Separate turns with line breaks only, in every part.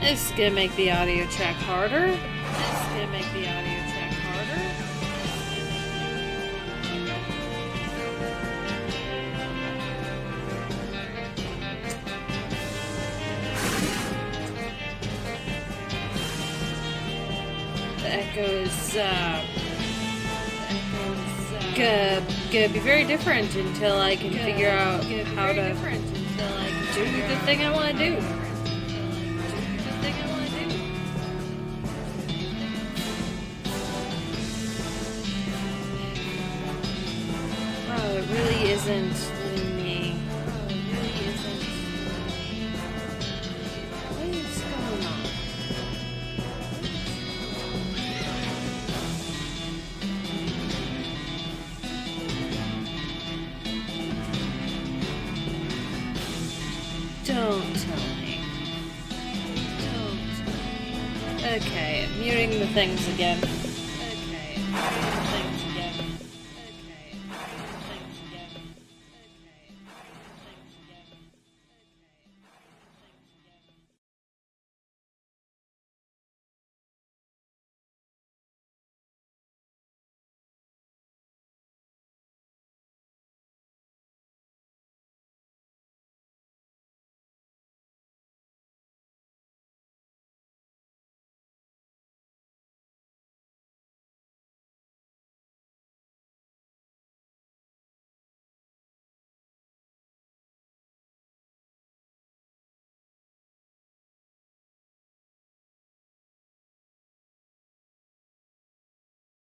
This is gonna make the audio track harder. This is gonna make the audio track harder. The echo is gonna be very different until I can figure out how to do the thing I want to do. Oh, it really isn't letting me. Oh, it really isn't. What is going on? Don't tell me. Don't tell me. Okay, I'm muting the things again. Okay, I'm muting the things again. Okay, I'm muting the things again. Okay, I'm muting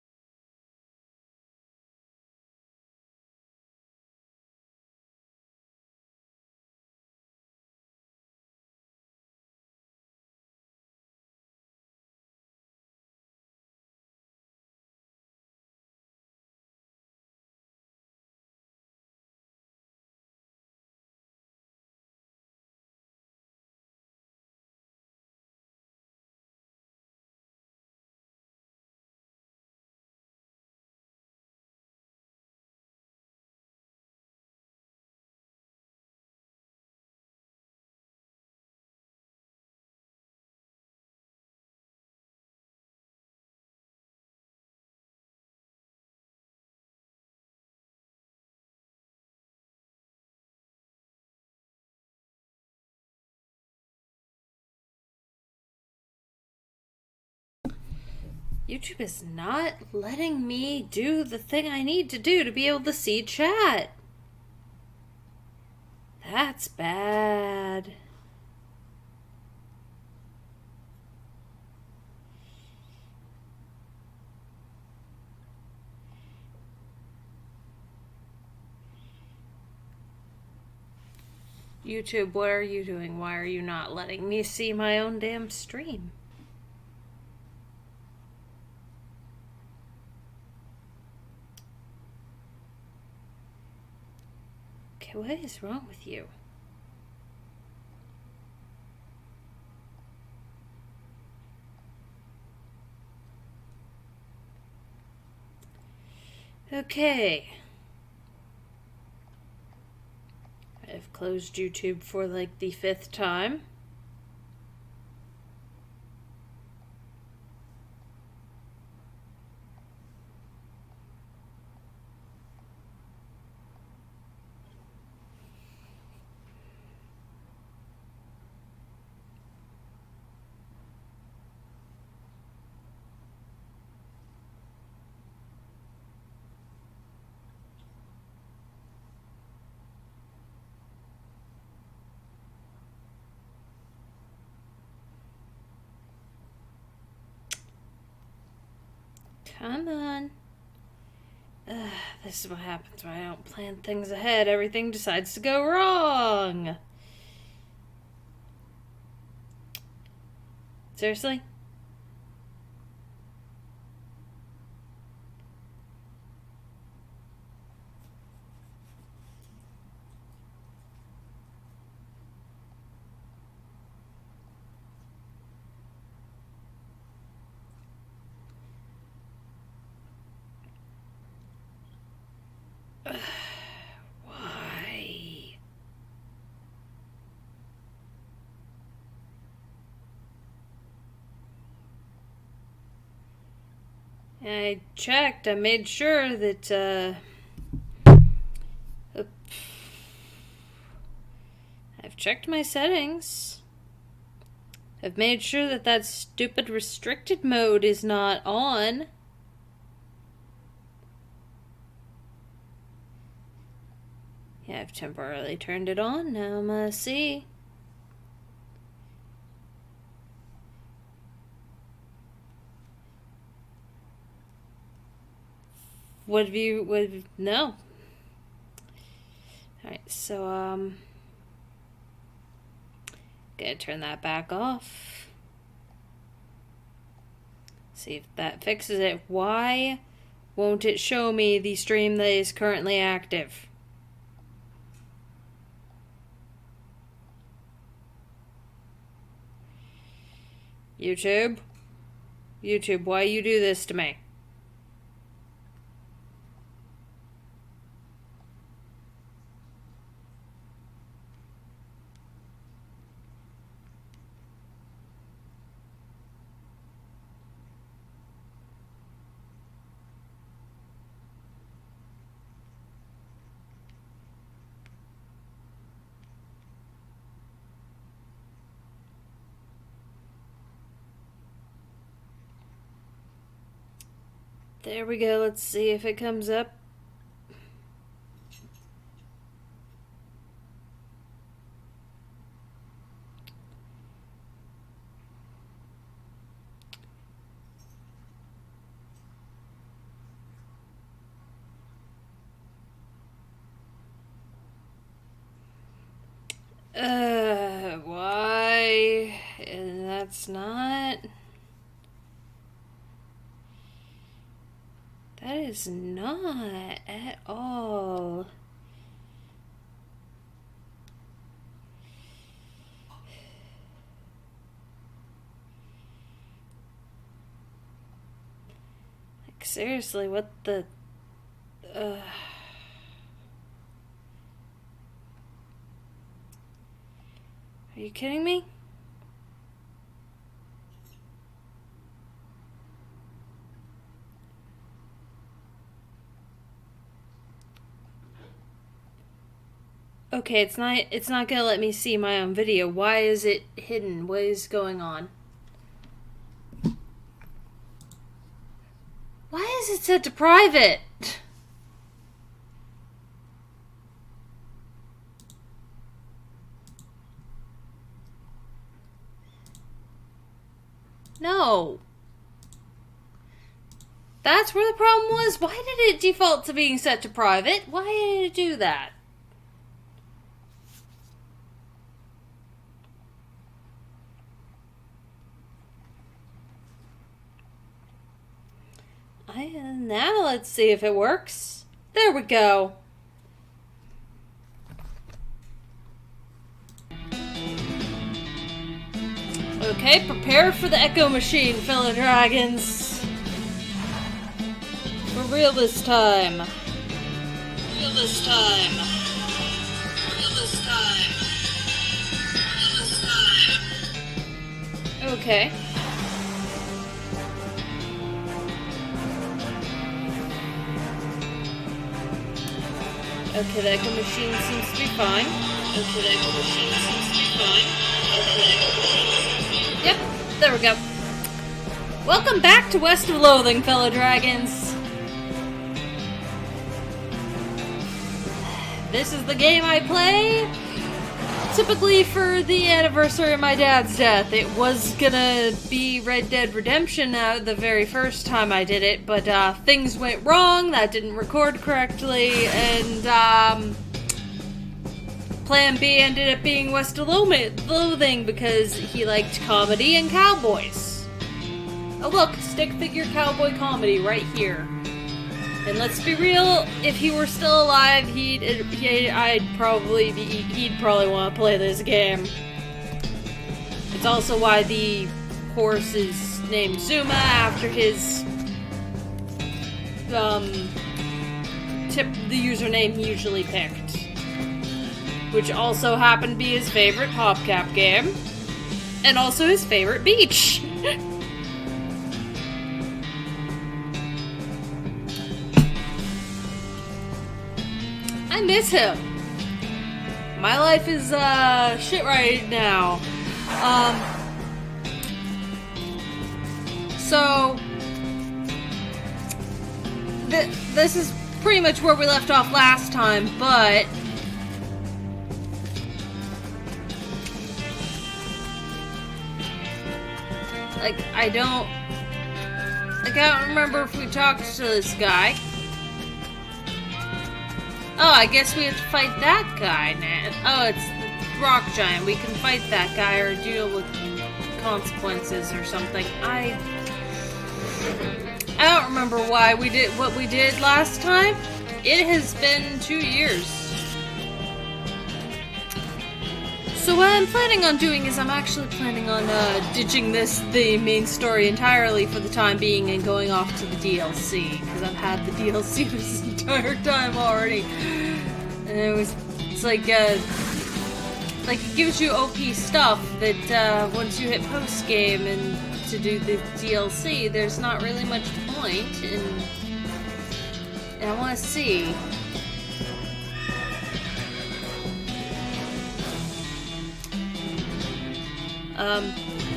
the things again. YouTube is not letting me do the thing I need to do to be able to see chat. That's bad. YouTube, what are you doing? Why are you not letting me see my own damn stream? Okay, what is wrong with you? Okay. I've closed YouTube for like the 5th time. Come on. This is what happens when I don't plan things ahead. Everything decides to go wrong. Seriously? I checked. I made sure that, I've checked my settings. I've made sure that that stupid restricted mode is not on. Yeah, I've temporarily turned it on. Now I'm gonna see. No. Alright, so, gotta turn that back off. See if that fixes it. Why won't it show me the stream that is currently active? YouTube? YouTube, why you do this to me? There we go. Let's see if it comes up. Why? And that's not... That is not at all. Like, seriously, what the... Are you kidding me? Okay, it's not gonna let me see my own video. Why is it hidden? What is going on? Why is it set to private? No. That's where the problem was? Why did it default to being set to private? Why did it do that? Now let's see if it works. There we go. Okay, prepare for the echo machine, fellow dragons. For real this time. Real this time. Real this time. Real this time. Okay. Okay, the echo machine seems to be fine. Okay, the echo machine seems to be fine. Okay, the echo machine seems to be... Yep, there we go. Welcome back to West of Loathing, fellow dragons. This is the game I play typically for the anniversary of my dad's death. It was gonna be Red Dead Redemption the very first time I did it, but things went wrong, that didn't record correctly, and Plan B ended up being West of Loathing because he liked comedy and cowboys. Oh look, stick figure cowboy comedy right here. And let's be real, if he were still alive, he'd probably want to play this game. It's also why the horse is named Zuma after his the username he usually picked, which also happened to be his favorite PopCap game, and also his favorite beach. miss him. My life is shit right now. So this is pretty much where we left off last time, but like I can't remember if we talked to this guy. Oh, I guess we have to fight that guy now. Oh, it's the rock giant. We can fight that guy or deal with consequences or something. I don't remember why we did what we did last time. It has been 2 years. So what I'm planning on doing is I'm actually planning on ditching the main story entirely for the time being and going off to the DLC, because I've had the DLC this entire time already. And it's like it gives you OP stuff that once you hit post game and to do the DLC, there's not really much point, and I want to see.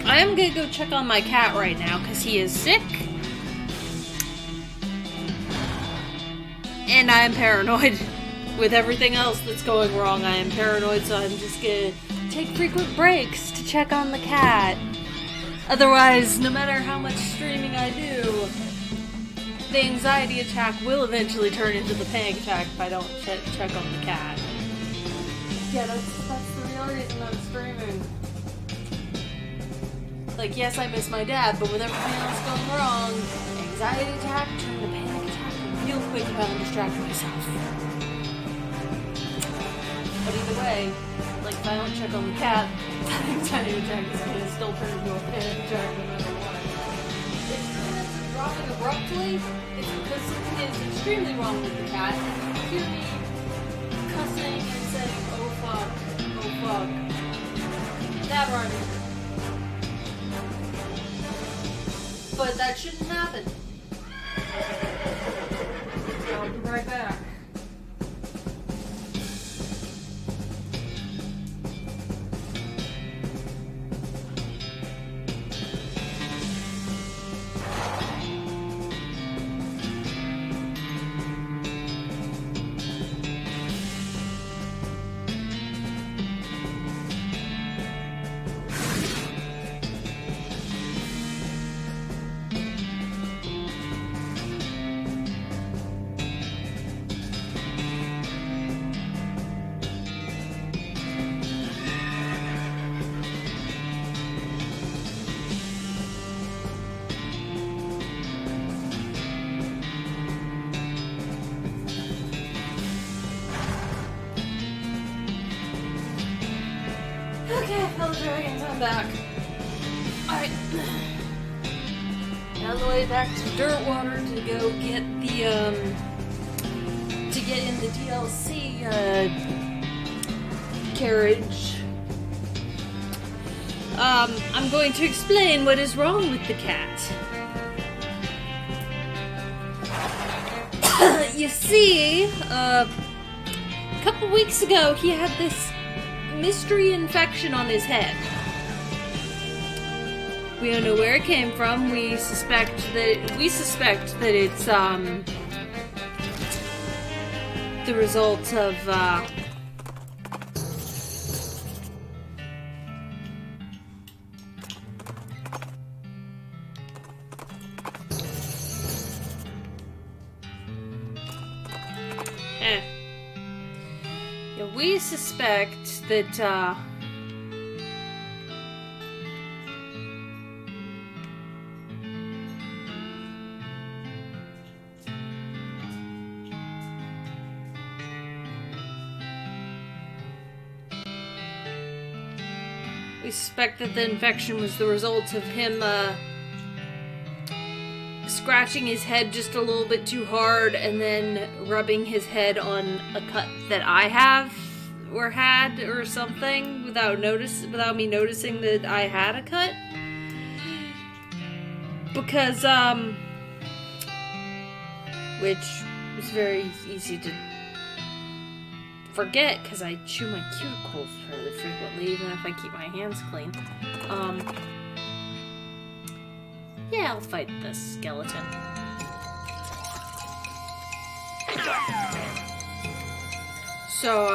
I am gonna go check on my cat right now because he is sick. And I am paranoid. With everything else that's going wrong, I am paranoid, so I'm just gonna take frequent breaks to check on the cat. Otherwise, no matter how much streaming I do, the anxiety attack will eventually turn into the panic attack if I don't check on the cat. Yeah, that's the real reason I'm streaming. Like, yes, I miss my dad, but with everything else going wrong, anxiety attack turned to panic attack real quick if I don't distract myself. But either way, like, if I don't check on the cat, that anxiety attack is going to still turn into a panic attack no matter what. If it's dropping abruptly, it's because something is extremely wrong with the cat, and you hear me cussing and saying, oh fuck, that running. But that shouldn't happen. I'll be right back. Okay, fellow dragons, I'm back. Alright. Now on the way back to Dirtwater to go get the, to get in the DLC, carriage. I'm going to explain what is wrong with the cat. You see, a couple weeks ago, he had this mystery infection on his head. We don't know where it came from. We suspect that it's the result of we suspect that the infection was the result of him scratching his head just a little bit too hard and then rubbing his head on a cut that I have or had or something without me noticing that I had a cut. Because which was very easy to forget because I chew my cuticles fairly frequently, even if I keep my hands clean. Yeah, I'll fight this skeleton. So,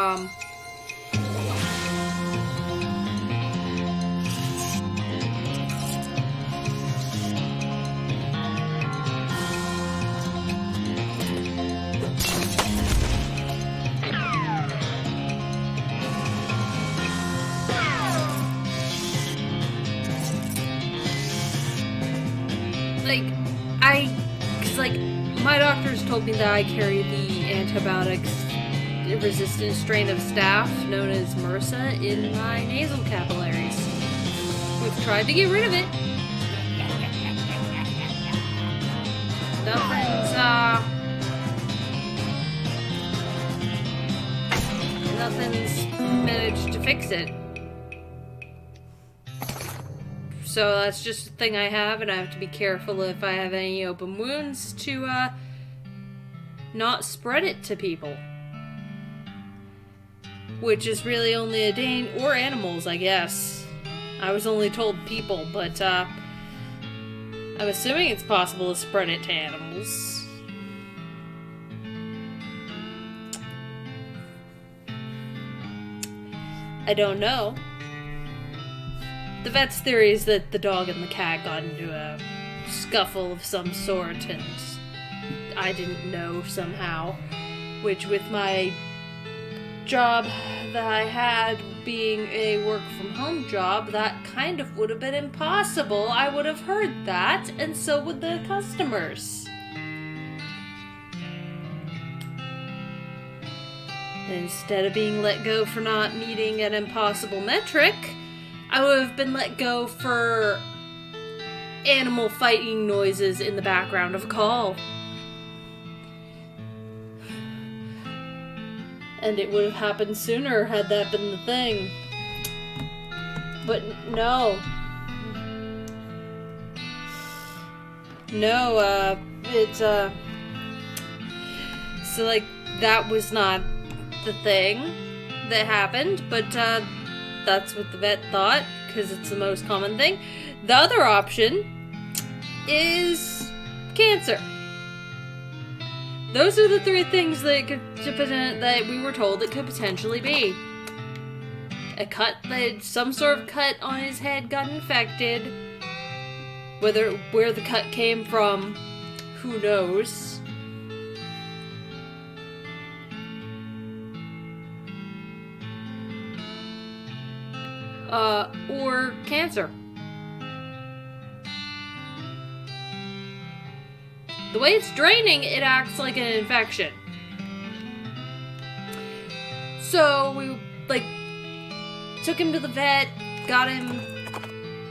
my doctors told me that I carry the antibiotics-resistant strain of staph known as MRSA in my nasal capillaries. We've tried to get rid of it. Nothing's managed to fix it. So that's just a thing I have, and I have to be careful if I have any open wounds to, not spread it to people. Which is really only a or animals, I guess. I was only told people, but, I'm assuming it's possible to spread it to animals. I don't know. The vet's theory is that the dog and the cat got into a scuffle of some sort, and I didn't know somehow. Which, with my job that I had being a work-from-home job, that kind of would have been impossible. I would have heard that, and so would the customers. Instead of being let go for not meeting an impossible metric, I would have been let go for animal fighting noises in the background of a call. And it would have happened sooner had that been the thing. But no. No, so, like, that was not the thing that happened, but, that's what the vet thought, because it's the most common thing. The other option is cancer. Those are the three things that we were told it could potentially be. A cut, some sort of cut on his head got infected. Where the cut came from, who knows. Or cancer. The way it's draining, it acts like an infection. So we, took him to the vet, got him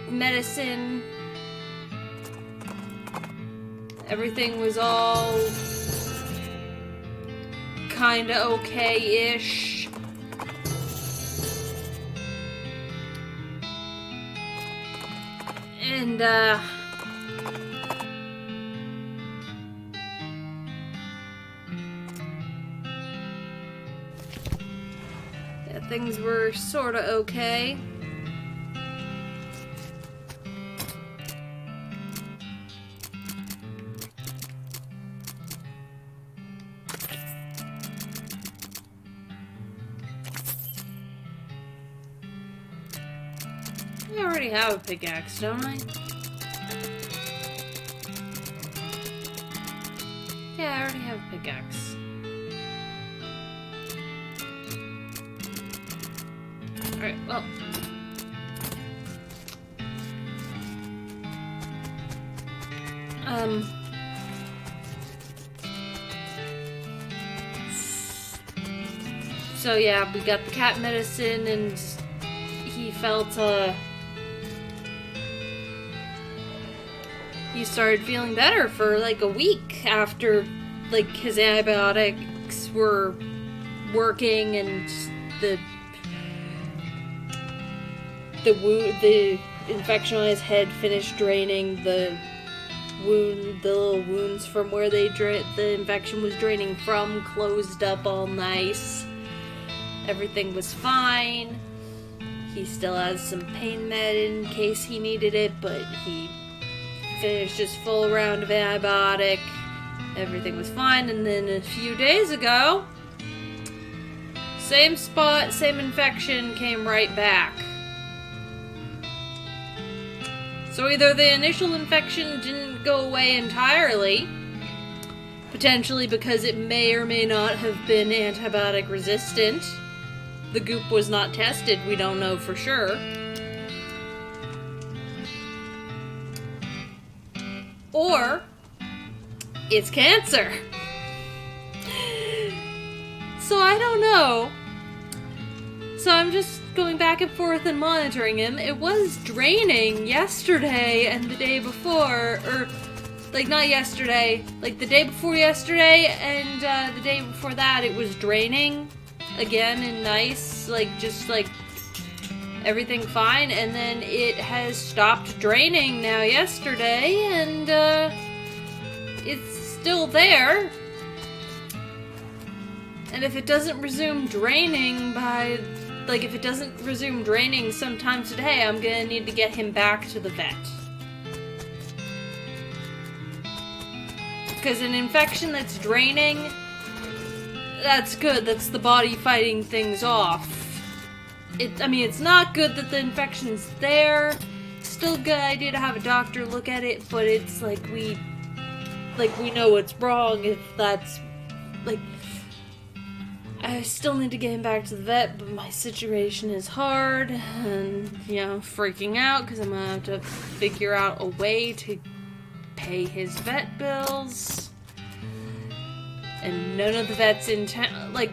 medicine. Everything was all kinda okay-ish. And, yeah, things were sorta okay. I already have a pickaxe, don't I? Yeah, I already have a pickaxe. Alright, well. So yeah, we got the cat medicine, and he felt, he started feeling better for like a week after his antibiotics were working, and the infection on his head finished draining. The little wounds from where the infection was draining from closed up all nice. Everything was fine. He still has some pain med in case he needed it, but he finished his full round of antibiotic. Everything was fine, and then a few days ago, same spot, same infection came right back. So either the initial infection didn't go away entirely, potentially because it may or may not have been antibiotic resistant. The goop was not tested, we don't know for sure. Or it's cancer. So I don't know. So I'm just going back and forth and monitoring him. It was draining yesterday and the day before, or like not yesterday, like the day before yesterday and the day before that it was draining again and nice, like just like everything fine, and then it has stopped draining now yesterday and it's still there. And if it doesn't resume draining by, like, if it doesn't resume draining sometime today, I'm gonna need to get him back to the vet. Because an infection that's draining, that's good. That's the body fighting things off. I mean, it's not good that the infection's there. Still a good idea to have a doctor look at it, but it's like we know what's wrong if that's, like, I still need to get him back to the vet, but my situation is hard, and, you know, freaking out, because I'm gonna have to figure out a way to pay his vet bills. And none of the vets in town, like,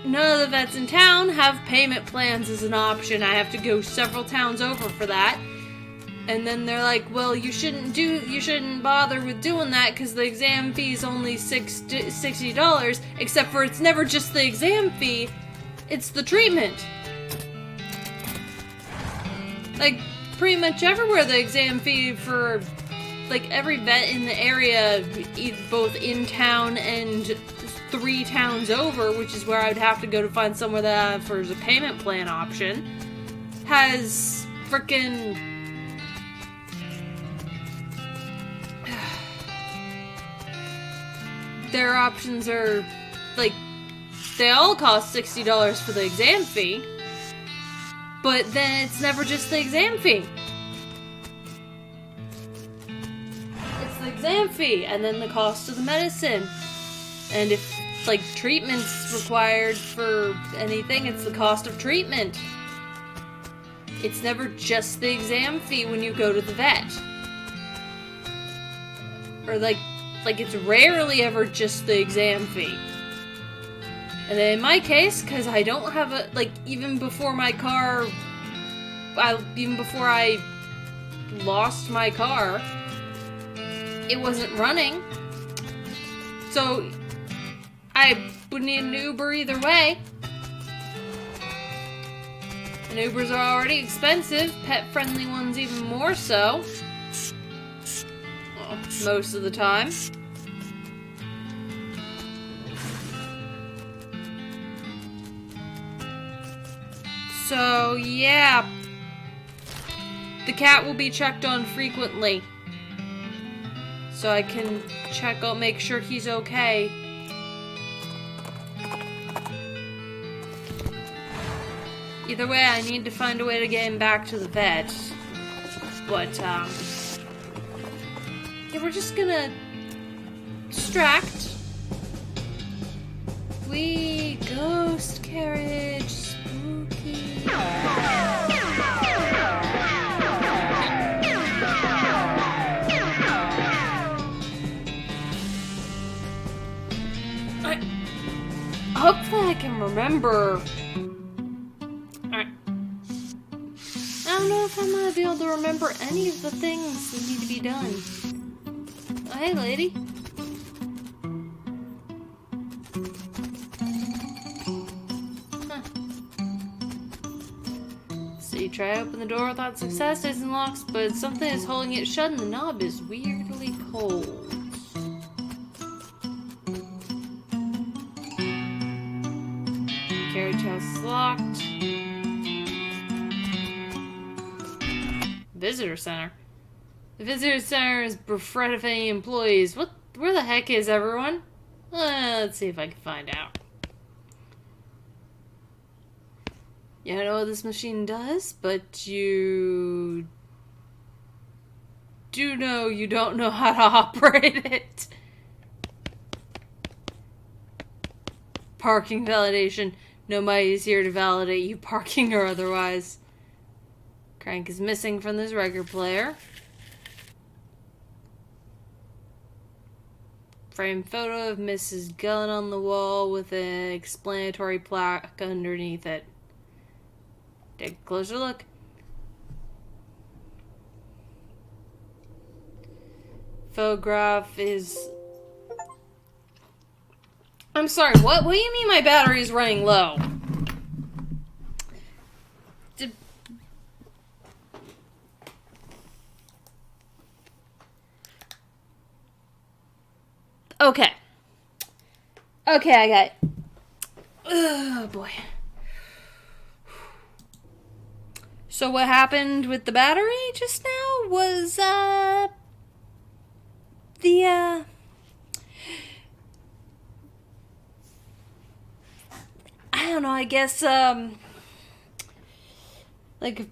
none of the vets in town have payment plans as an option. I have to go several towns over for that. And then they're like, well, you shouldn't bother with doing that because the exam fee is only $60, except for it's never just the exam fee, it's the treatment. Like, pretty much everywhere the exam fee for, like, every vet in the area, both in town and 3 towns over, which is where I'd have to go to find somewhere that offers a payment plan option, has frickin'... Their options are, like, they all cost $60 for the exam fee, but then it's never just the exam fee. It's the exam fee, and then the cost of the medicine. And if, like, treatment's required for anything, it's the cost of treatment. It's never just the exam fee when you go to the vet. Or, like, it's rarely ever just the exam fee. And in my case, because I don't have a, like, even before I lost my car, it wasn't running. So, I would need an Uber either way. And Ubers are already expensive, pet-friendly ones even more so. Well, most of the time. So, yeah. The cat will be checked on frequently. So I can check out, make sure he's okay. Either way, I need to find a way to get him back to the vet. But, yeah, we're just gonna distract. We ghost carriage, spooky. Hopefully I can remember. Alright. I don't know if I'm gonna be able to remember any of the things that need to be done. Oh, hey, lady. Huh. So you try to open the door without success, it isn't locked, but something is holding it shut and the knob is weirdly cold. Carriage House is locked. Visitor center. The visitor center is bereft of any employees. Where the heck is everyone? Let's see if I can find out. You don't know what this machine does, but you do know you don't know how to operate it. Parking validation. Nobody's here to validate you, parking or otherwise. Crank is missing from this record player. Framed photo of Mrs. Gunn on the wall with an explanatory plaque underneath it. Take a closer look. Photograph is... I'm sorry, what? What do you mean my battery is running low? Okay. Okay, I got it. Oh, boy. So what happened with the battery just now was, I don't know, I guess, like,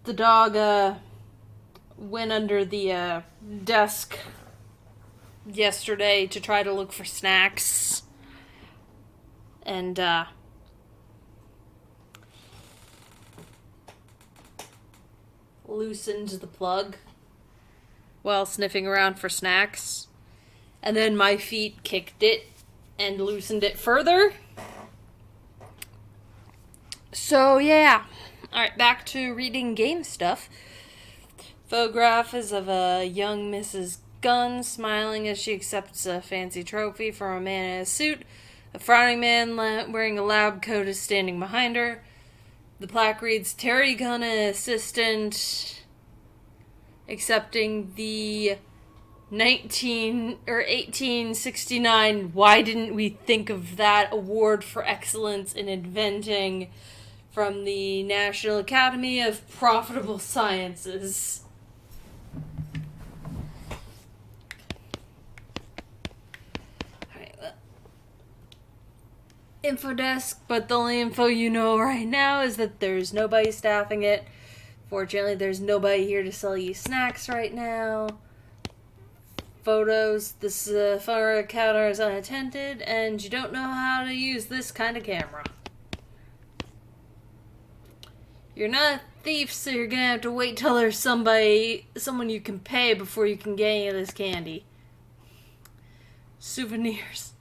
the dog, went under the, desk yesterday to try to look for snacks, and, loosened the plug while sniffing around for snacks, and then my feet kicked it and loosened it further. So yeah, alright, back to reading game stuff. Photograph is of a young Mrs. Gunn smiling as she accepts a fancy trophy from a man in a suit. A frowning man wearing a lab coat is standing behind her. The plaque reads, Terry Gunn, an assistant, accepting the 1869, why didn't we think of that, award for excellence in inventing from the National Academy of Profitable Sciences. Info desk, but the only info you know right now is that there's nobody staffing it. Fortunately, there's nobody here to sell you snacks right now. Photos, this photo counter is unattended, and you don't know how to use this kind of camera. You're not a thief, so you're gonna have to wait till there's someone you can pay before you can get any of this candy. Souvenirs.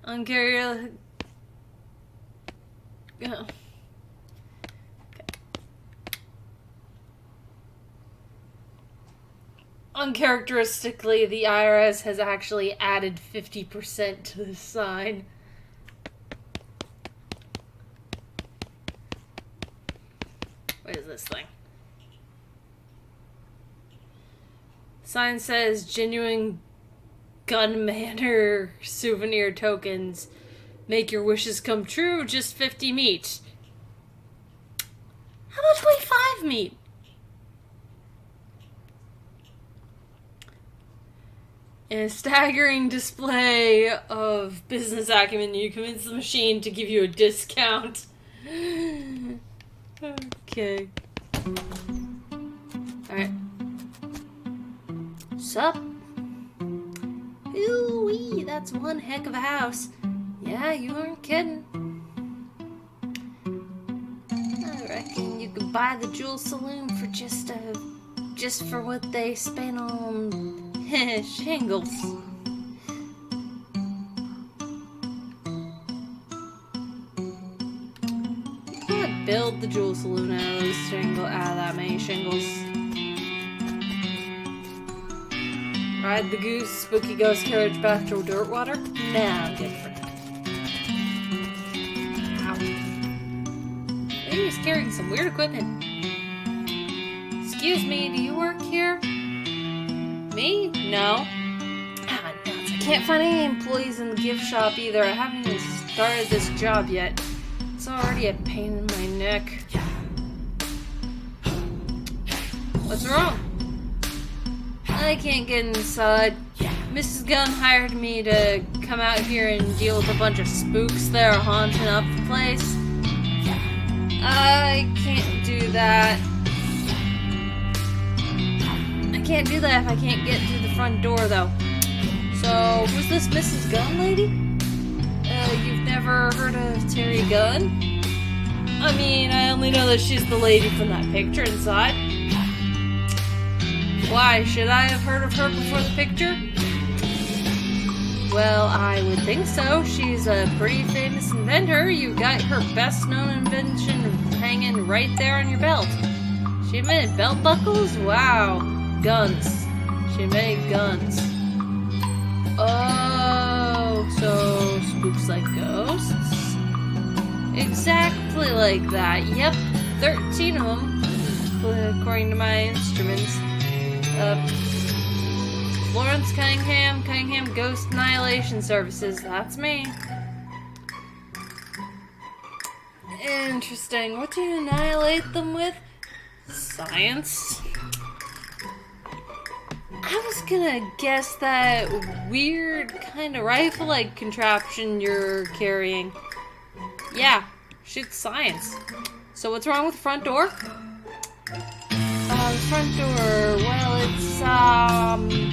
Okay. Uncharacteristically, the IRS has actually added 50% to this sign. What is this thing? Sign says genuine Gunmanor souvenir tokens. Make your wishes come true, just 50 meat. How about 25 meat? In a staggering display of business acumen, you convince the machine to give you a discount. Okay. Alright. Sup? Ooh-wee, that's one heck of a house. Yeah, you aren't kidding. I reckon you could buy the Jewel Saloon for just for what they spent on shingles. You can't build the Jewel Saloon out of that many shingles. Ride the goose, spooky ghost carriage back to dirt water? Nah, different. Ow. Maybe he's carrying some weird equipment. Excuse me, do you work here? Me? No. Ah, nuts. I can't find any employees in the gift shop either. I haven't even started this job yet. It's already a pain in my neck. What's wrong? I can't get inside. Mrs. Gunn hired me to come out here and deal with a bunch of spooks that are haunting up the place. I can't do that. I can't do that if I can't get through the front door, though. So, who's this Mrs. Gunn lady? You've never heard of Terry Gunn? I mean, I only know that she's the lady from that picture inside. Why, should I have heard of her before the picture? Well, I would think so. She's a pretty famous inventor. You got her best known invention hanging right there on your belt. She invented belt buckles? Wow. Guns. She invented guns. Oh, so spooks like ghosts? Exactly like that. Yep, 13 of them, according to my instruments. Florence Cunningham Ghost Annihilation Services. That's me. Interesting. What do you annihilate them with? Science? I was gonna guess that weird kind of rifle-like contraption you're carrying. Yeah, shoots science. So what's wrong with the front door? The front door, well, it's, I mean,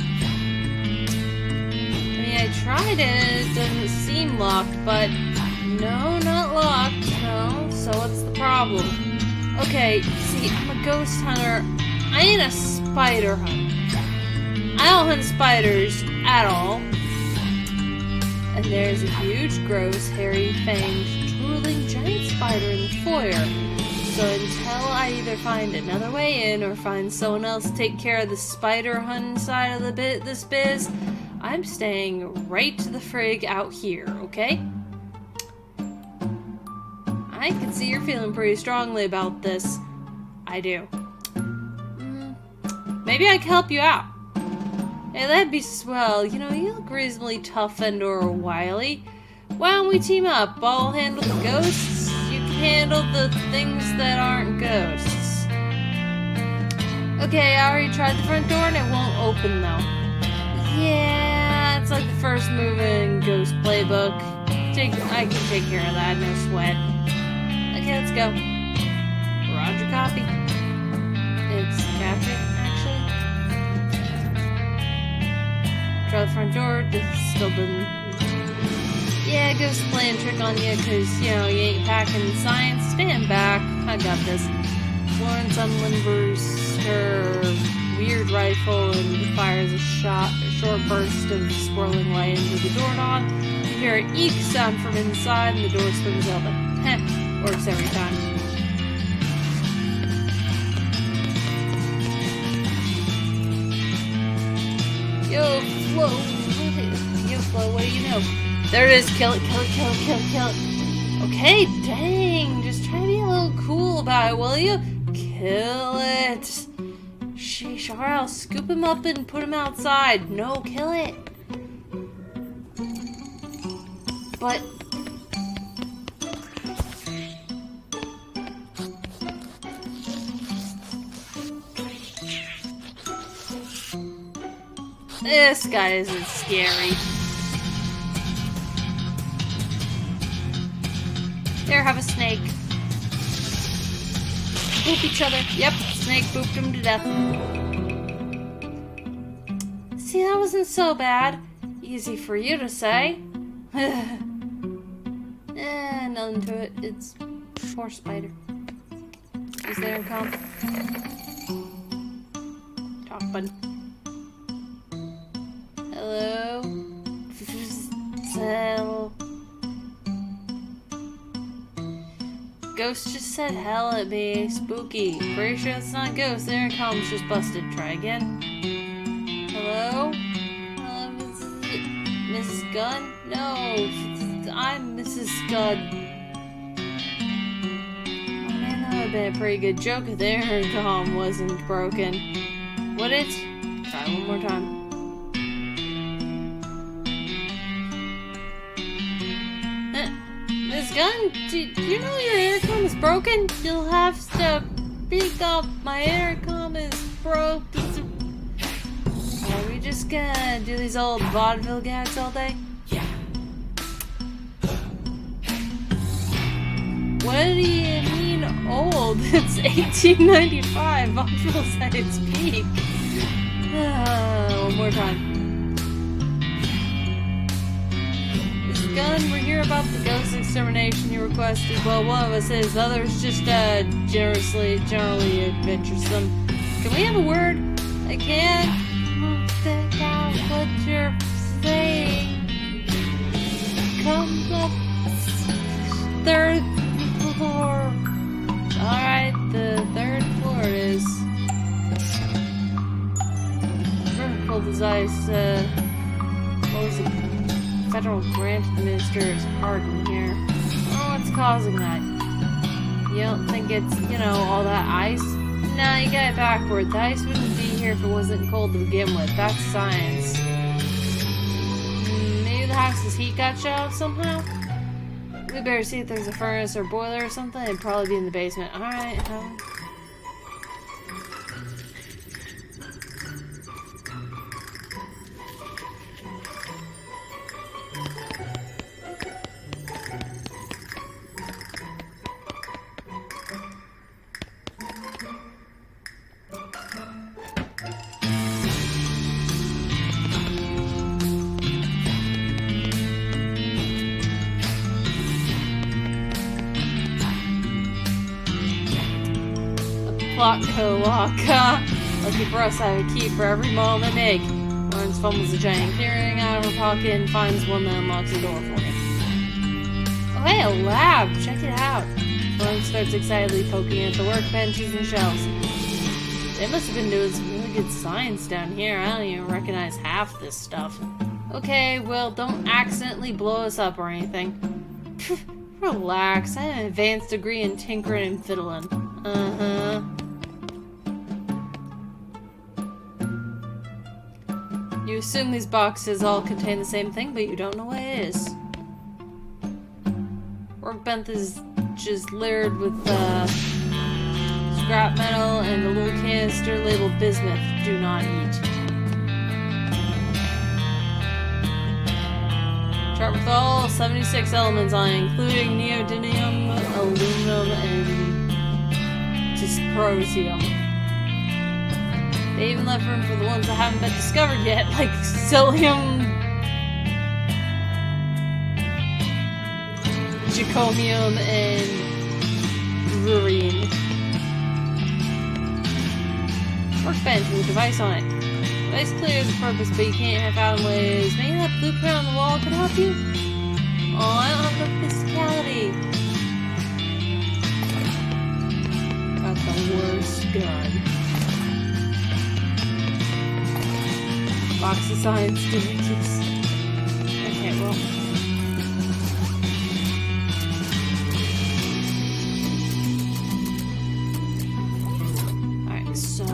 I tried it, it doesn't seem locked, but no, not locked, no, so what's the problem? Okay, see, I'm a ghost hunter, I ain't a spider hunter. I don't hunt spiders at all. And there's a huge, gross, hairy, fanged, drooling giant spider in the foyer. So until I either find another way in or find someone else to take care of the spider hunting side of this biz, I'm staying right to the frig out here, okay? I can see you're feeling pretty strongly about this. I do. Maybe I can help you out. Hey, that'd be swell. You know, you look reasonably tough and/or wily. Why don't we team up? I'll handle the ghosts. You can handle the things that aren't ghosts. Okay, I already tried the front door and it won't open though. Yeah, it's like the first move in Ghost Playbook. I can take care of that, no sweat. Okay, let's go. Roger, copy. It's captured, actually. Try the front door, just still didn't. Yeah, Ghost playing trick on you because, you know, you ain't packing science. Stand back, I got this. Florence unlimbers her weird rifle and fires a short burst of swirling light into the doorknob. You hear an eek sound from inside and the door swings open. Heh, works every time. Yo, Flo, what do you know? There it is, kill it. Okay, dang, just try to be a little cool about it, will you? Kill it. Sheesh, alright, I'll scoop him up and put him outside. No, kill it. But... this guy isn't scary. There, have a snake. Boop each other. Yep, snake booped him to death. See, that wasn't so bad. Easy for you to say. Nothing to it. It's poor spider. Is there a comp? Talk button. Hello? Ghost just said hell at me. Spooky. Pretty sure it's not a ghost. There it comes. Just busted. Try again. Hello? Mrs. Gunn? No. I'm Mrs. Gunn. Oh man, that would have been a pretty good joke if the intercom wasn't broken. Would it? Try one more time. Miss Gun, do you know your intercom is broken? You'll have to speak up. My intercom is broke. Are we just gonna do these old vaudeville gags all day?
Yeah.
What do you mean old? It's 1895. Vaudeville's at its peak. One more time. Gun, we're here about the ghost extermination you requested. Well, one of us is, the other's just generally adventuresome. Can we have a word? I can't pick out what you're saying. Come up third floor. Alright, the third floor is vertical device. What was it? Federal grant administrator is hard in here. Oh, what's causing that? You don't think it's, all that ice? Nah, you got it backward. The ice wouldn't be here if it wasn't cold to begin with. That's science. Maybe the house's heat got shut off somehow? We better see if there's a furnace or boiler or something. It'd probably be in the basement. Alright, Lucky for us, I have a key for every mall they make. Lawrence fumbles a giant keyring out of her pocket and finds one that unlocks the door for him. Oh hey, a lab! Check it out! Lawrence starts excitedly poking at the workbenches and shelves. They must have been doing some really good science down here. I don't even recognize half this stuff. Okay, well, don't accidentally blow us up or anything. Relax, I have an advanced degree in tinkering and fiddling. Uh-huh. You assume these boxes all contain the same thing, but you don't know what it is. Workbench is just littered with scrap metal and a little canister labeled bismuth. Do not eat. Chart with all 76 elements on it, including neodymium, aluminum, and dysprosium. They even left room for the ones that haven't been discovered yet, like psyllium, zirconium, and rurine. Workbench with a device on it. The device clears the purpose, but you can't have out in ways. Maybe that blueprint on the wall could help you? Oh, I don't have the physicality. Got the worst gun. Box of science dookies. Okay, well. Alright, so.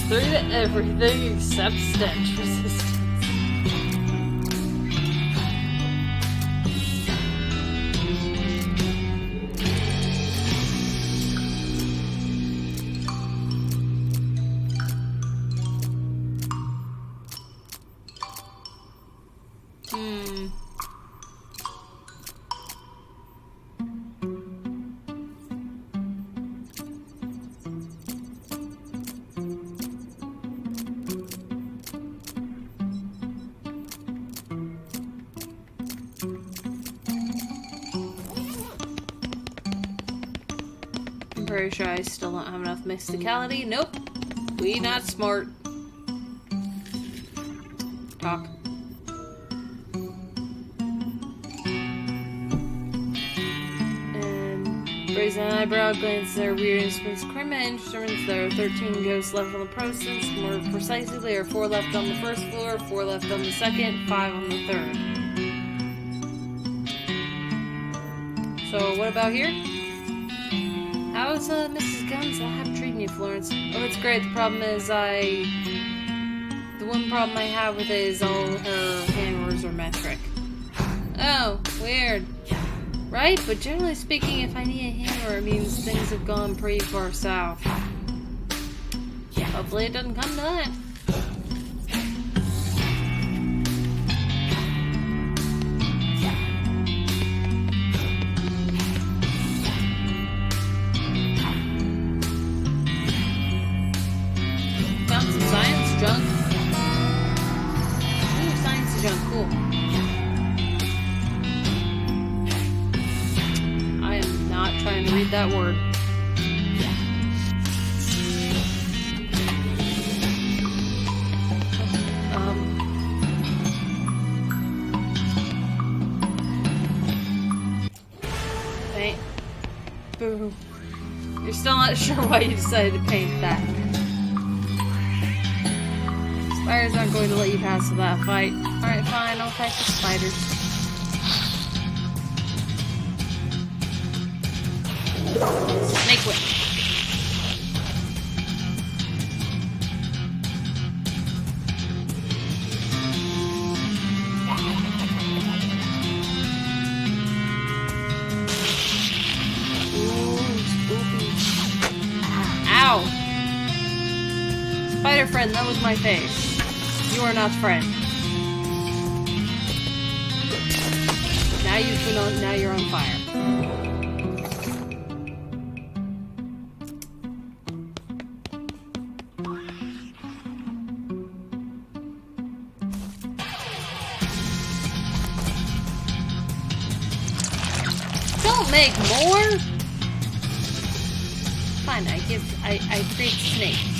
-3 to everything except stench resistance. very sure I still don't have enough mysticality. Nope. We not smart. Talk. Raise an eyebrow, glance at their weird instruments. Crema instruments, there are 13 ghosts left on the process. More precisely, there are 4 left on the first floor, 4 left on the second, 5 on the third. So, what about here? How's Mrs. Gunn's lab treating you, Florence? Oh, it's great. The problem is the one problem I have with it is all her hammers are metric. Oh, weird. Right, but generally speaking, if I need a hammer, it means things have gone pretty far south. Hopefully it doesn't come to that. Found some science junk. Ooh, science junk, cool. Trying to read that word. Paint. Boo. You're still not sure why you decided to paint that. Spiders aren't going to let you pass that fight. Alright, fine, I'll fight the spiders. Snake whip. Ooh, spooky. Ow! Spider friend, that was my face. You are not friend. Now you're on fire. Make more? Fine, I create snakes.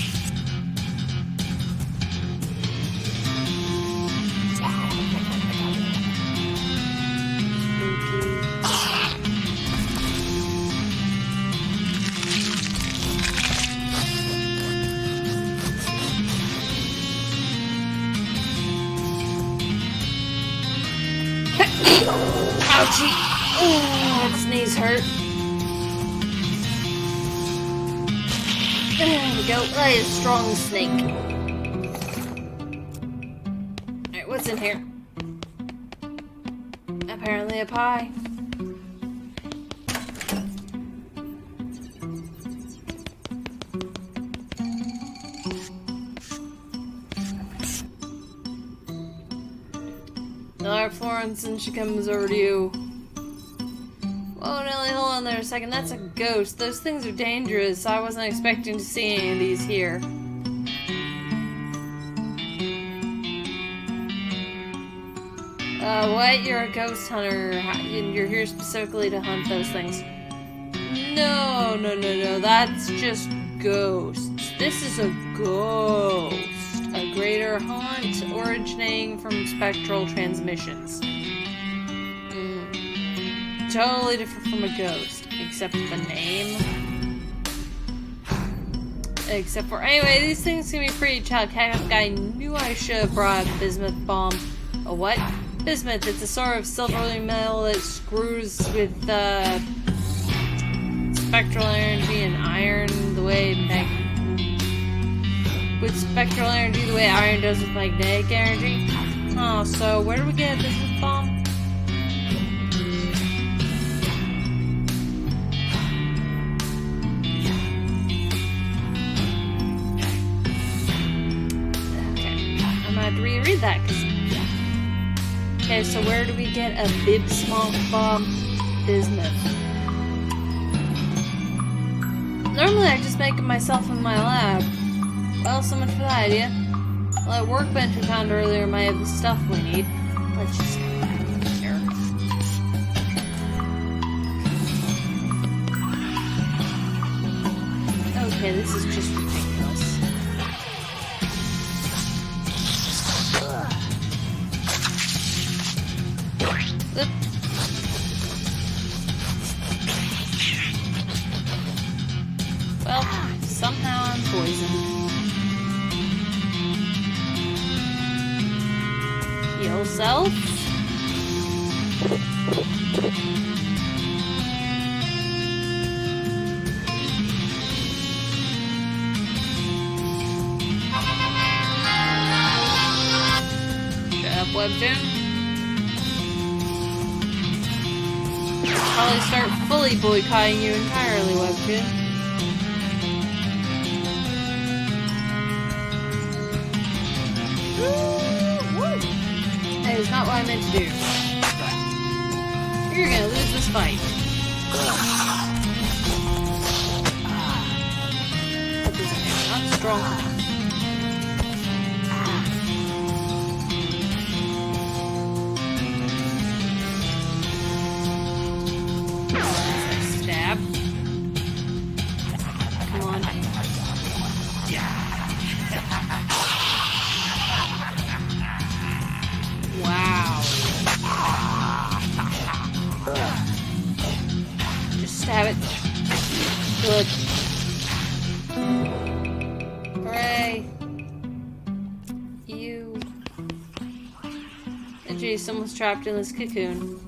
Ouchie! Ooh, that sneeze hurt. There we go. That is a strong snake. Alright, what's in here? Apparently a pie. Alright, Florence, and she comes over to you. Whoa, Nelly, hold on there a second. That's a ghost. Those things are dangerous. I wasn't expecting to see any of these here. What? You're a ghost hunter. And you're here specifically to hunt those things. No. That's just ghosts. This is a ghost. A greater haunt originating from spectral transmissions. Totally different from a ghost, except the name. Except for, anyway, these things can be pretty chaotic. I knew I should have brought a bismuth bomb. A what? Bismuth. It's a sort of silvery metal that screws with spectral energy and iron the way spectral energy the way iron does with magnetic energy. Oh, so where do we get a bismuth bomb? To reread that, because... Okay, so where do we get a bib-small bomb bismuth? Normally I just make it myself in my lab. Well, so much for that idea. Well, that workbench we found earlier might have the stuff we need. Let's just go back here. Okay, this is just ridiculous. Oop. Well, somehow I'm poisoned. Heal self. Shut up, Webtoon. Probably start fully boycotting you entirely, Webtoon. That is not what I meant to do. You're gonna lose this fight. Put this in here. Not strong enough. Stab. Come on. Wow. Just stab it. Good. Hooray. You. And geez, someone's trapped in this cocoon.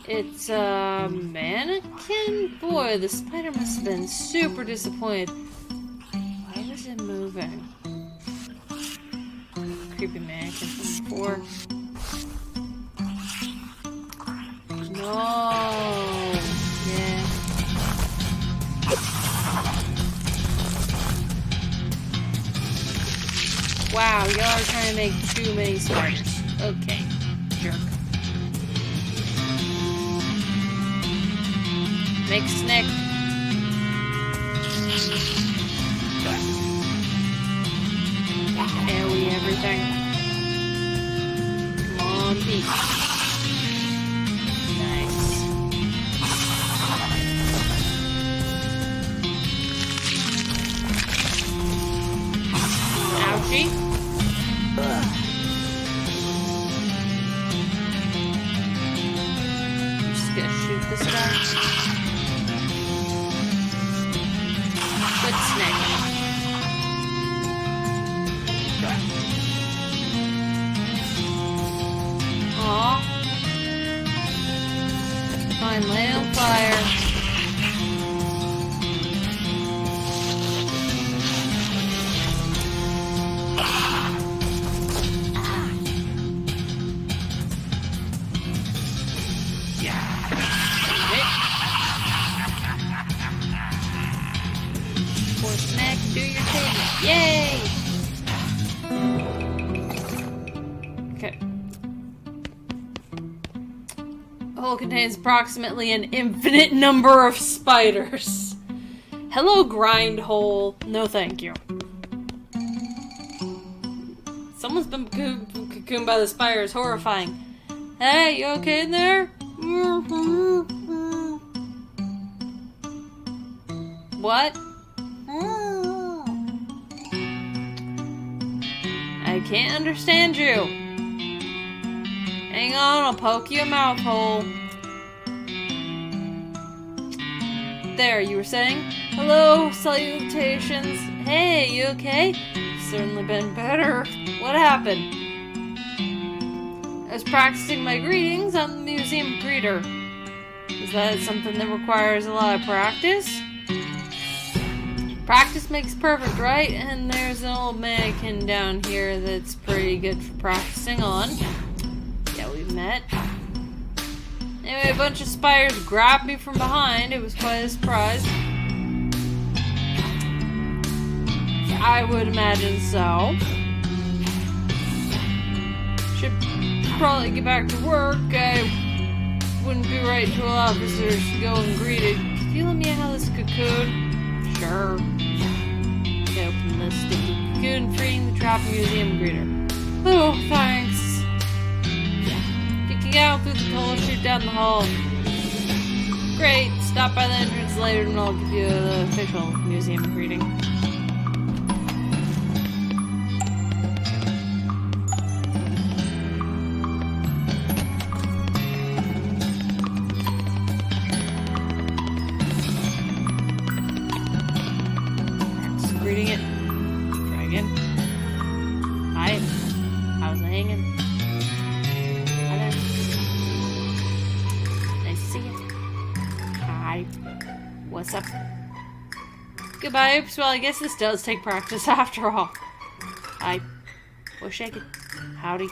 It's a mannequin? Boy, the spider must have been super disappointed. Why was it moving? Creepy mannequin from before. No. Yeah. Wow, y'all are trying to make too many spiders. Okay, jerk. Make Snick. AoE everything. Come on, Pete. Nice. Ouchie. Just gonna shoot this guy. Good Snick. Aw. Fine, lay on fire. Poor Snick, do your thing. Yay! Okay. The hole contains approximately an infinite number of spiders. Hello, grind hole. No thank you. Someone's been cocooned by the spiders. Horrifying. Hey, you okay in there? What? I can't understand you. Hang on, I'll poke you a mouth hole. There, you were saying? Hello, salutations. Hey, you okay? You've certainly been better. What happened? I was practicing my greetings on the museum greeter. Is that something that requires a lot of practice? Practice makes perfect, right? And there's an old mannequin down here that's pretty good for practicing on. Yeah, we met. Anyway, a bunch of spiders grabbed me from behind. It was quite a surprise. I would imagine so. Should probably get back to work. I wouldn't be right to allow visitors to go ungreeted. Could you let me out of this cocoon? Sure. Okay, open the sticky cocoon, freeing the trapped museum greeter. Oh, thanks. You can get out through the pole chute down the hall. Great. Stop by the entrance later and I'll give you the official museum greeting. Greeting it. Dragon. Hi. How's it hanging? Hello. Nice to see you. Hi. What's up? Goodbye. Oops. Well, I guess this does take practice after all. Hi. What's shaking? Howdy.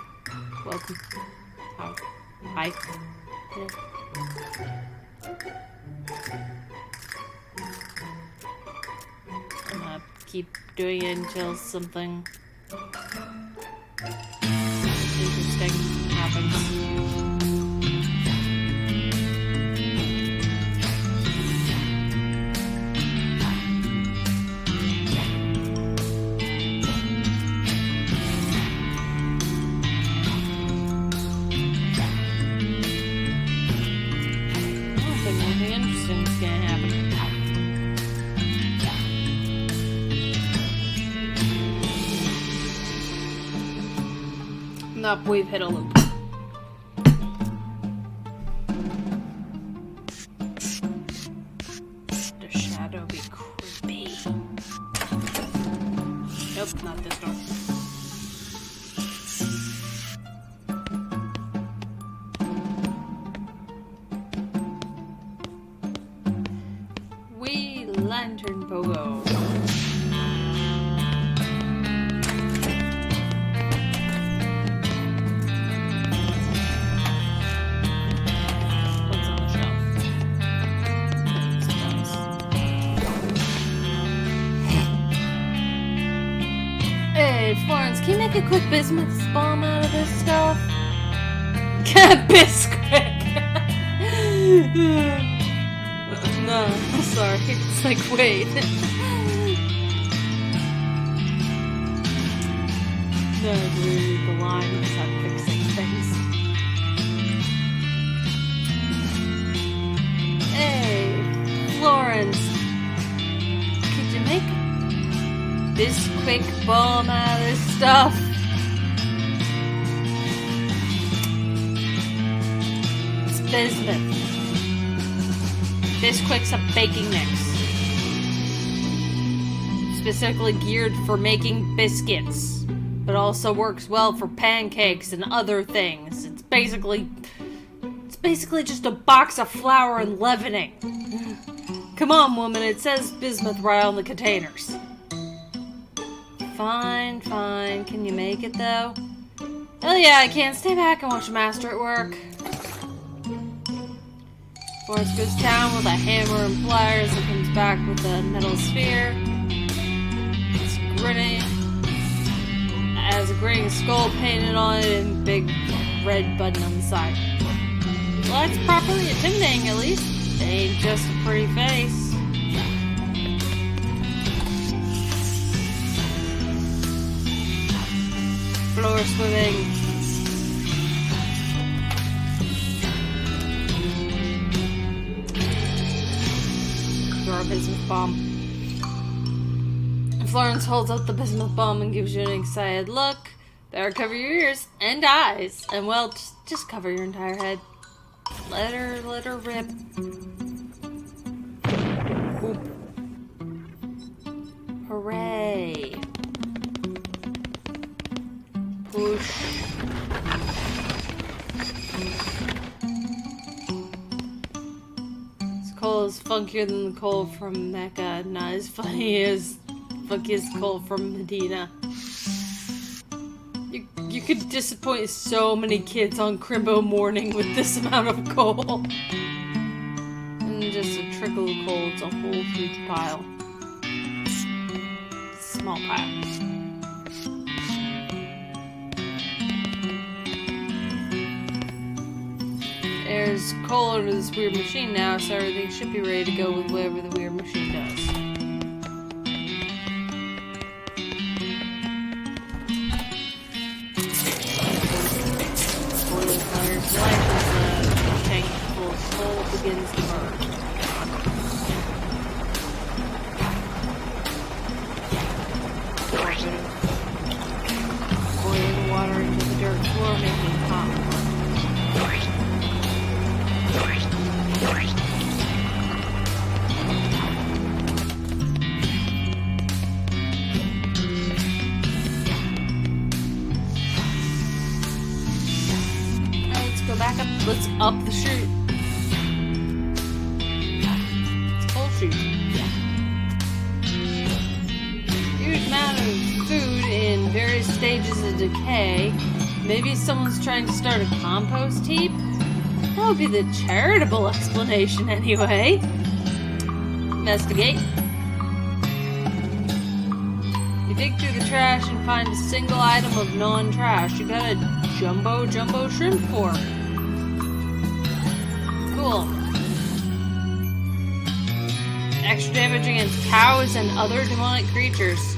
Welcome. How? Hi. Hello. Keep doing it until something interesting happens. I don't think anything interesting is gonna happen. Nope, we've hit a loop. The shadow be creepy. Nope, not this door. Wee lantern pogo. Florence, can you make a quick bismuth bomb out of this stuff? Bisquick! No, I'm sorry. It's like, wait. No, read the lines on fixing things. Hey, Florence. Could you make this quick bomb out of this stuff? It's bismuth. Bisquick's a baking mix. Specifically geared for making biscuits, but also works well for pancakes and other things. It's basically just a box of flour and leavening. Come on, woman, it says bismuth right on the containers. Fine. Can you make it, though? Hell yeah, I can. Stay back and watch the master at work. Forrest goes down with a hammer and pliers and comes back with a metal sphere. It's grinning. Has a grinning skull painted on it and a big red button on the side. Well, that's properly intimidating, at least. It ain't just a pretty face. Floor swimming. Throw a bismuth bomb. Florence holds up the bismuth bomb and gives you an excited look. Better cover your ears and eyes. And well, just cover your entire head. Let her rip. Oop. Hooray. Push. This coal is funkier than the coal from Mecca, not as funny as funkiest coal from Medina. You could disappoint so many kids on Crimbo morning with this amount of coal. And just a trickle of coal, it's a whole huge pile. Small pile. There's coal under this weird machine now, so everything should be ready to go with whatever the weird machine does. Boiling fire light as the tank full of coal begins to burn. Boiling water into the dirt floor, making hot water. Alright, let's go back up. Let's up the chute. It's full chute. Huge amount of food in various stages of decay. Maybe someone's trying to start a compost heap? That would be the charitable explanation anyway. Investigate. You dig through the trash and find a single item of non-trash. You got a jumbo shrimp fork. Cool. Extra damage against cows and other demonic creatures.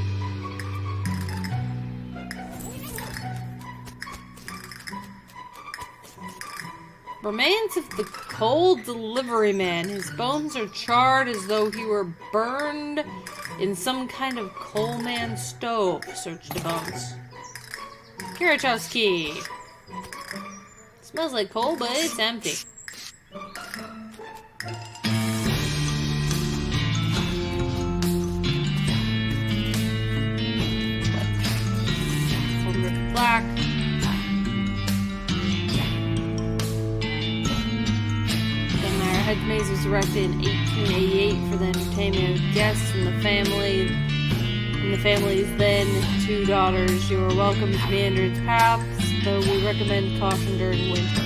Remains of the coal delivery man. His bones are charred as though he were burned in some kind of coal man stove. Search the bones. Kirachowski. Smells like coal, but it's empty. Black. Head maze was erected in 1888 for the entertainment of guests and the family's then 2 daughters. You are welcome to meander its paths, though we recommend caution during winter.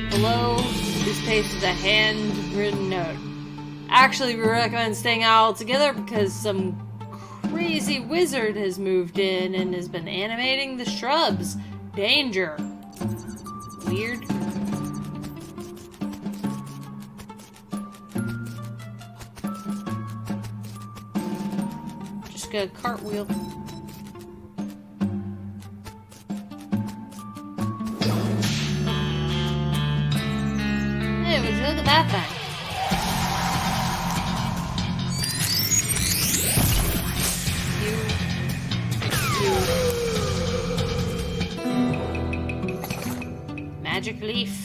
Below is pasted a handwritten note. Actually, we recommend staying out altogether because some crazy wizard has moved in and has been animating the shrubs. Danger. Weird. A cartwheel. Hey, would you look at that thing? Magic leaf.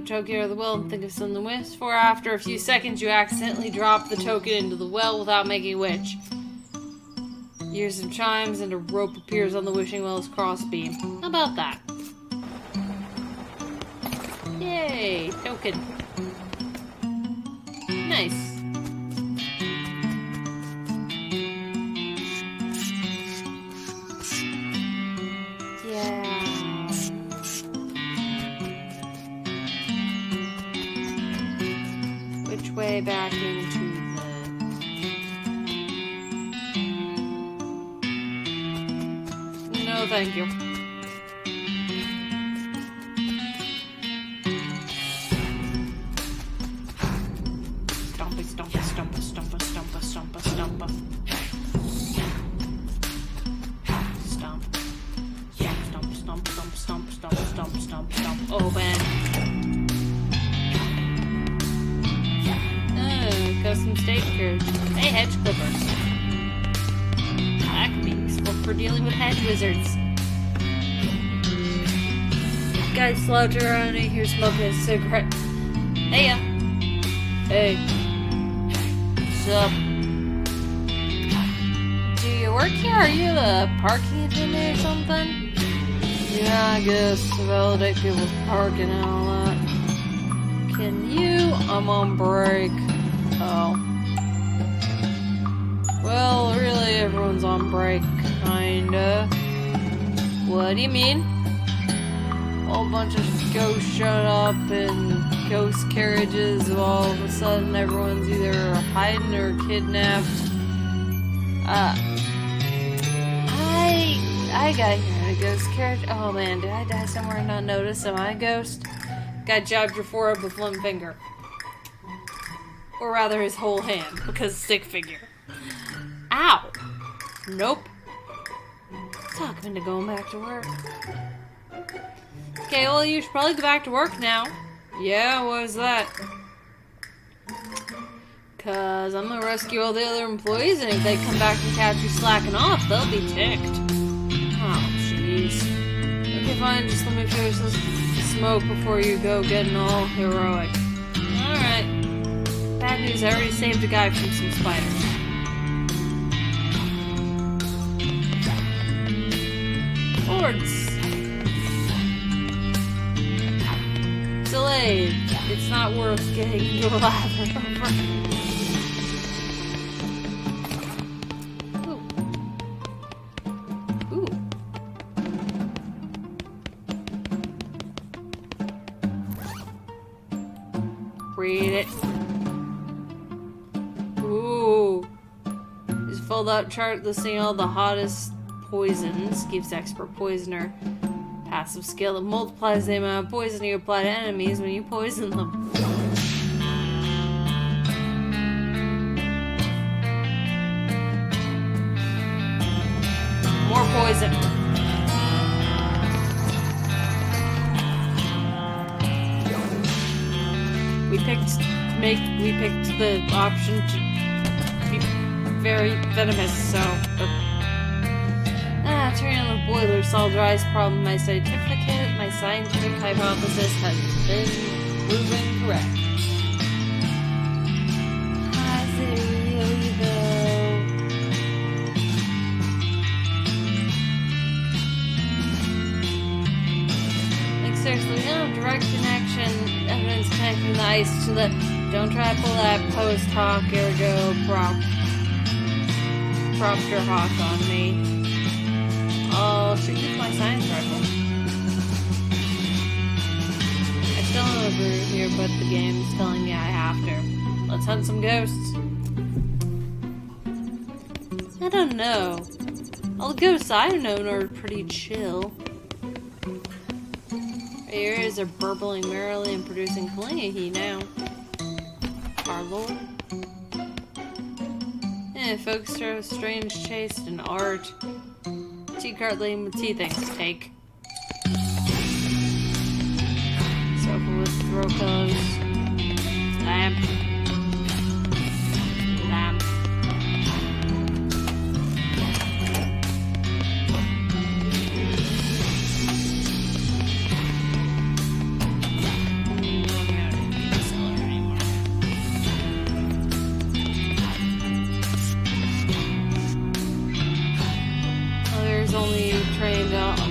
Token of the well and think of something to wish for. After a few seconds, you accidentally drop the token into the well without making a wish. You hear some chimes and a rope appears on the wishing well's crossbeam. How about that? Yay! Token. Nice. Way back into the... No, thank you. Stompa, stompa, stompa, stompa, stompa, stompa, stompa. Stomp. Stomp, stomp, stomp, stomp, stomp, stomp, stomp, stomp, stomp. Oh, man. Custom stage carriage. Hey, hedge clippers. That could be useful for dealing with hedge wizards. Guy slouching around in here smoking a cigarette. Hey, Hey. What's up? Do you work here? Are you the parking attendant or something? Yeah, I guess. Validate people's parking and all that. Can you? I'm on break. Oh. Well, really, everyone's on break, kinda. What do you mean? A whole bunch of ghosts showed up in ghost carriages. All of a sudden, everyone's either hiding or kidnapped. I got here in a ghost carriage. Oh man, did I die somewhere and not notice? Am I a ghost? Guy jabbed your forehead with one finger. Or rather, his whole hand, because stick figure. Ow! Nope. Talk me into going back to work. Okay, well, you should probably go back to work now. Yeah, what is that? Cause I'm gonna rescue all the other employees, and if they come back and catch you slacking off, they'll be ticked. Oh, jeez. Okay, fine, just let me finish this smoke before you go getting all heroic. Alright. Bad news, I already saved a guy from some spiders. Boards. Delayed. It's not worth getting into a lather over. Ooh. Read it. Ooh. This filled out chart listing all the hottest poisons. Gives expert poisoner passive skill that multiplies the amount of poison you apply to enemies when you poison them. More poison. We picked the option to be very venomous, so turning on the boiler solved Rise problem. My scientific hypothesis has been proven correct. Is it really though? Like seriously, no direct connection, evidence connecting the ice to the. Don't try to pull that post hoc ergo propter hawk on me. I'll shoot you with my science rifle. I still am over here, but the game's telling me I have to. Let's hunt some ghosts. I don't know. All the ghosts I've known are pretty chill. Our ears are burbling merrily and producing plenty of heat now. Our lord. Folks show strange taste in art. Tea cart laden with tea things. Take. Sofa with throw pillows. Lamp. Lamp.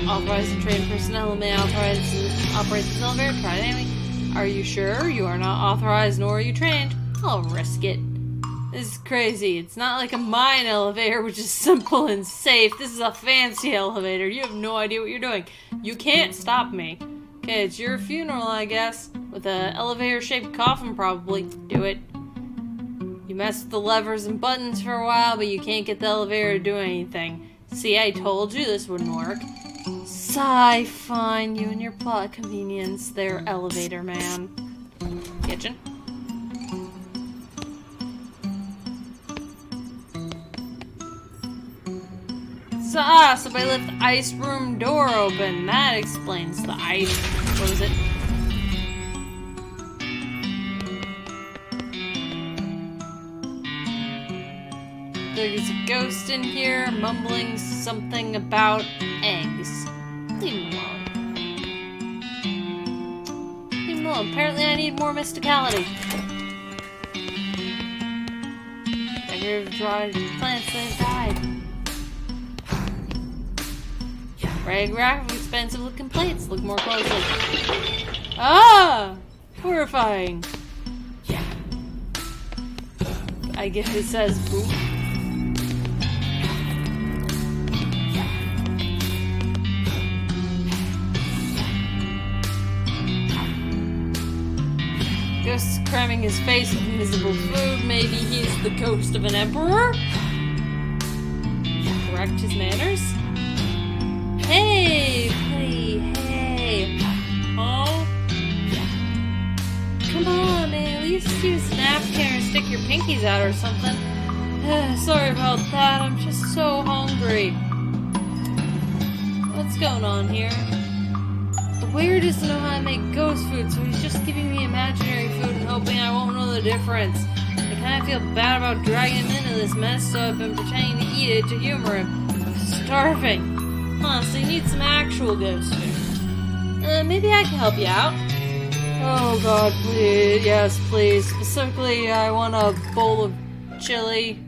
Authorized and trained personnel may authorize to operate this elevator. Try it anyway. Are you sure? You are not authorized nor are you trained. I'll risk it. This is crazy. It's not like a mine elevator, which is simple and safe. This is a fancy elevator. You have no idea what you're doing. You can't stop me. Okay, it's your funeral, I guess. With an elevator-shaped coffin, probably. Do it. You mess with the levers and buttons for a while, but you can't get the elevator to do anything. See, I told you this wouldn't work. Sigh, fine, you and your plot convenience there, elevator man. Kitchen. Somebody left the ice room door open. That explains the ice. What was it? There's a ghost in here mumbling something about eggs. Leave him alone. Leave him alone. Apparently I need more mysticality. I hear dried plants that died. Radioactive, expensive looking plates. Look more closely. Ah! Horrifying. I guess it says boop. Ghost cramming his face with invisible food. Maybe he's the ghost of an emperor? Correct his manners? Hey, buddy, hey. Oh? Come on, man. At least use a napkin or stick your pinkies out or something. Sorry about that. I'm just so hungry. What's going on here? The waiter doesn't know how to make ghost food, so he's just giving me imaginary food and hoping I won't know the difference. I kinda feel bad about dragging him into this mess, so I've been pretending to eat it to humor him. I'm starving. Huh, so you need some actual ghost food. Maybe I can help you out. Oh god, please. Yes, please. Specifically, I want a bowl of chili.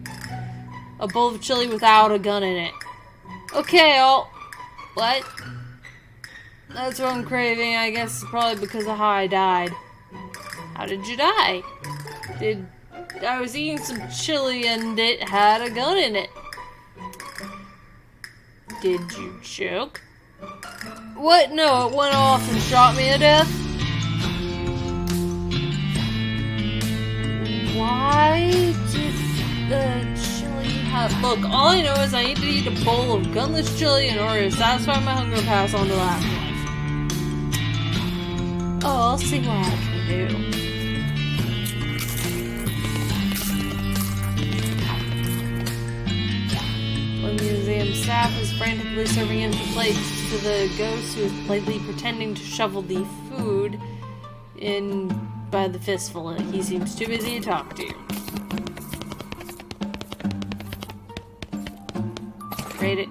A bowl of chili without a gun in it. Okay, What? That's what I'm craving. I guess it's probably because of how I died. How did you die? I was eating some chili and it had a gun in it. Did you choke? What? No, it went off and shot me to death? Why did the chili have... Look, all I know is I need to eat a bowl of gunless chili in order to satisfy my hunger and pass on to the afterlife. Oh, I'll see what I can do. One museum staff is frantically serving empty plates to the ghost who is politely pretending to shovel the food in by the fistful. He seems too busy to talk to you. Rate it.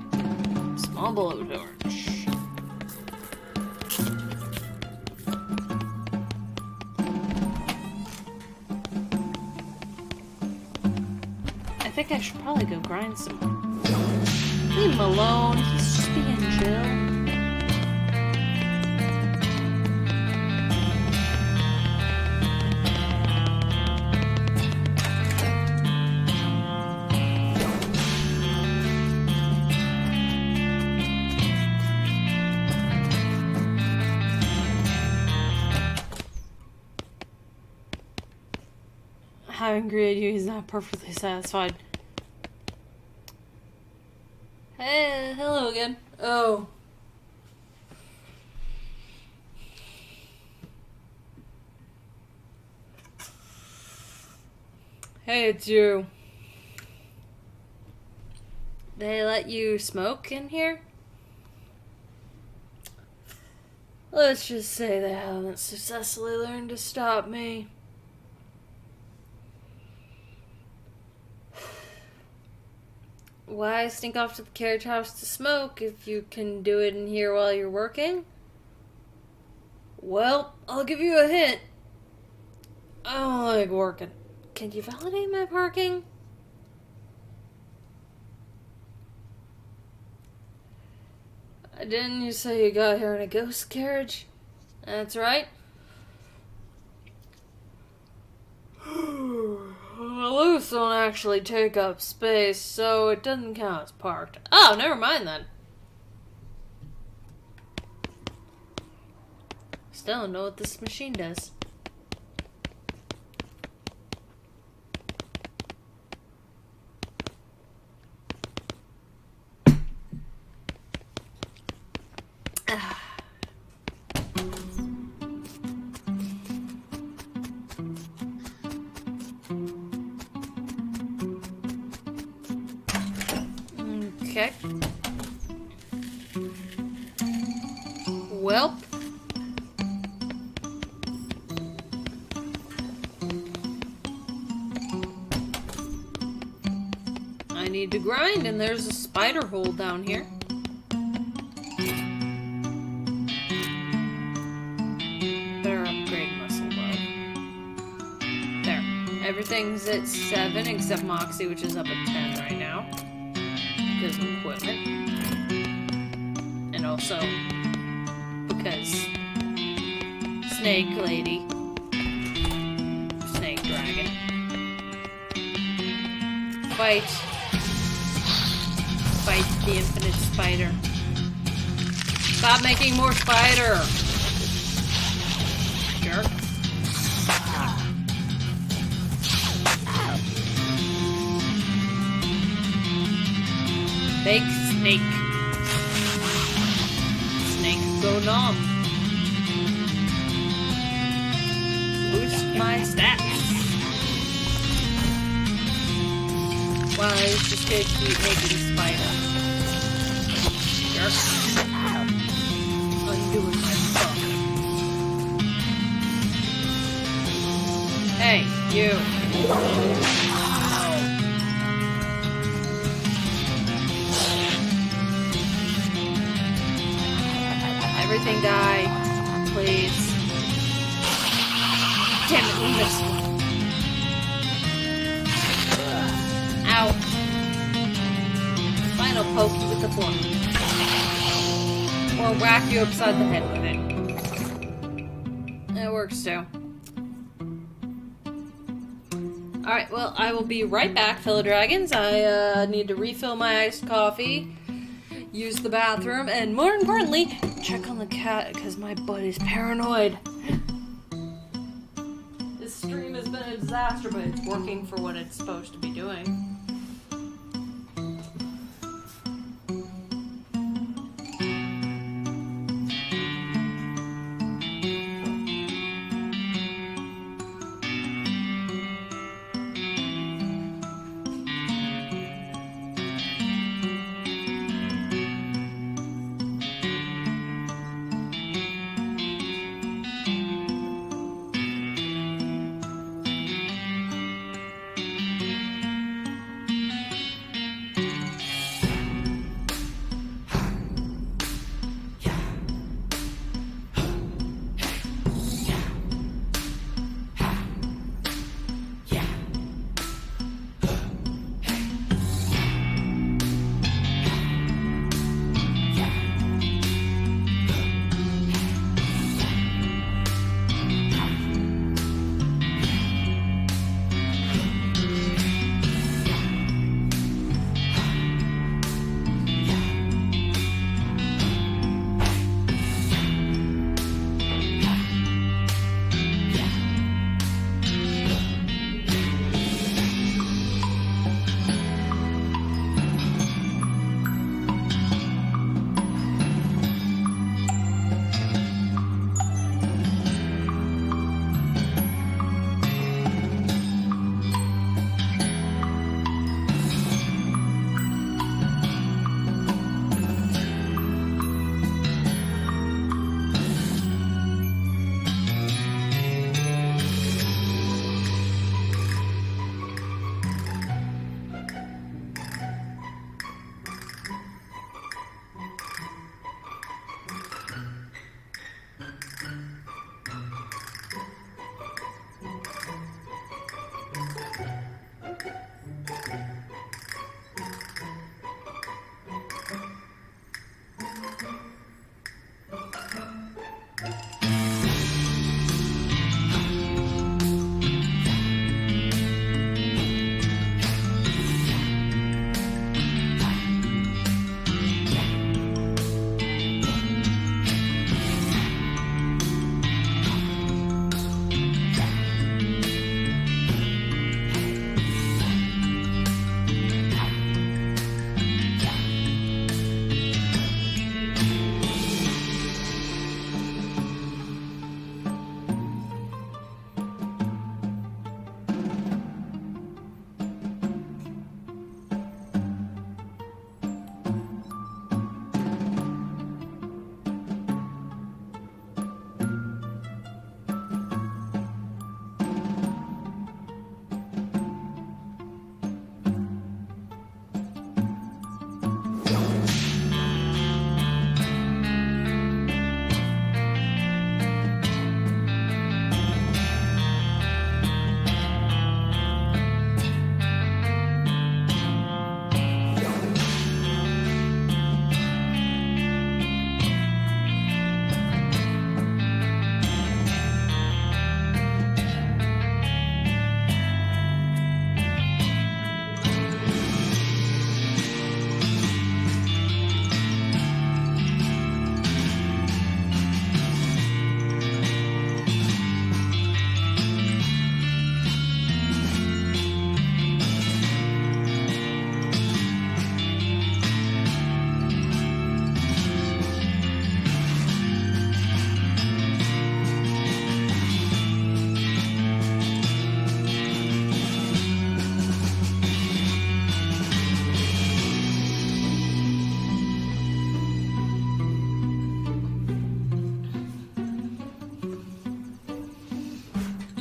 Small blowtorch. I think I should probably go grind some more. Leave him alone. He's just being chill. Having greeted you, he's not perfectly satisfied. Hey, hello again. Oh. Hey, it's you. They let you smoke in here? Let's just say they haven't successfully learned to stop me. Why sneak off to the carriage house to smoke if you can do it in here while you're working? Well, I'll give you a hint. I don't like working. Can you validate my parking? Didn't you say you got here in a ghost carriage? That's right. Loose don't actually take up space, so it doesn't count as parked. Oh, never mind then. Still don't know what this machine does. Okay. Welp. I need to grind, and there's a spider hole down here. Better upgrade muscle low. There. Everything's at 7 except Moxie, which is up at 10 right now. Because of equipment. And also because Snake Lady. Snake Dragon. Fight the infinite spider. Stop making more spider! Jerk. Fake snake. Snake go numb. Boost my stats. Wow, it's just gonna keep making spider. Jerk. Undoing my stuff. Hey, you. Everything die, please. Damn it, we missed one. Ow. Final poke you with the fork. Or whack you upside the head with it. It works too. Alright, well, I will be right back, fellow dragons. I need to refill my iced coffee, use the bathroom, and more importantly, check on the cat, because my buddy's paranoid. This stream has been a disaster, but it's working for what it's supposed to be doing.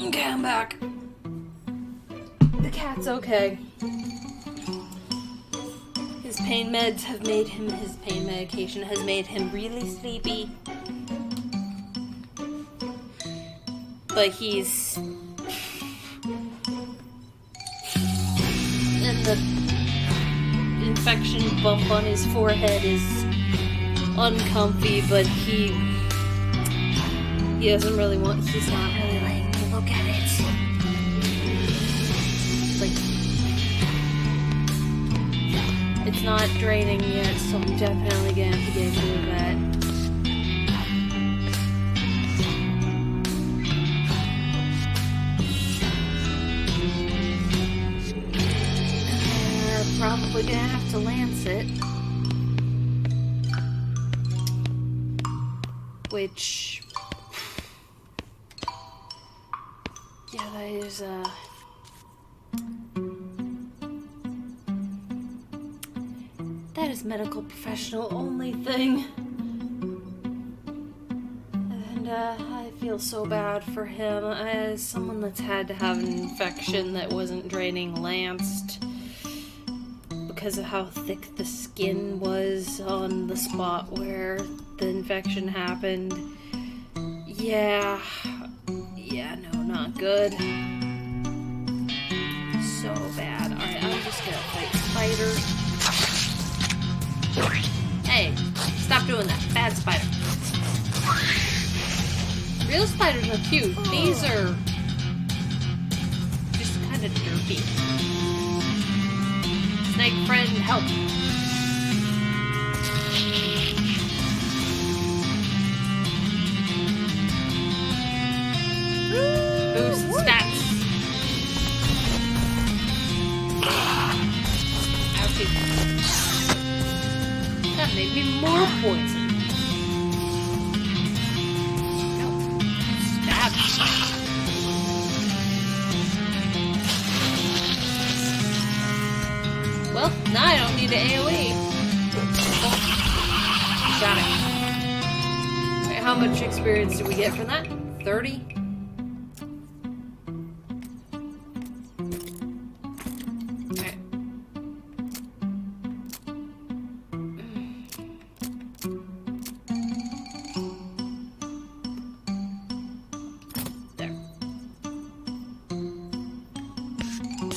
Okay, I'm back. cat's okay. His pain meds have made him, his pain medication has made him really sleepy. But he's... and the infection bump on his forehead is uncomfy, but he doesn't really want, he's not really letting me look at it. Like, it's not draining yet, so I'm definitely gonna have to get rid of that. Probably gonna have to lance it. Which... yeah, that is, that is medical professional only thing. And, I feel so bad for him. As someone that's had to have an infection that wasn't draining lanced because of how thick the skin was on the spot where the infection happened. Yeah, no, not good. So bad. Alright, I'm just gonna fight Spider. Hey, stop doing that. Bad spider. Real spiders are cute. These are just kind of derpy. Snake friend, help. Boost stats. Ouchie. That made me more poison. No. Stab. Well, now I don't need an AoE. Got it. Wait, how much experience do we get from that? 30? Okay. There.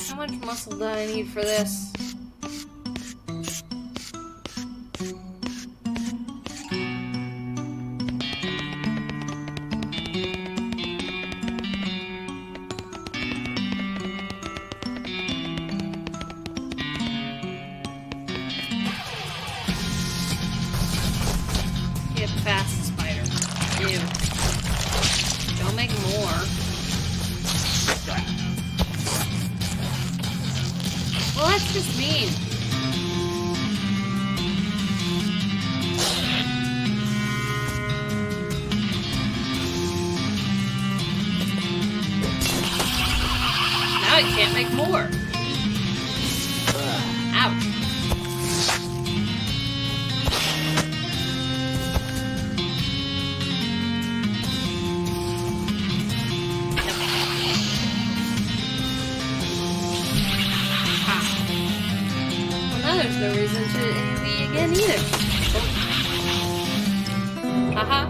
How much muscle do I need for this? Fast spider. Ew. Don't make more. Well, that's just mean. Now I can't make more. Ouch. There's no reason to AoE again either. Haha.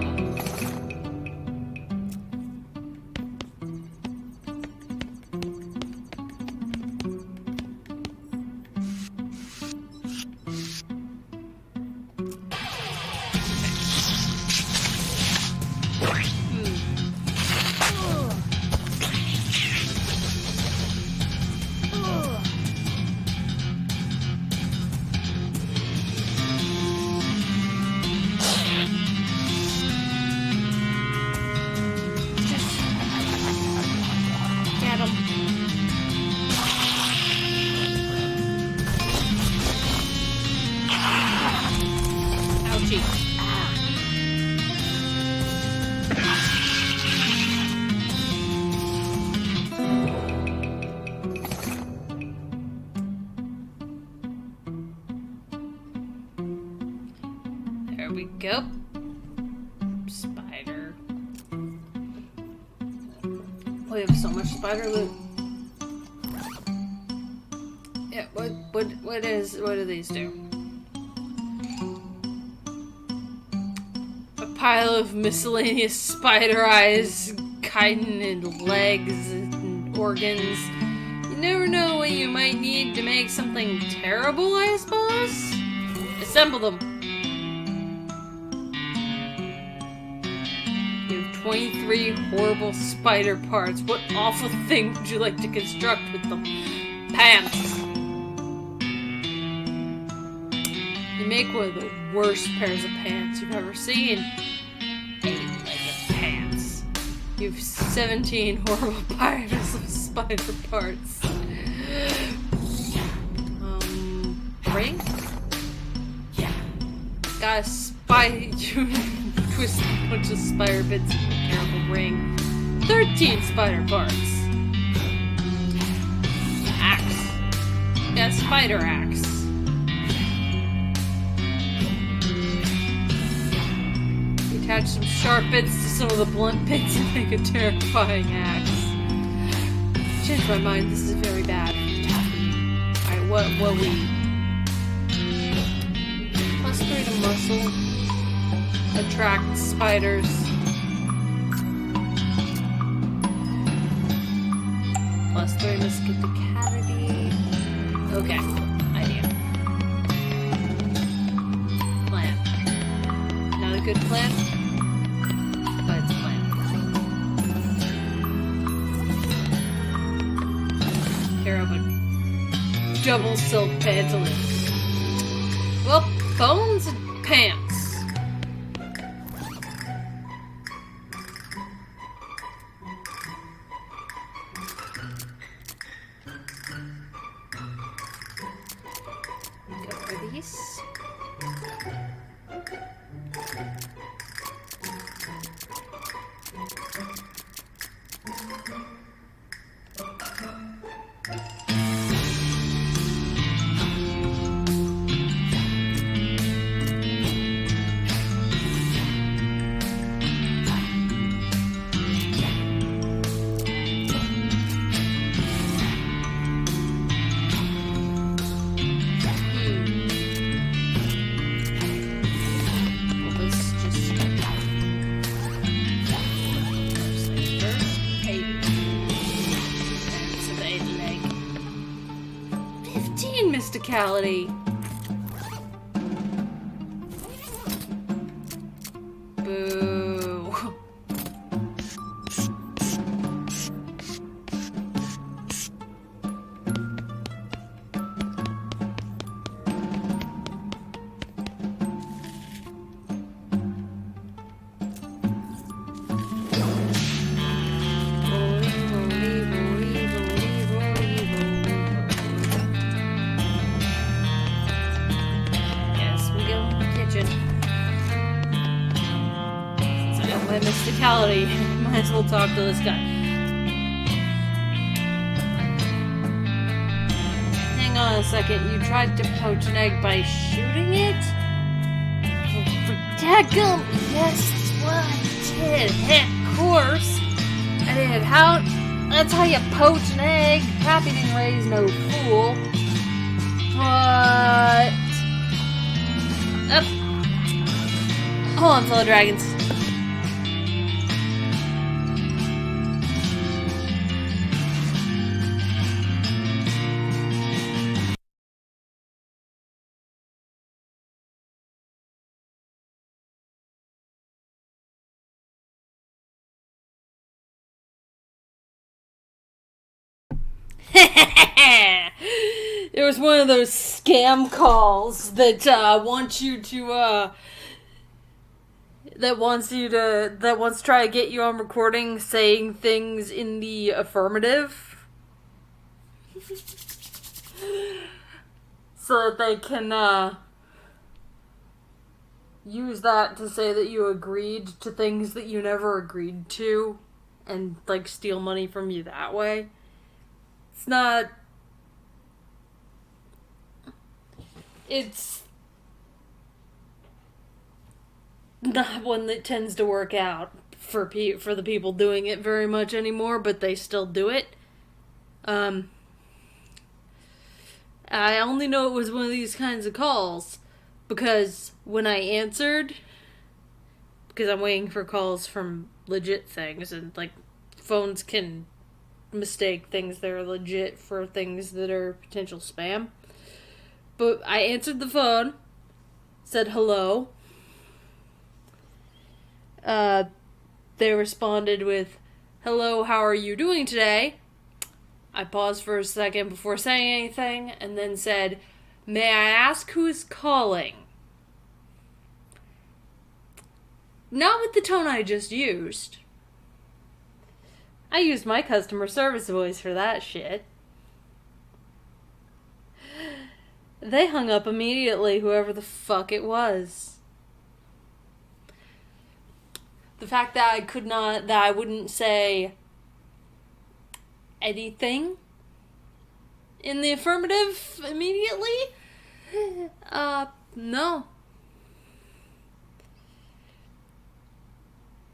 There we go. Spider. We have so much spider loot. Yeah, what do these do? A pile of miscellaneous spider eyes, chitin and legs and organs. You never know what you might need to make something terrible, I suppose? Assemble them. You have 23 horrible spider parts. What awful thing would you like to construct with them? Pants. You make one of the worst pairs of pants you've ever seen. 8-legged pants. You have 17 horrible piles of spider parts. Ring? Yeah. Got a you twist a bunch of spider bits in a terrible ring. 13 spider parts. Axe. Got a spider axe. Attach some sharp bits to some of the blunt bits and make a terrifying axe. Change my mind, this is very bad. Alright, what we... Plus 3 to muscle. Attract spiders. Plus 3 mysticality. Okay, idea. Plan. Not a good plan? But it's a plan. Care of a double silk pantaloon. Well, bones and pants. Go for these. Mysticality. Boo. Mysticality. Might as well talk to this guy. Hang on a second. You tried to poach an egg by shooting it? Oh, for dadgum! Yes, that's what I did. Heck, of course. I did. That's how you poach an egg. Pappy didn't raise no fool. But... Hold on, fellow dragons. There was one of those scam calls that wants to try to get you on recording saying things in the affirmative so that they can use that to say that you agreed to things that you never agreed to and like steal money from you that way. It's not one that tends to work out for the people doing it very much anymore, but they still do it. I only know it was one of these kinds of calls because when I answered, because I'm waiting for calls from legit things, and like phones can mistake things that are legit for things that are potential spam. But I answered the phone, said hello. They responded with, "Hello, how are you doing today?" I paused for a second before saying anything, and then said, "May I ask who is calling?" Not with the tone I just used. I used my customer service voice for that shit. They hung up immediately, whoever the fuck it was. The fact that I wouldn't say anything in the affirmative immediately? No.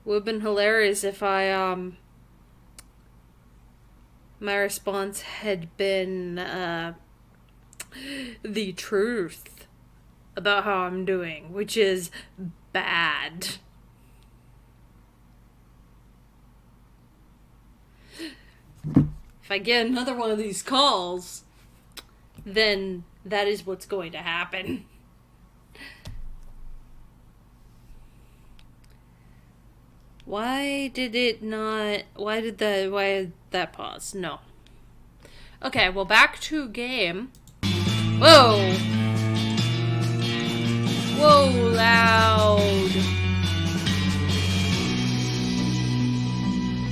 Would have been hilarious if my response had been, the truth about how I'm doing, which is bad. If I get another one of these calls, then that is what's going to happen. Why did that pause? No. Okay, well, back to game. Whoa! Whoa, loud!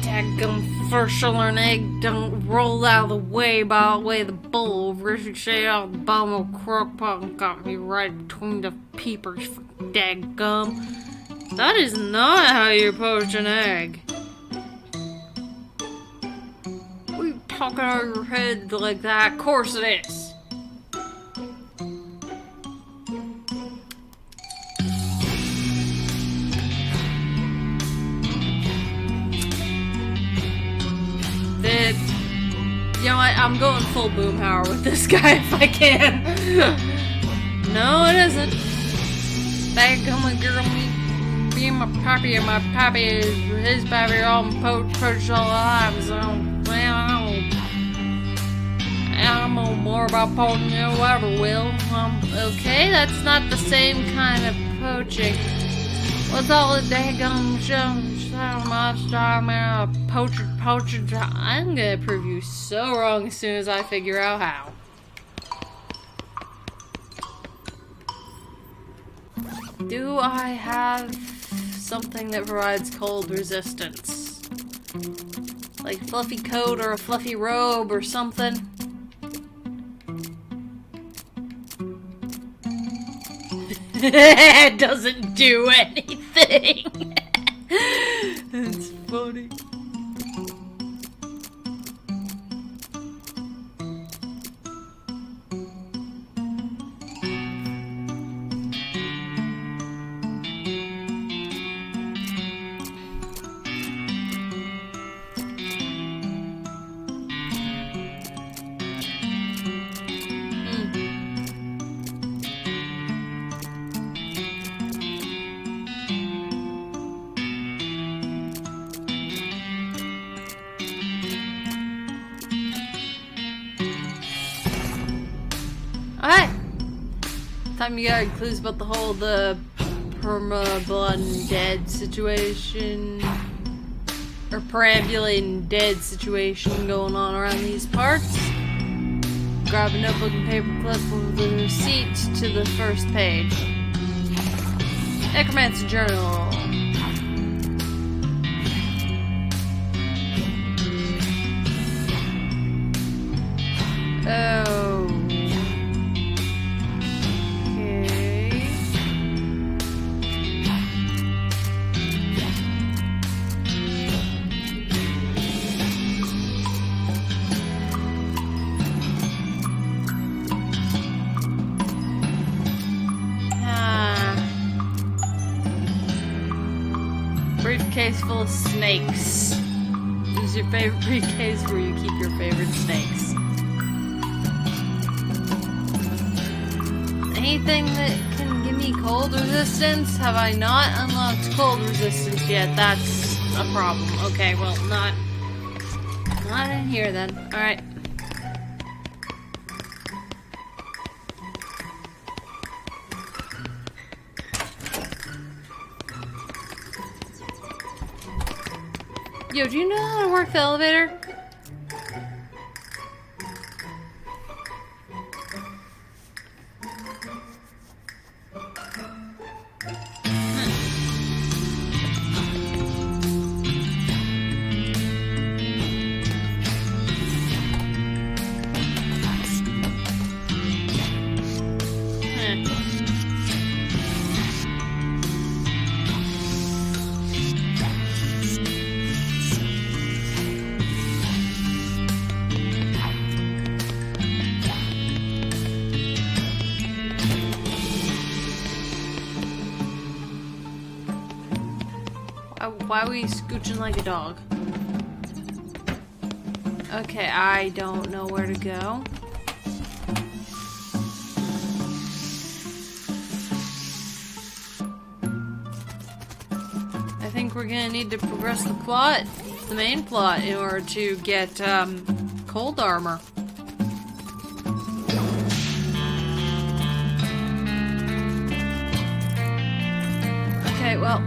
Daggum first an egg don't roll out of the way by the way the bowl ricochet out the bottom of the crock pot and got me right between the peepers for daggum. That is not how you poach an egg. What are you talking out of your head like that? Of course it is. You know what? I'm going full Boomhauer with this guy if I can. No, it isn't. Daggum girl, me and my pappy and my pappy is his pappy all poached all alive, so well, I don't know more about poaching than whoever will. Okay, that's not the same kind of poaching. What's all the daggum poaching? I'm gonna prove you so wrong as soon as I figure out how. Do I have something that provides cold resistance? Like fluffy coat or a fluffy robe or something? It doesn't do anything. It's funny. Alright! Time you got clues about the whole perma-blood dead situation. Or perambulating dead situation going on around these parts. Grab a notebook and paperclip with the receipt to the first page. Necromancer Journal. Oh. Briefcase full of snakes. Use your favorite briefcase where you keep your favorite snakes. anything that can give me cold resistance? Have I not unlocked cold resistance yet? That's a problem. Okay, well, not in here then. Alright. Yo, do you know how to work the elevator? Why are we scooching like a dog? Okay, I don't know where to go. I think we're gonna need to progress the plot, the main plot, in order to get cold armor. Okay, well.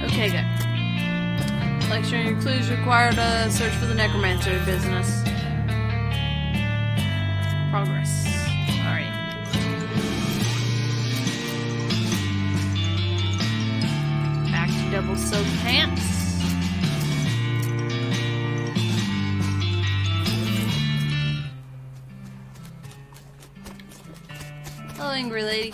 Okay, good. Lecturing your clues required a search for the necromancer business. Progress. Alright. Back to double soaked pants. Hello, angry lady.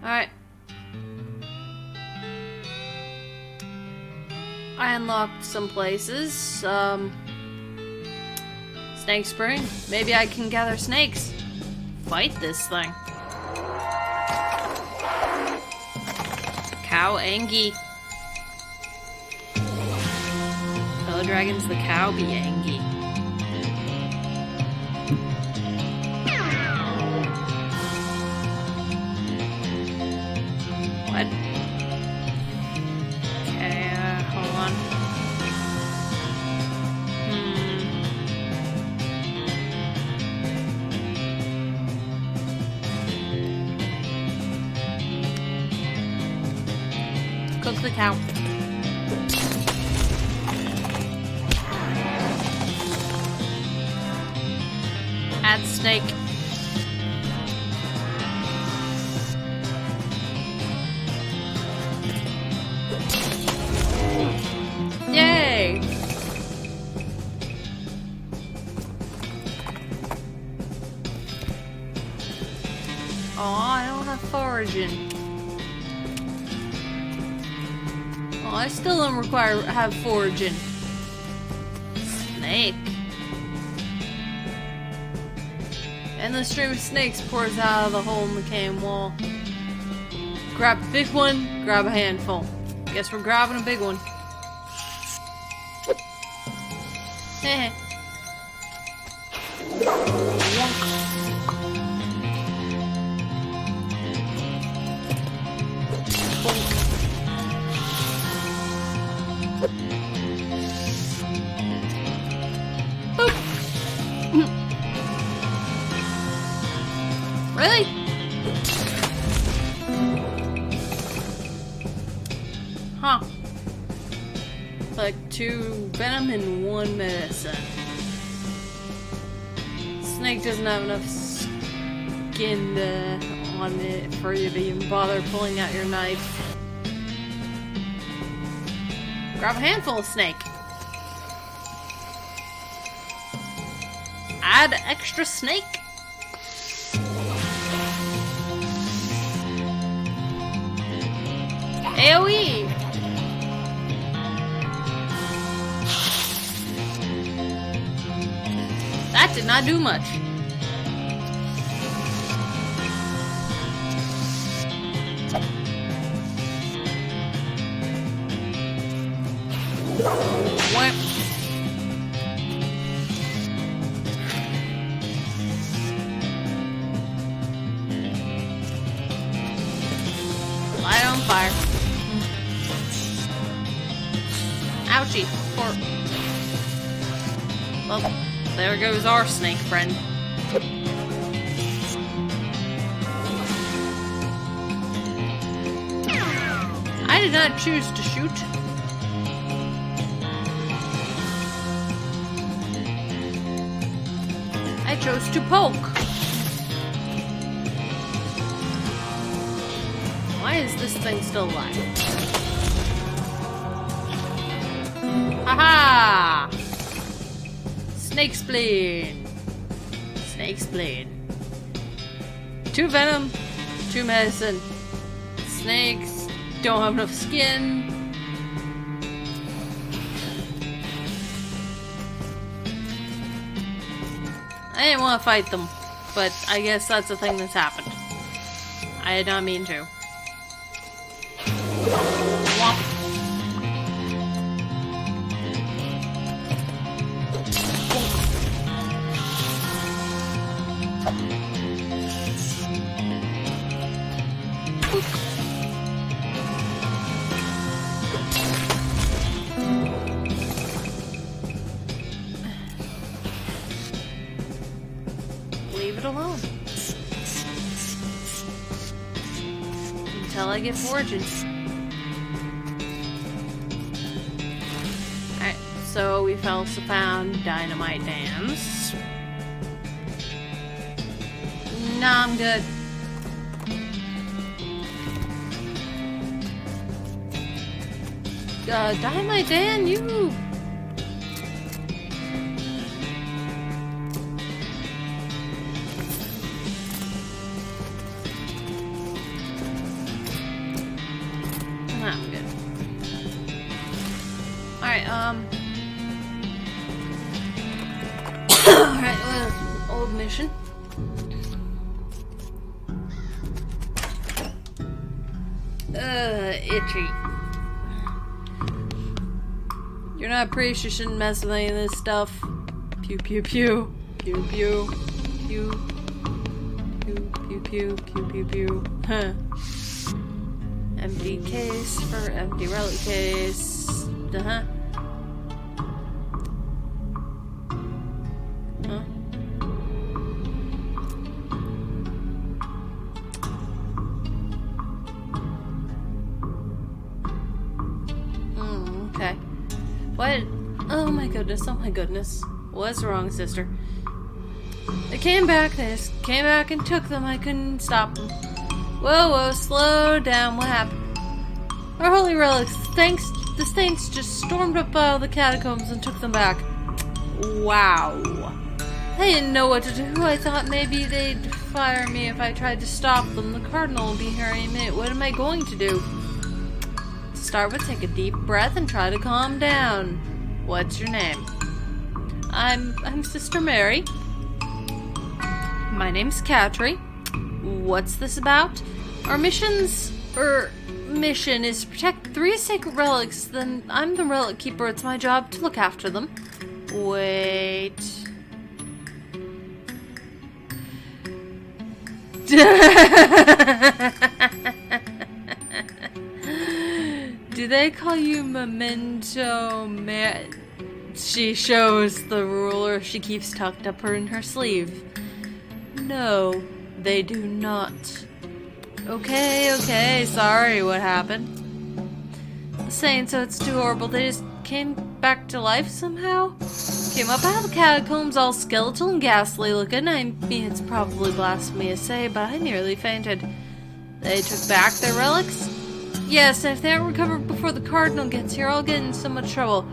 Alright. I unlocked some places. Snake Spring. Maybe I can gather snakes. Fight this thing. Cow Angie. Fellow dragons, the cow be Angie. What? Okay, hold on. Cook the cow. Add snake. Yay! Oh, I don't have foraging. Oh, I still don't have foraging. Snake. And the stream of snakes pours out of the hole in the cave wall. Grab a big one, grab a handful. Guess we're grabbing a big one. Heh. Really? Huh. Like 2 venom and 1 medicine. Snake doesn't have enough skin on it for you to even bother pulling out your knife. Grab a handful of snake. Add extra snake. AoE! That did not do much. What? Light on fire. Ouchie. Poor. Well, there goes our snake friend. I did not choose to shoot. I chose to poke. Why is this thing still alive? Haha! Snake spleen. Snake spleen. 2 venom, 2 medicine. Snakes don't have enough skin. I didn't want to fight them, but I guess that's a thing that's happened. I did not mean to. Womp. Leave it alone. Until I get foraging. Alright, so we also found dynamite dams. Nah, I'm good. Dynamite Dan, you... I'm good. Alright, Alright, old mission. Itchy. You're not pretty, you shouldn't mess with any of this stuff. Pew pew pew. Pew pew. Pew. Pew pew pew pew pew pew. Huh. Empty case for empty relic case. Uh-huh. Huh? Okay. What? Oh my goodness, oh my goodness. What's wrong, sister? They came back, they just came back and took them. I couldn't stop them. Whoa, whoa, slow down. What happened? Our holy relics. The Saints just stormed up out of the catacombs and took them back. Wow. I didn't know what to do. I thought maybe they'd fire me if I tried to stop them. The Cardinal will be here any minute. What am I going to do? To start with, take a deep breath and try to calm down. What's your name? I'm Sister Mary. My name's Katri. What's this about? Our mission is to protect 3 sacred relics. Then I'm the relic keeper. It's my job to look after them. Wait. Do they call you Memento She shows the ruler she keeps tucked up in her sleeve. No, they do not. Okay, sorry, what happened? The Saints, so it's too horrible, they just came back to life somehow? Came up out of the catacombs all skeletal and ghastly looking. I mean, it's probably blasphemy to say, but I nearly fainted. They took back their relics? Yes, and if they aren't recovered before the Cardinal gets here, I'll get in so much trouble.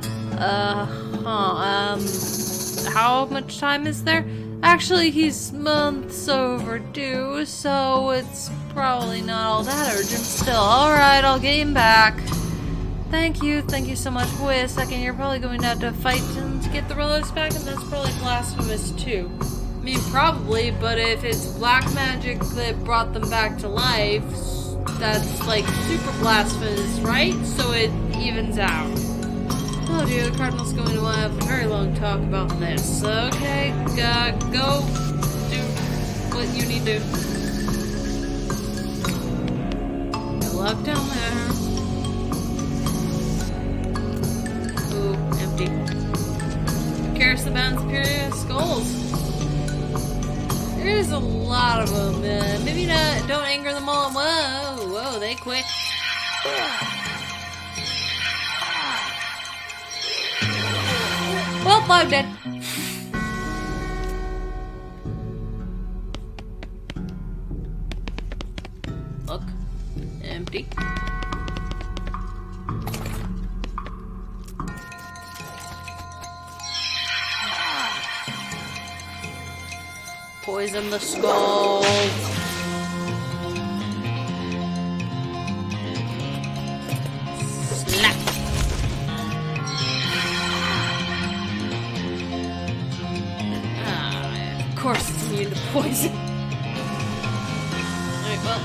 How much time is there? Actually, he's months overdue, so it's probably not all that urgent still. Alright, I'll get him back. Thank you so much. Wait a second, you're probably going to have to fight him to get the relics back, and that's probably blasphemous too. I mean, probably, but if it's black magic that brought them back to life, that's like super blasphemous, right? So it evens out. Oh dear, the Cardinal's going to have a very long talk about this. Okay, go do what you need to. Good luck down there. Ooh, empty. Who cares about superior skulls? There's a lot of them. Maybe not. Don't anger them all. Whoa, they quit. Well, I'm dead. Look. Empty. Poison the skull. Slap. Of course it's immune to poison. Alright, well.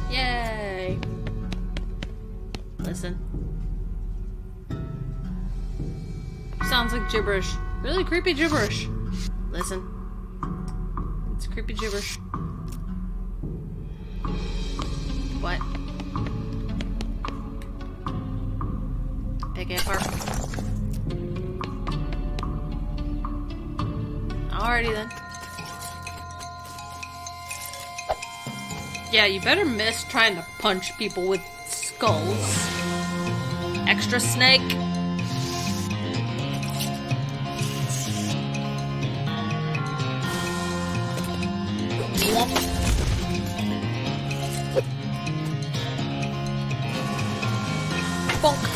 Yay. Listen. Sounds like gibberish. Really creepy gibberish. Listen. It's creepy gibberish. What? Pick it apart. Alrighty then. Yeah, you better miss trying to punch people with skulls. Extra snake. Bonk.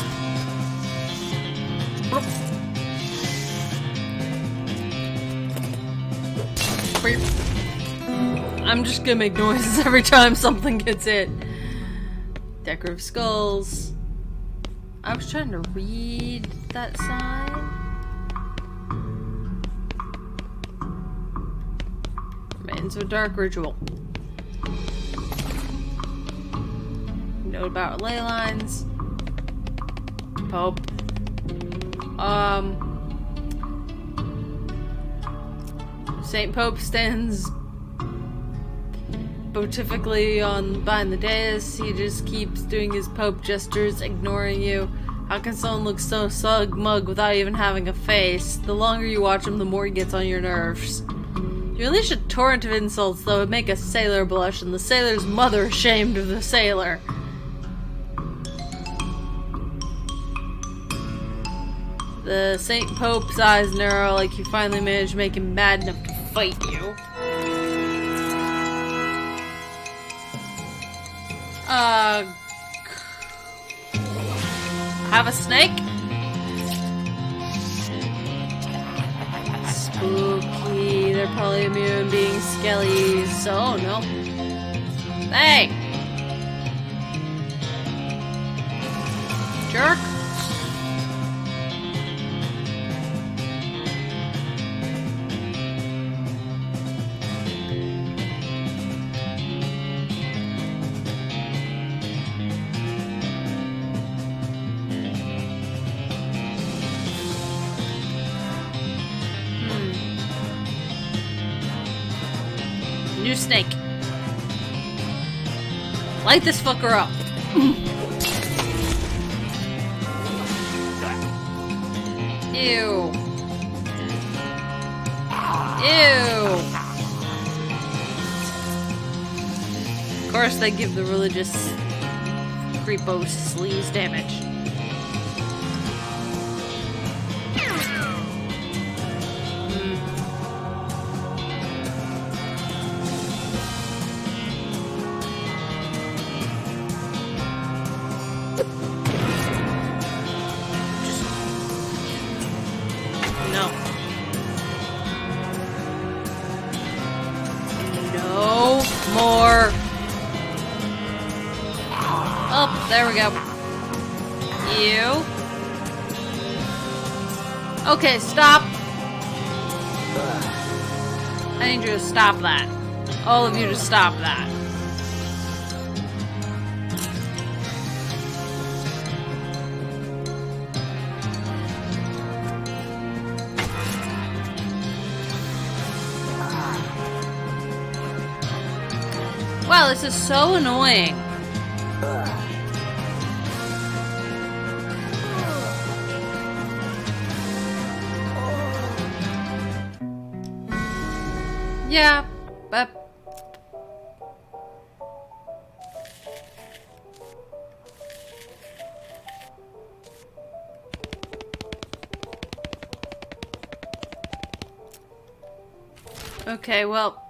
I'm just gonna make noises every time something gets hit. Decorative skulls. I was trying to read that sign. Remains of a dark ritual. Note about ley lines. Pope. Saint Pope stands beatifically behind the dais. He just keeps doing his Pope gestures, ignoring you. How can someone look so smug without even having a face? The longer you watch him, the more he gets on your nerves. You unleash a torrent of insults that would make a sailor blush, and the sailor's mother ashamed of the sailor. The Saint Pope's eyes narrow like you finally managed to make him mad enough to fight you. Have a snake? Spooky. They're probably immune being skellies, so oh no. Hey! Jerk. New snake. Light this fucker up. Ew. Ew. Of course they give the religious creepo sleaze damage. More. Oh, there we go. You. Okay, stop. I need you to stop that. all of you to stop that. Wow, this is so annoying. Yeah, but... Okay, well...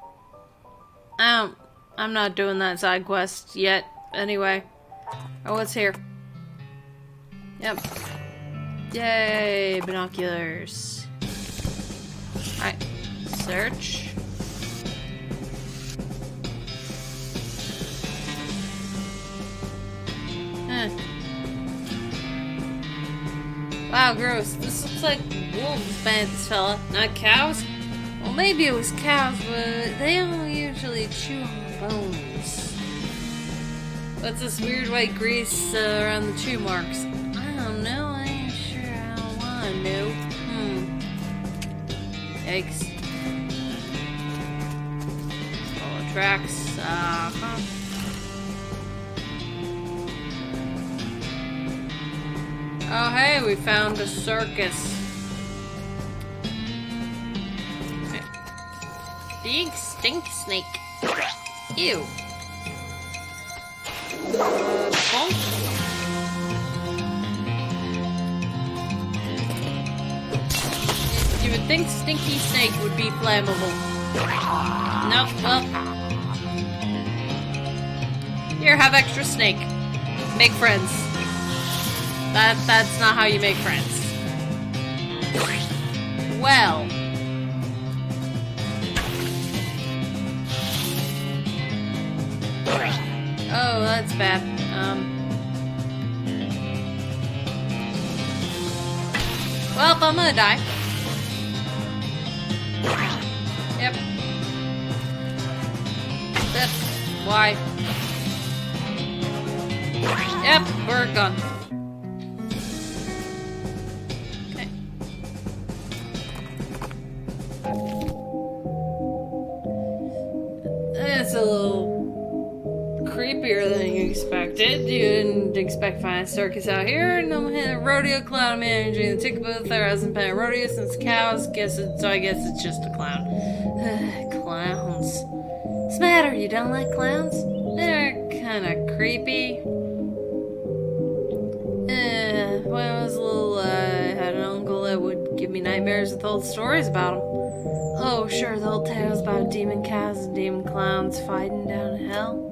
I'm not doing that side quest yet, anyway. Oh, what's here? Yep. Yay, binoculars. Alright, search. Wow, gross. This looks like wolves bad, this fella. Not cows? Well, maybe it was cows, but they don't usually chew on the bones. What's this weird white grease around the chew marks? I don't know. I ain't sure I wanna know. Yikes. Follow tracks. Oh, hey, we found a circus. Big stink snake. Ew. Bonk. You would think stinky snake would be flammable. Nope, well. Here, have extra snake. Make friends. That's not how you make friends. Well. Oh, that's bad. Well, I'm gonna die. Yep. Yep. Why? Yep, we're gone. Okay. That's a little creepier than you expected. You didn't expect to find a circus out here. No rodeo clown managing the ticket booth. There hasn't been a rodeo since cows. So I guess it's just a clown. Clowns. What's the matter? You don't like clowns? They're kinda creepy. When I was little, I had an uncle that would give me nightmares with old stories about them. Oh, sure, the old tales about demon cows and demon clowns fighting down in hell.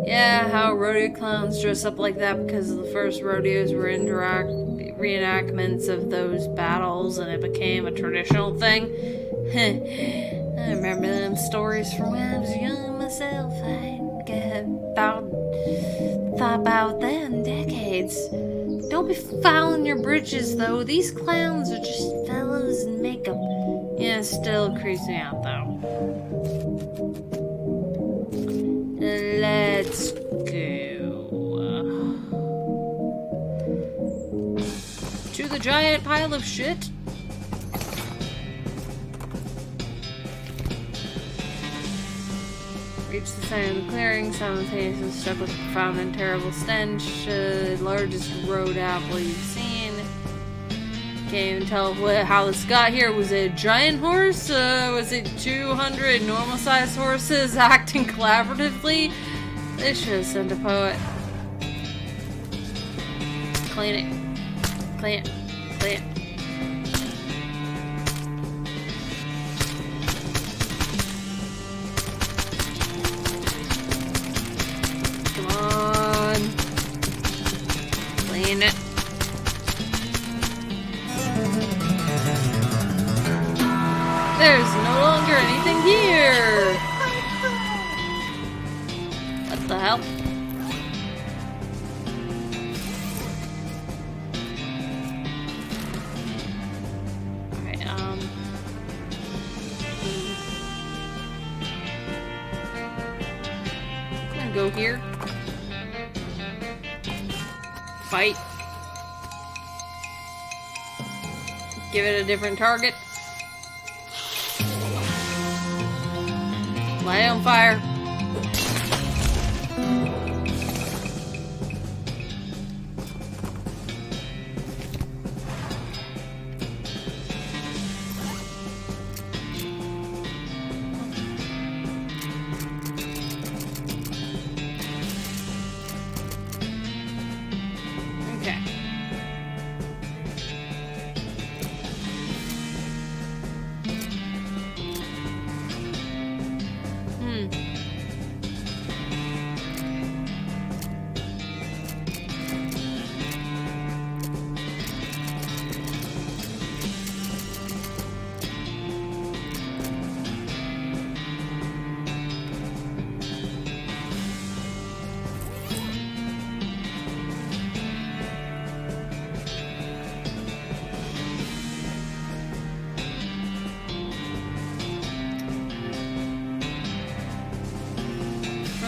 Yeah, how rodeo clowns dress up like that because the first rodeos were reenactments of those battles and it became a traditional thing. I remember them stories from when I was young myself. I thought about them decades. Don't be fouling your britches, though. These clowns are just fellas in makeup. Yeah, it still creeps me out, though. Let's go to the giant pile of shit. Reach the side of the clearing, simultaneously struck with a profound and terrible stench. Largest road apple you've seen. Can't even tell how this got here. Was it a giant horse? Was it 200 normal-sized horses acting collaboratively? They should have sent a poet. Clean it. Clean it. Clean it. Come on. Clean it. There's no longer anything here. What the hell? Alright, go here. Fight. Give it a different target. Light it on fire.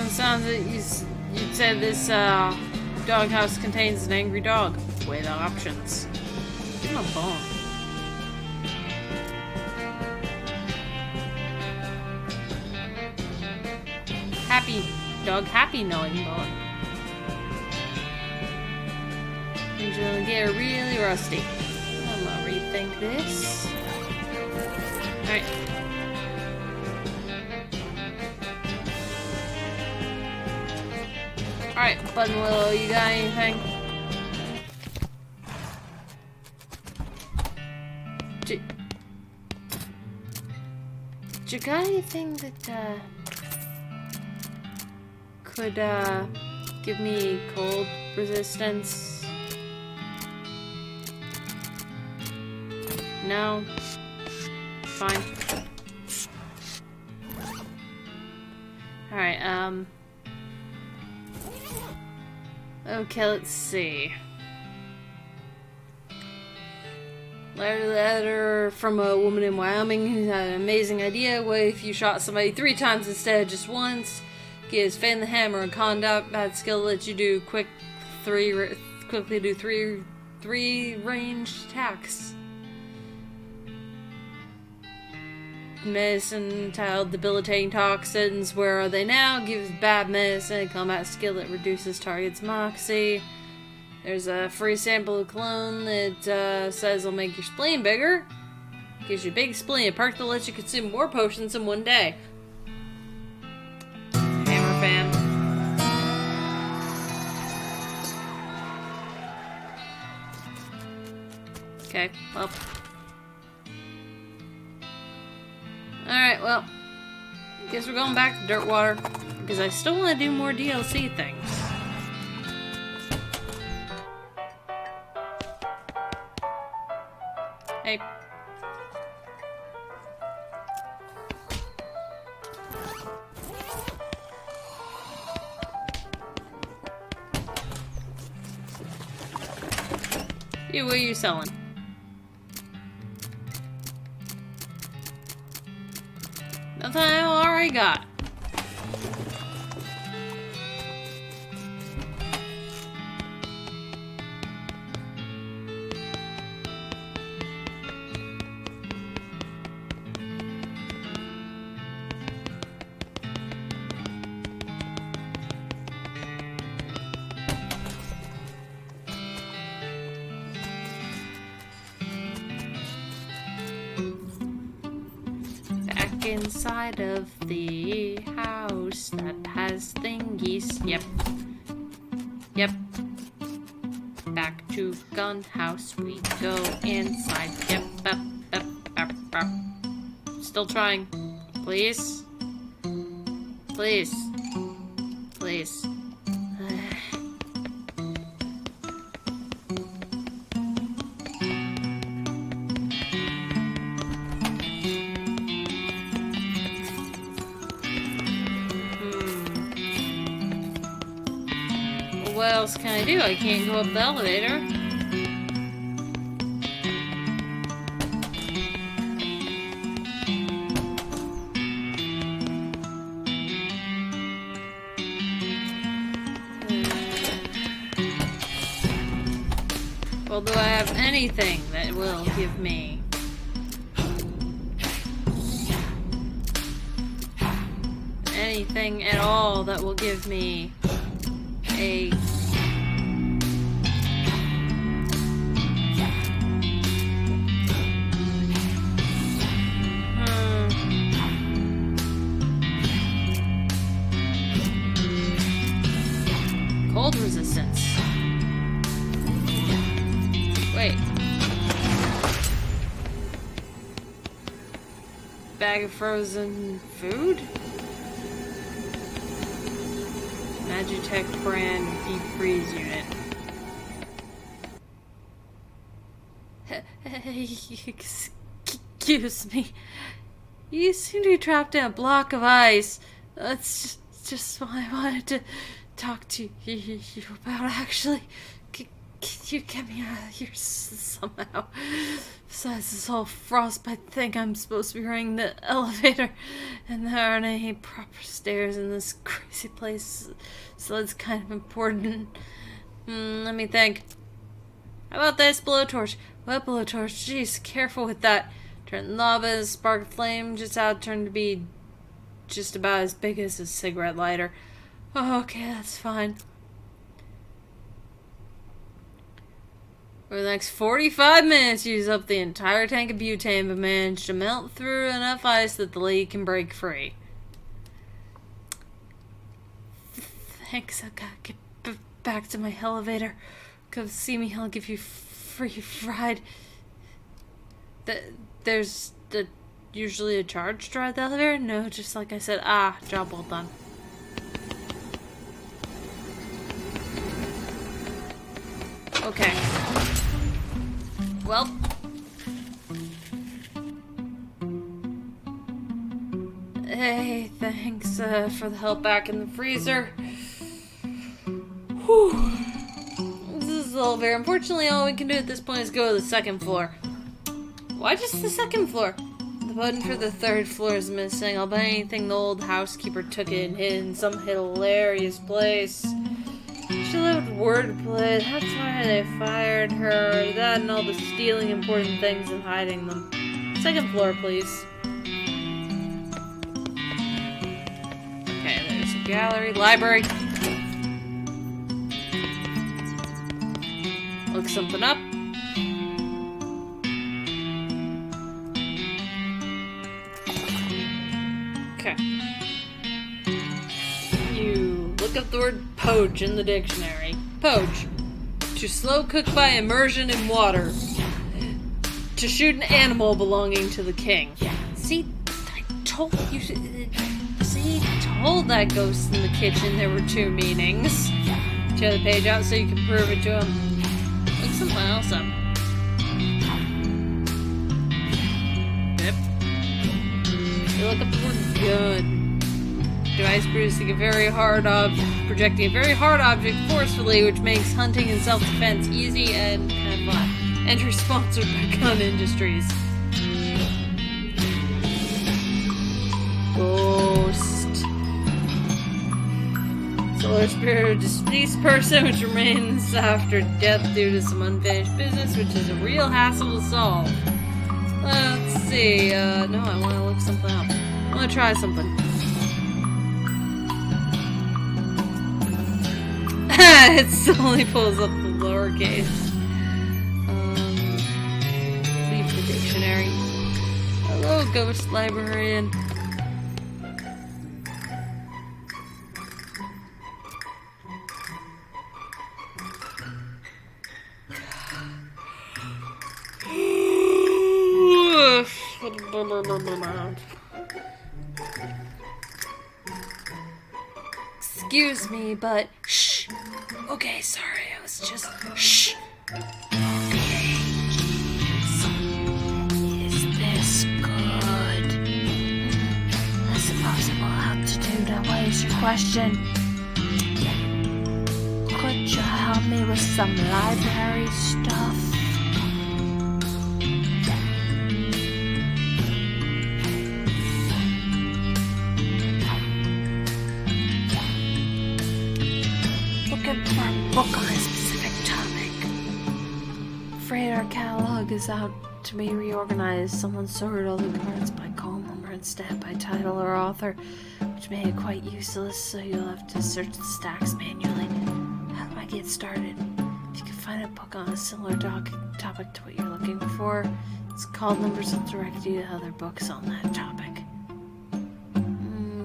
Sounds like you'd say this doghouse contains an angry dog. Weigh the options. Give him a bone. Happy dog, happy knowing bone. Things are gonna get really rusty. I'm gonna rethink this. Alright. Alright, Button Willow, you got anything? Do you got anything that, could, give me cold resistance? No? Fine. Alright, okay, let's see. Letter from a woman in Wyoming who had an amazing idea. What if you shot somebody 3 times instead of just once? Gives Fan the Hammer a combat skill that lets you do quickly do three ranged attacks. Medicine tiled debilitating toxins. Where are they now? Gives bad medicine a combat skill that reduces target's moxie. There's a free sample of cologne that says it'll make your spleen bigger. Gives you a big spleen, a perk that lets you consume more potions in one day. Hammer fan. Okay, well. Alright, well. Guess we're going back to Dirtwater. Because I still want to do more DLC things. Hey. You, what are you selling? Nothing I already got. Inside of the house that has thingies. Yep. Yep. Back to gun house we go inside. Yep. Up, up, up, up. Still trying. Please. Please. Please. What else can I do? I can't go up the elevator. Well, do I have anything that will give me anything at all that will give me a cold resistance? Wait. Bag of frozen food? Magitech brand deep freeze unit. Excuse me. You seem to be trapped in a block of ice. That's just what I wanted to talk to you about, actually. Can you get me out of here somehow? Besides this whole frostbite thing, I'm supposed to be running the elevator, and there aren't any proper stairs in this crazy place, so that's kind of important. Let me think. How about this blowtorch? What blowtorch? Jeez, careful with that. Turn lava, spark a flame, just how it turned to be just about as big as a cigarette lighter. Oh, okay, that's fine. For the next 45 minutes, use up the entire tank of butane, but manage to melt through enough ice that the lead can break free. Thanks, I gotta get back to my elevator. Come see me, I'll give you free ride. There's usually a charge to ride the elevator? No, just like I said. Job well done. Okay. Well. Hey, thanks for the help back in the freezer. Whew. This is the elevator. Unfortunately, all we can do at this point is go to the second floor. Why just the second floor? The button for the third floor is missing. I'll bet anything the old housekeeper took it and hid in some hilarious place. She loved wordplay. That's why they fired her. That and all the stealing important things and hiding them. Second floor, please. Okay, there's a gallery. Library. Look something up. Okay. You look up the word poach in the dictionary. Poach. To slow cook by immersion in water. To shoot an animal belonging to the king. See, I told you. See, I told that ghost in the kitchen there were two meanings. Tear the page out so you can prove it to him. Look something else up. Yep. You look up the word gun. Device producing projecting a very hard object forcefully, which makes hunting and self-defense easy and kind of fun. Entry sponsored by Gun Industries. Ghost. Solar spirit of deceased person which remains after death due to some unfinished business, which is a real hassle to solve. Let's see. No, I want to look something up. I want to try something. It only pulls up the lowercase. Leave the dictionary. Hello, ghost librarian. Excuse me, but shh. Okay, sorry, I was just shh. Okay, is this good? I suppose it will have to do to raise your question. Could you help me with some library stuff? Looking for a book on a specific topic. afraid our catalog is out to be reorganized. Someone sorted all the cards by call number instead by title or author, which made it quite useless, so you'll have to search the stacks manually. How do I get started? If you can find a book on a similar topic to what you're looking for, its call numbers will direct you to other books on that topic.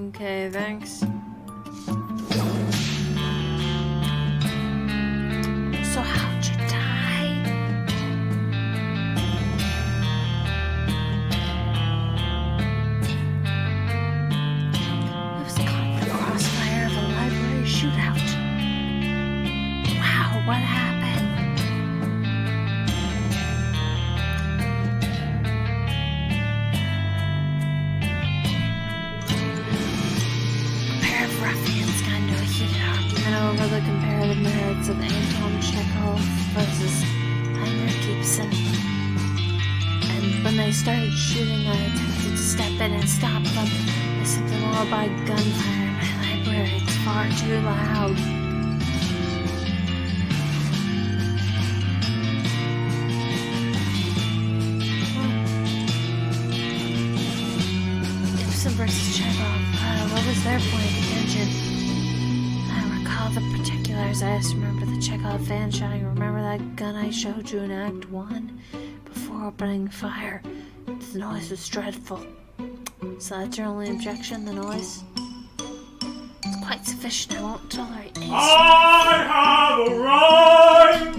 Okay, thanks. So how'd you die? I was caught in the crossfire of a library shootout. Wow, what happened? Ruffians got into a heated argument over the comparative merits of Anton Chekhov versus Heinrich Ibsen. And when they started shooting, I attempted to step in and stop them. I sent them all by gunfire in my library. It's far too loud. Ibsen versus Chekhov. What was their point of contention? I recall the particulars. I just remember the Chekhov fan shouting, "Remember that gun I showed you in Act 1?" before opening fire. The noise was dreadful. So that's your only objection, the noise? It's quite sufficient. I won't tolerate any...
I have arrived!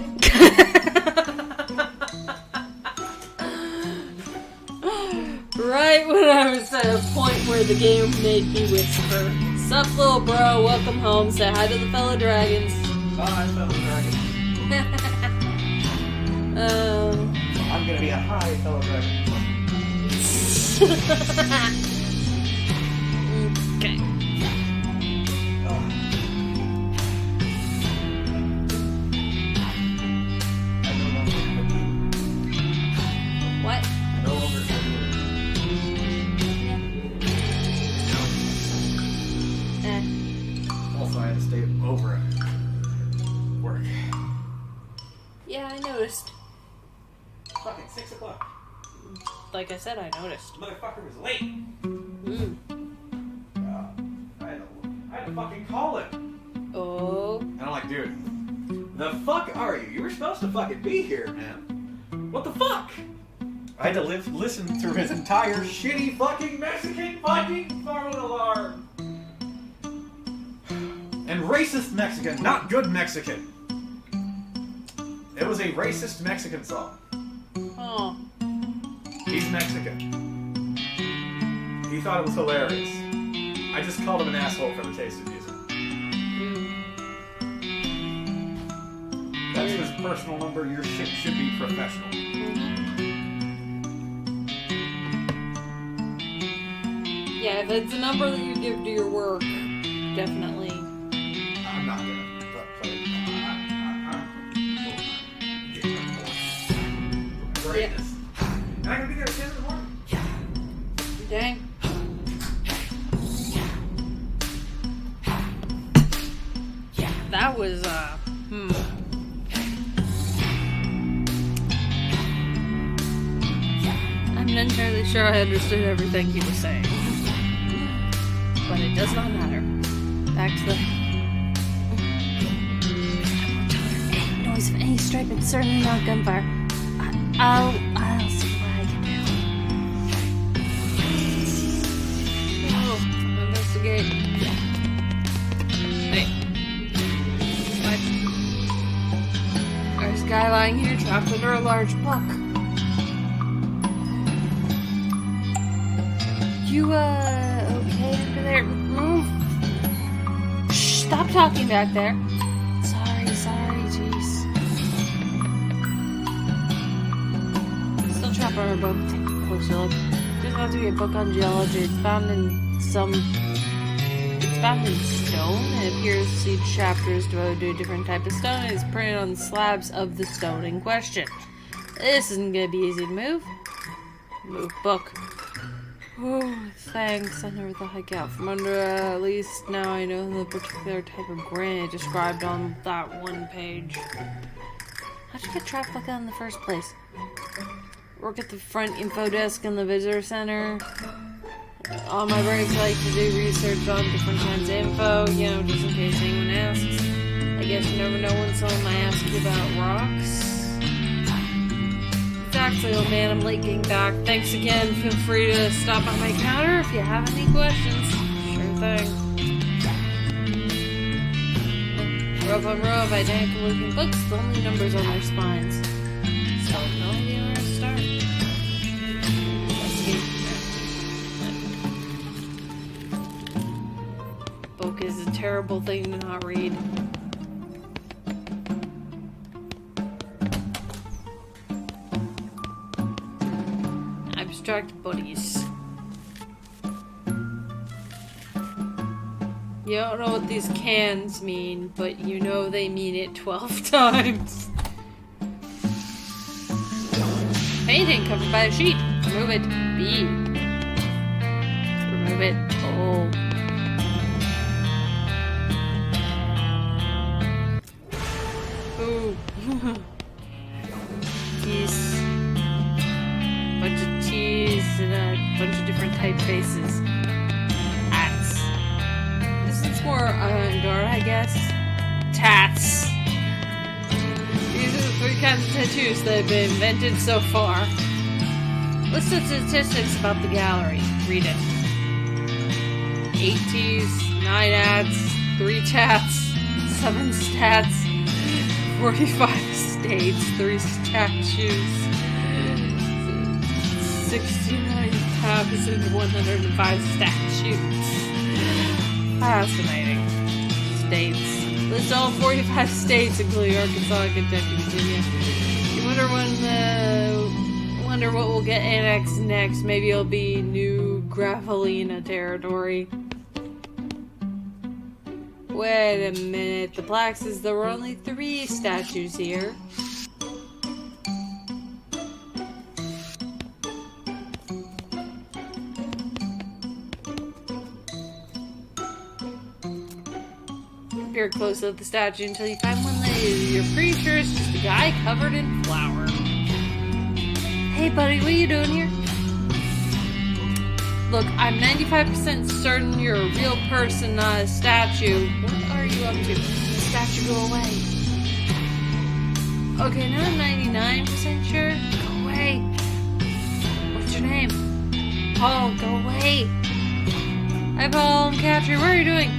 Right when I was at a point where the game made me whisper. Sup, little bro, welcome home. Say hi to the fellow dragons.
Bye, fellow dragon. I'm gonna be a high fellow dragon.
Okay. What?
No longer. Also, I had to stay over at work.
Yeah, I noticed.
Fucking 6 o'clock.
Like I said, I noticed.
Motherfucker was late. I had to fucking call him.
Oh.
And I'm like, dude, the fuck are you? You were supposed to fucking be here, man. What the fuck? I had to listen through his entire shitty fucking Mexican fucking phone alarm. And racist Mexican, not good Mexican. It was a racist Mexican song.
Oh.
He's Mexican. He thought it was hilarious. I just called him an asshole for the taste of music. That's his personal number. Your shit should be professional.
Yeah, if it's a number that you give to your work, definitely.
I'm not gonna play. Greatness. And I'm gonna be there at 10 in the morning.
Dang. That was, I'm not entirely sure I understood everything he was saying. But it does not matter. Back to the... I won't tolerate any noise of any stripe, and certainly not gunfire. I'll see what I can do. Oh, investigate. Hey. What? There's a guy lying here trapped under a large book. You, okay under there? Move! Shh, stop talking back there. Sorry, jeez. Still trapped on our book. Take a closer look. There's about to be a book on geology. It's found in stone. It appears each chapter is devoted to a different type of stone. It's printed on slabs of the stone in question. This isn't gonna be easy to move. Move book. Oh, thanks. I never thought I'd get out from under at least now I know the particular type of granite described on that one page. How'd you get trapped like that in the first place? Work at the front info desk in the visitor center. On my breaks, I like to do research on different kinds of info, you know, just in case anyone asks. I guess you never know when someone might ask you about rocks. Exactly, old man, I'm late getting back. Thanks again. Feel free to stop by my counter if you have any questions. Sure thing. Row on row of identical looking books, the only numbers on their spines. So, no idea where to start. Book is a terrible thing to not read. Abstract buddies. You don't know what these cans mean, but you know they mean it 12 times. Painting covered by a sheet. Remove it. B. Remove it. O. Ooh. Tease. Bunch of T's and a bunch of different typefaces. Ats. This is more avant-garde, I guess. Tats. These are the 3 kinds of tattoos that have been invented so far. List of statistics about the gallery. Read it. 8 T's, 9 ats, 3 tats, 7 stats, 45 states, 3 statues, 69,105 statutes. Fascinating. States. List all 45 states, including Arkansas, Kentucky, Virginia. You wonder what will get annexed next. Maybe it'll be New Gravelina territory. Wait a minute. The plaque says there were only 3 statues here. Peer close at the statue until you find one that you're pretty sure is just a guy covered in flour. Hey buddy, what are you doing here? Look, I'm 95% certain you're a real person, not a statue. What are you up to? The statue, go away. Okay, now I'm 99% sure. Go away. What's your name? Paul, go away. Hi Paul, I'm Katrin. What are you doing?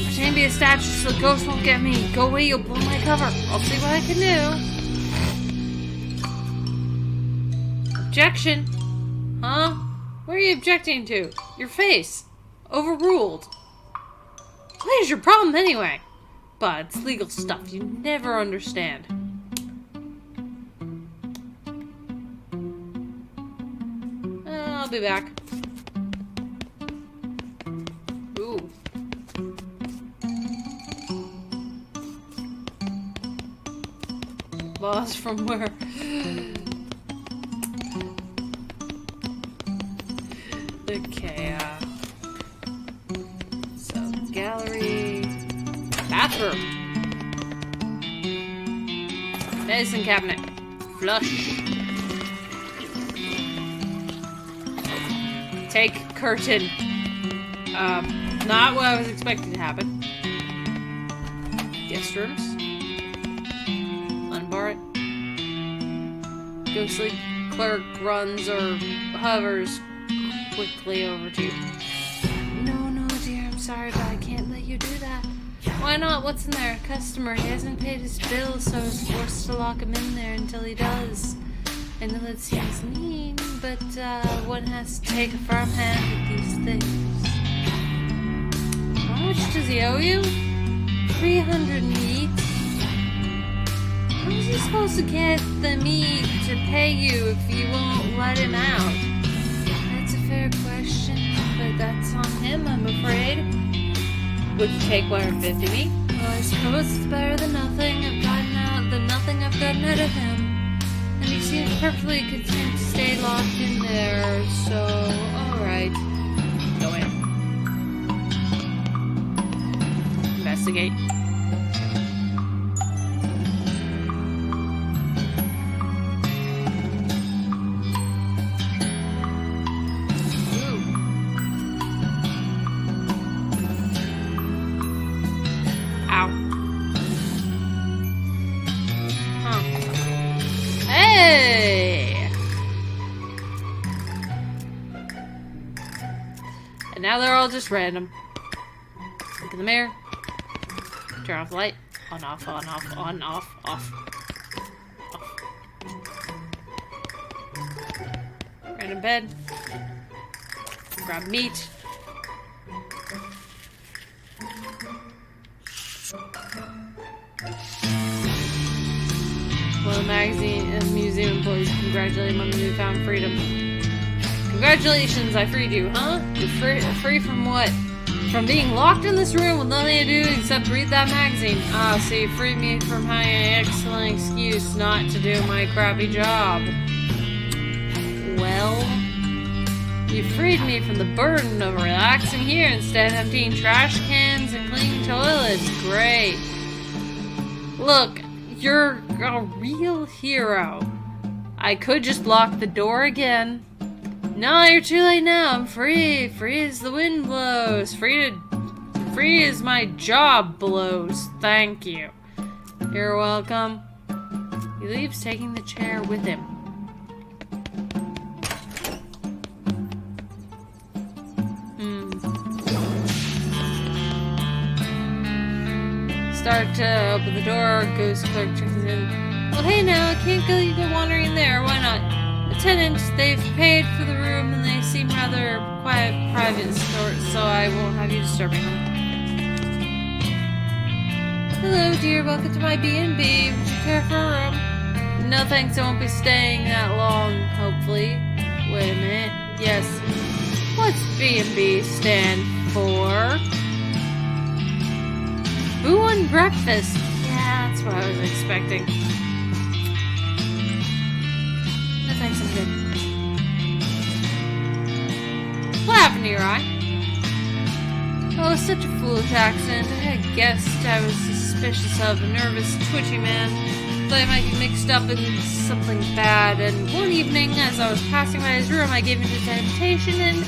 Pretend to be a statue so the ghost won't get me. Go away, you'll blow my cover. I'll see what I can do. Objection. Huh? What are you objecting to? Your face. Overruled. What is your problem anyway? But it's legal stuff you never understand. I'll be back. Ooh. Laws from where? Okay, so gallery, bathroom, medicine cabinet, flush, take curtain, not what I was expecting to happen, guest rooms, unbar it, ghostly clerk runs or hovers quickly over to you. No, dear, I'm sorry, but I can't let you do that. Why not? What's in there? A customer. He hasn't paid his bill, so I was forced to lock him in there until he does. I know that seems mean, but one has to take a firm hand with these things. How much does he owe you? 300 meat. How is he supposed to get the meat to pay you if you won't let him out? Fair question, but that's on him, I'm afraid. Would you take 150 meat? Well, I suppose it's better than nothing. I've gotten out of him. And he seems perfectly content to stay locked in there, so alright. Go in. Investigate. now they're all just random. Look in the mirror. Turn off the light. On, off, on, off, on, off, off. Off. Random bed. Grab meat. One of the magazine and museum employees congratulate him on the newfound freedom. Congratulations, I freed you, huh? You're free from what? From being locked in this room with nothing to do except read that magazine. Ah, so you freed me from having an excellent excuse not to do my crappy job. Well, you freed me from the burden of relaxing here instead of emptying trash cans and cleaning toilets. Great. Look, you're a real hero. I could just lock the door again. No, you're too late now. I'm free. Free as the wind blows. Free as my job blows. Thank you. You're welcome. He leaves, taking the chair with him. Start to open the door. Ghost clerk checks in. Well, hey now, I can't go. You go wandering in there. Why not? Tenant, they've paid for the room and they seem rather quiet, private, so I won't have you disturbing them. Hello, dear. Welcome to my B&B. Would you care for a room? No, thanks. I won't be staying that long, hopefully. Wait a minute. Yes. What's B&B stand for? Boo and breakfast. Yeah, that's what I was expecting. Thanks, I'm good. What happened to your eye? Oh, such a foolish accident. I guessed I was suspicious of a nervous, twitchy man. Thought I might be mixed up in something bad, and one evening, as I was passing by his room, I gave in to temptation and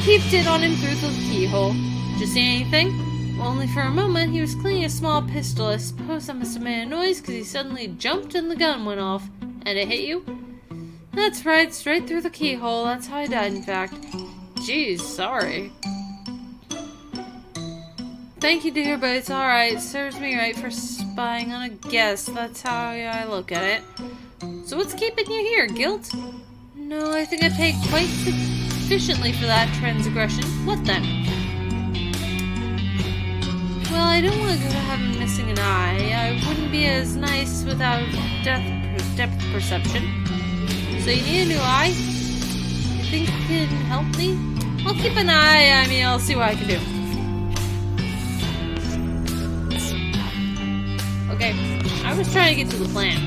peeped in on him through the keyhole. Did you see anything? Well, only for a moment. He was cleaning a small pistol. I suppose I must have made a noise because he suddenly jumped and the gun went off. And it hit you? That's right, straight through the keyhole. That's how I died, in fact. Jeez, sorry. Thank you, dear, but it's alright. It serves me right for spying on a guest. That's how I look at it. So what's keeping you here? Guilt? No, I think I paid quite sufficiently for that transgression. What then? Well, I don't want to go to heaven missing an eye. I wouldn't be as nice without depth perception. So you need a new eye? You think you can help me? I'll keep an eye. I mean, I'll see what I can do. Okay, I was trying to get to the plan.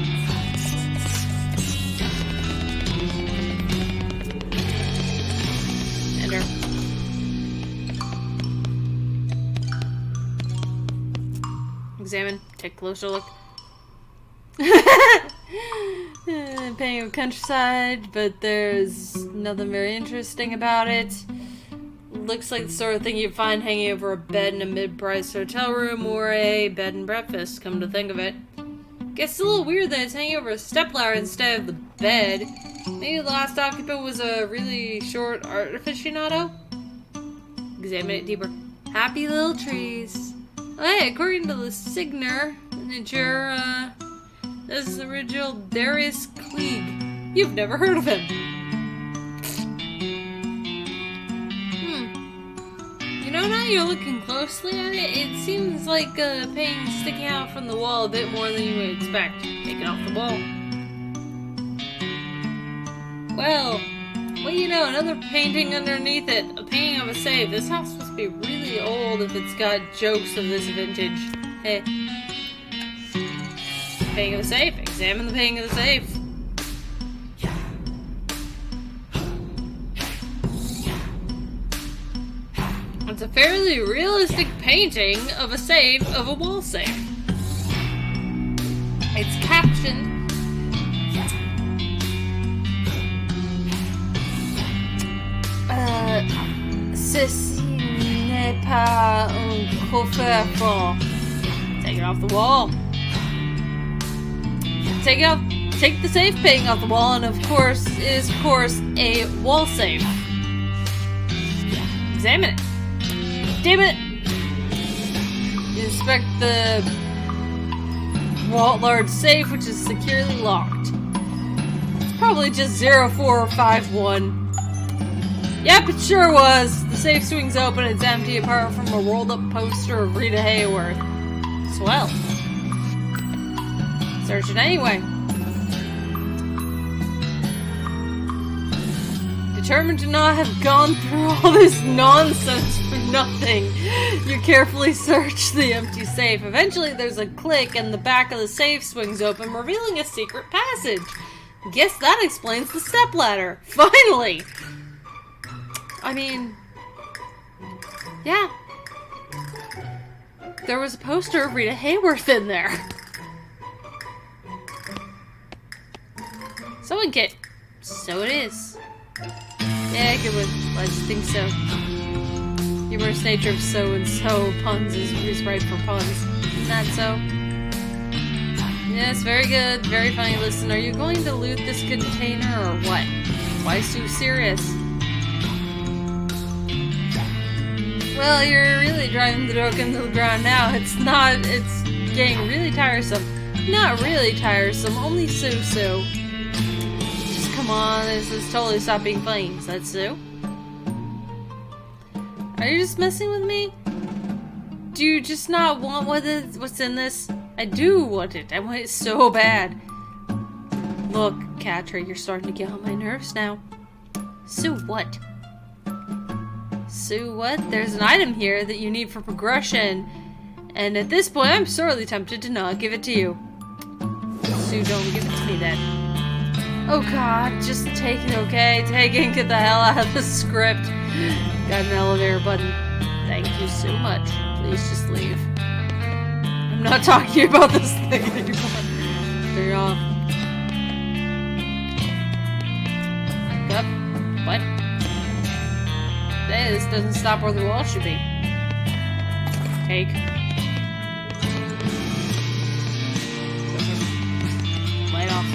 Enter. Examine. Take a closer look. Painting of countryside, but there's nothing very interesting about it. Looks like the sort of thing you'd find hanging over a bed in a mid-priced hotel room or a bed and breakfast, come to think of it. Guess it's a little weird that it's hanging over a stepladder instead of the bed. Maybe the last occupant was a really short art aficionado? Examine it deeper. Happy little trees. Oh, hey, according to the signature, this is the original Darius Klieg. You've never heard of him. You know, now you're looking closely at it, it seems like a painting sticking out from the wall a bit more than you would expect. Take it off the wall. Well, you know, another painting underneath it. A painting of a safe. This house must be really old if it's got jokes of this vintage. Hey. Painting of the safe. Examine the painting of the safe. It's a fairly realistic painting of a safe, of a wall safe. It's captioned, Ceci n'est pas un coffre-fort. Take it off the wall. Take the safe painting off the wall, and it is of course a wall safe. Examine it. damn it! You inspect the large safe, which is securely locked. It's probably just 0451. Yep, it sure was. The safe swings open, it's empty apart from a rolled up poster of Rita Hayworth. Swell. Search it anyway. Determined to not have gone through all this nonsense for nothing, you carefully search the empty safe. Eventually there's a click and the back of the safe swings open, revealing a secret passage. Guess that explains the stepladder. Finally! I mean, yeah. There was a poster of Rita Hayworth in there. Sewing kit. So it is. Yeah, good one. Let's think so. Humorous nature of so-and-so puns is right for puns. Not so. Yes, very good. Very funny. Listen, are you going to loot this container or what? Why so serious? Well, you're really driving the joke into the ground now. It's getting really tiresome. Not really tiresome, only so-so. Come on, this is totally stop being funny. Is that Sue? Are you just messing with me? Do you just not want what's in this? I do want it. I want it so bad. Look, Catra, you're starting to get on my nerves now. Sue, what? Sue, what? There's an item here that you need for progression. And at this point, I'm sorely tempted to not give it to you. Sue, don't give it to me then. Oh god, just take it, okay? Take it and get the hell out of the script. Got an elevator button. Thank you so much. Please just leave. I'm not talking about this thing anymore. Turn it off. Up. What? Hey, this doesn't stop where the wall should be. Take. Light off.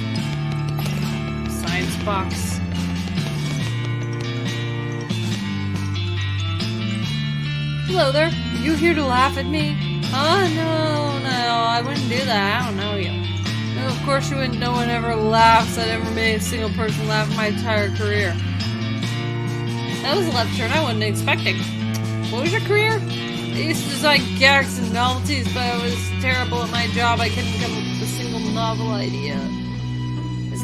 Box. Hello there. Are you here to laugh at me? Oh, no, I wouldn't do that. I don't know you. No, of course you wouldn't. No one ever laughs. I never made a single person laugh in my entire career. That was a left turn I wasn't expecting. What was your career? I used to design gags and novelties, but I was terrible at my job. I couldn't come up with a single novel idea.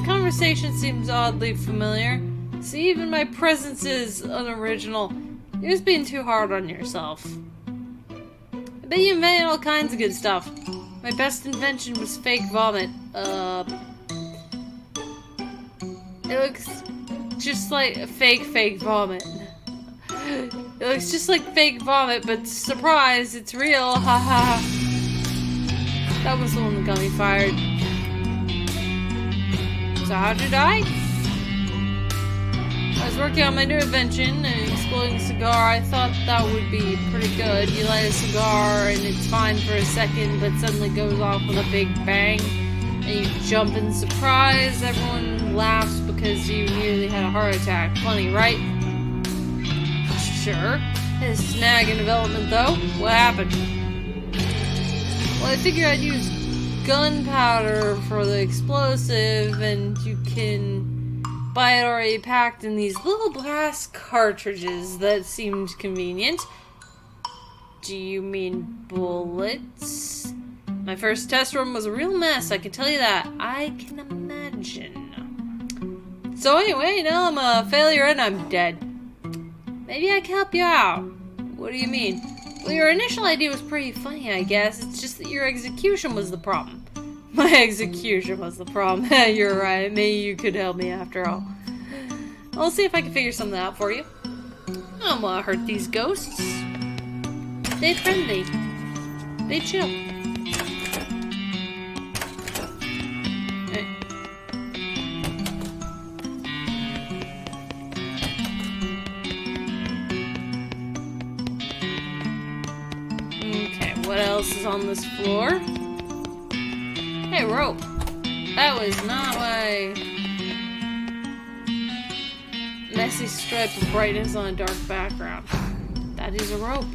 Conversation seems oddly familiar. See, even my presence is unoriginal. You're just being too hard on yourself. I bet you invented all kinds of good stuff. My best invention was fake vomit. It looks just like a fake vomit. It looks just like fake vomit, but surprise, it's real. Haha. That was the one that got me fired. So how'd you die? I was working on my new invention, an exploding cigar. I thought that would be pretty good. You light a cigar and it's fine for a second, but suddenly goes off with a big bang. And you jump in surprise. Everyone laughs because you nearly had a heart attack. Funny, right? Sure. Had a snag in development though. What happened? Well, I figured I'd use gunpowder for the explosive, and you can buy it already packed in these little brass cartridges. That seemed convenient. Do you mean bullets? My first test run was a real mess, I can tell you that. I can imagine. So anyway, now I'm a failure and I'm dead. Maybe I can help you out. What do you mean? Well, your initial idea was pretty funny, I guess. It's just that your execution was the problem. My execution was the problem. You're right. Maybe you could help me after all. I'll see if I can figure something out for you. I don't want to hurt these ghosts. They're friendly. They chill. Okay, what else is on this floor? Hey, rope. That was not my messy stripe of brightness on a dark background. That is a rope.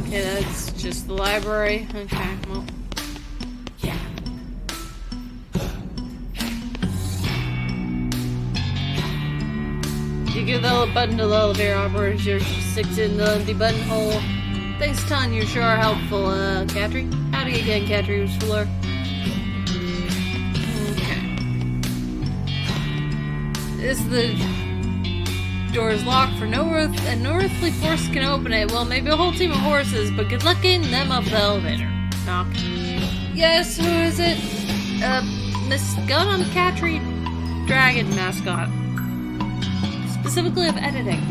Okay, that's just the library. Okay, well. Yeah. You give the button to the elevator operator, sticks in the empty buttonhole. Thanks a ton, you're sure are helpful, Katri. Howdy again, Katri Fuller. Is the door is locked for no earthly force can open it. Well, maybe a whole team of horses, but good luck getting them up the elevator. Knock. Yes, who is it? Miss Gunn, I'm Katri Dragon mascot. Specifically of editing.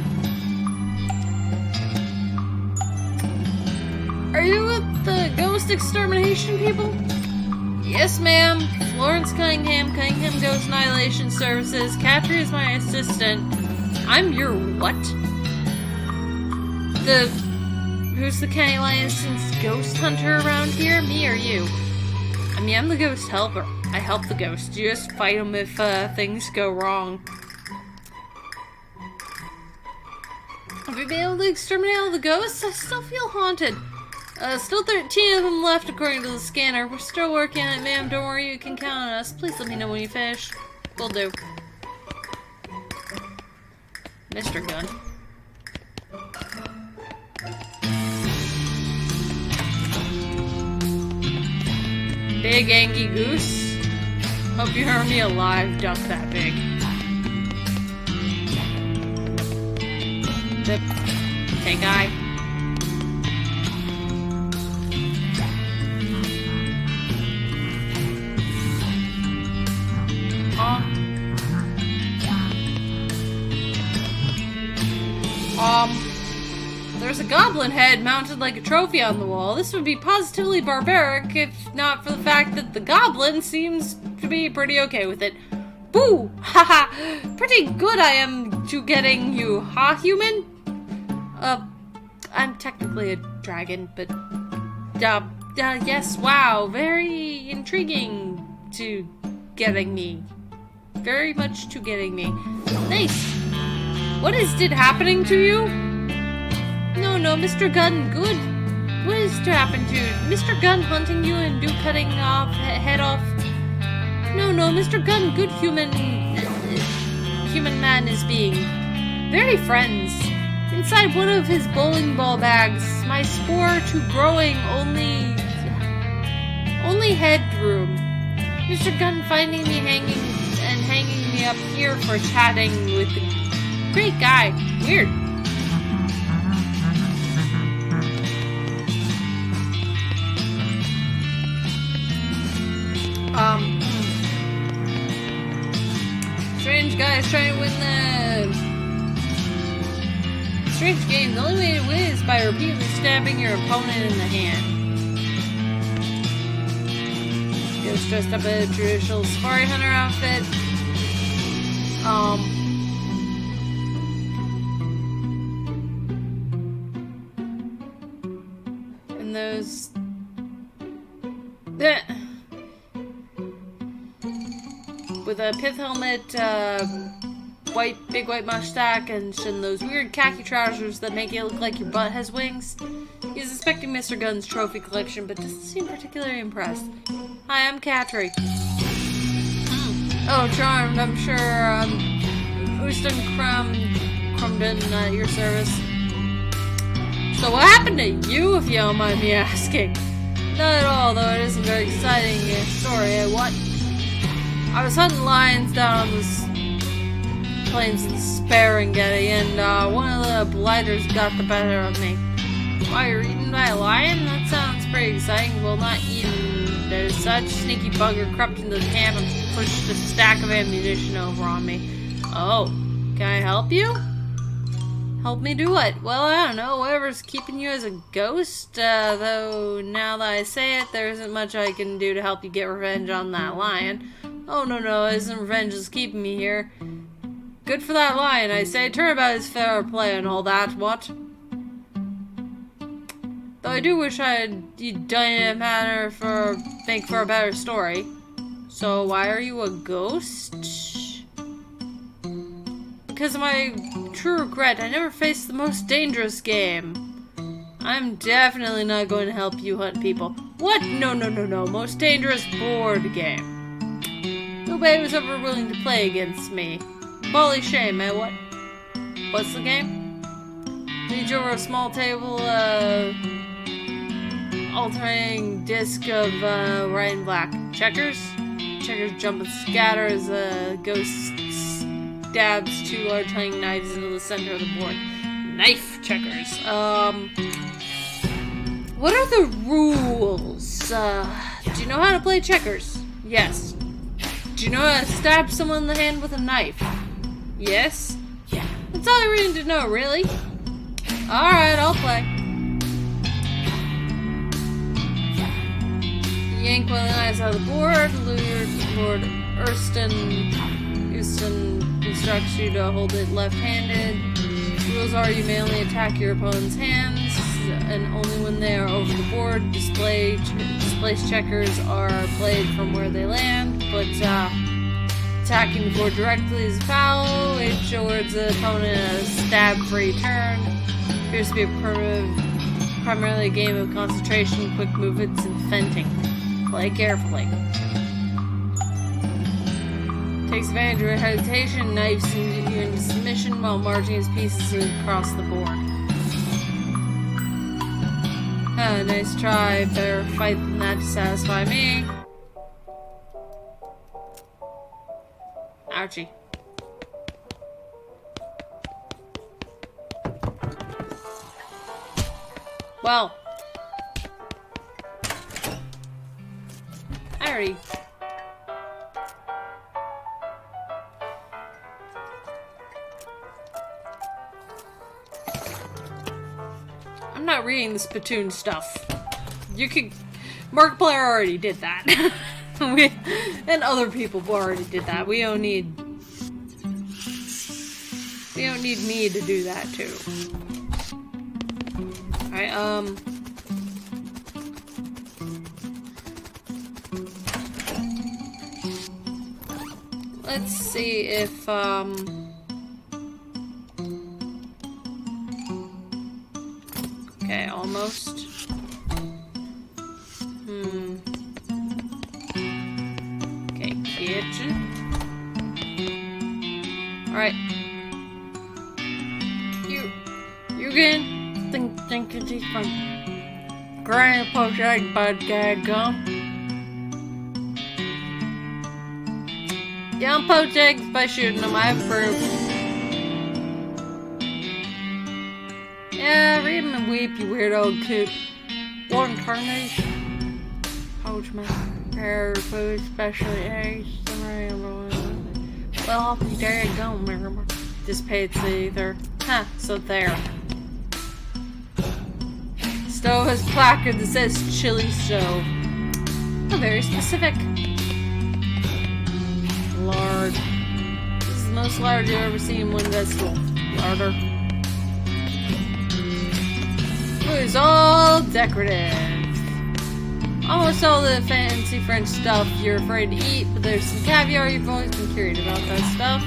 Are you with the ghost extermination people? Yes, ma'am. Florence Cunningham, Cunningham Ghost Annihilation Services. Katri is my assistant. I'm your what? Who's the Kenny licensed ghost hunter around here? Me or you? I mean, I'm the ghost helper. I help the ghosts. You just fight them if things go wrong. Have you been able to exterminate all the ghosts? I still feel haunted. Still 13 of them left according to the scanner. We're still working on it, ma'am. Don't worry, you can count on us. Please let me know when you finish. Will do. Mr. Gunn. Big angry goose. Hope you heard me alive, duck that big. Zip. Okay, guy. There's a goblin head mounted like a trophy on the wall. This would be positively barbaric if not for the fact that the goblin seems to be pretty okay with it. Boo! Haha! Pretty good I am to getting you, huh, human? I'm technically a dragon, but... yes, wow, very intriguing to getting me. Very much to getting me. Nice! What did happening to you? No, Mr. Gunn, good. What is to happen to you? Mr. Gunn hunting you and cutting off, head off? No, Mr. Gunn, good human man is being. Very friends. Inside one of his bowling ball bags, my spore to growing only headroom. Mr. Gunn finding me hanging me up here for chatting with the great guy. Weird. Strange guys trying to win the strange game. The only way to win is by repeatedly stabbing your opponent in the hand. Ghost dressed up in a traditional safari hunter outfit. And those with a pith helmet, big white mustache, and those weird khaki trousers that make it look like your butt has wings. He's inspecting Mr. Gunn's trophy collection, but doesn't seem particularly impressed. Hi, I'm Katri. Oh, charmed, I'm sure, Houston Crumden at your service. So what happened to you, if you don't mind me asking? Not at all, though it isn't very exciting story. What? I was hunting lions down on the plains of Sparengeti, and one of the blighters got the better of me. Why, you're eaten by a lion? That sounds pretty exciting. Well, not eaten as such. Sneaky bugger crept into the camp and pushed a stack of ammunition over on me. Oh, can I help you? Help me do what? Well, I don't know. Whatever's keeping you as a ghost. Though, now that I say it, there isn't much I can do to help you get revenge on that lion. Oh, no, it isn't revenge that's keeping me here. Good for that lion, I say. Turnabout is fair play and all that, what? Though I do wish you'd done it in a manner make for a better story. So, why are you a ghost? Because of my true regret, I never faced the most dangerous game. I'm definitely not going to help you hunt people. What? No. Most dangerous board game. Nobody was ever willing to play against me. Holy shame, eh? What? What's the game? Lead you over a small table, alternating disc of white and black. Checkers? Checkers jump and scatter as a ghost stabs two large hunting knives into the center of the board. Knife checkers. What are the rules? Do you know how to play checkers? Yes. Do you know how to stab someone in the hand with a knife? Yes. Yeah. That's all I really need to know, really. Alright, I'll play. Yank one of the knives out of the board. Lord Euston instructs you to hold it left-handed. Rules are you may only attack your opponent's hands, and only when they are over the board. Displaced checkers are played from where they land, but attacking the board directly is a foul, which awards the opponent a stab-free turn. Appears to be primarily a game of concentration, quick movements, and fenting. Play carefully. Takes advantage of your hesitation, knifes you into submission while marching his pieces across the board. Nice try. Better fight than that to satisfy me. Ouchie. Well. I already... I'm not reading the Splatoon stuff. You could... Markiplier already did that. And other people already did that. We don't need me to do that too. Alright, let's see if, okay, almost. Okay, kitchen. Alright. You again? Think it's from Grandpa Jack Bud Gum. Don't poach eggs by shooting them, I approve. Yeah, read them and weep, you weird old coot. One carnation. Poach my pair of food, especially eggs. Well, I'll be there you go, remember. Dissipates the ether. Huh, so there. Stove has placard that says chili stove. Oh, very specific. Lard. This is the most lard you've ever seen in one vegetable. Larder. Food is all decorative. Almost all the fancy French stuff you're afraid to eat, but there's some caviar you've always been curious about that stuff.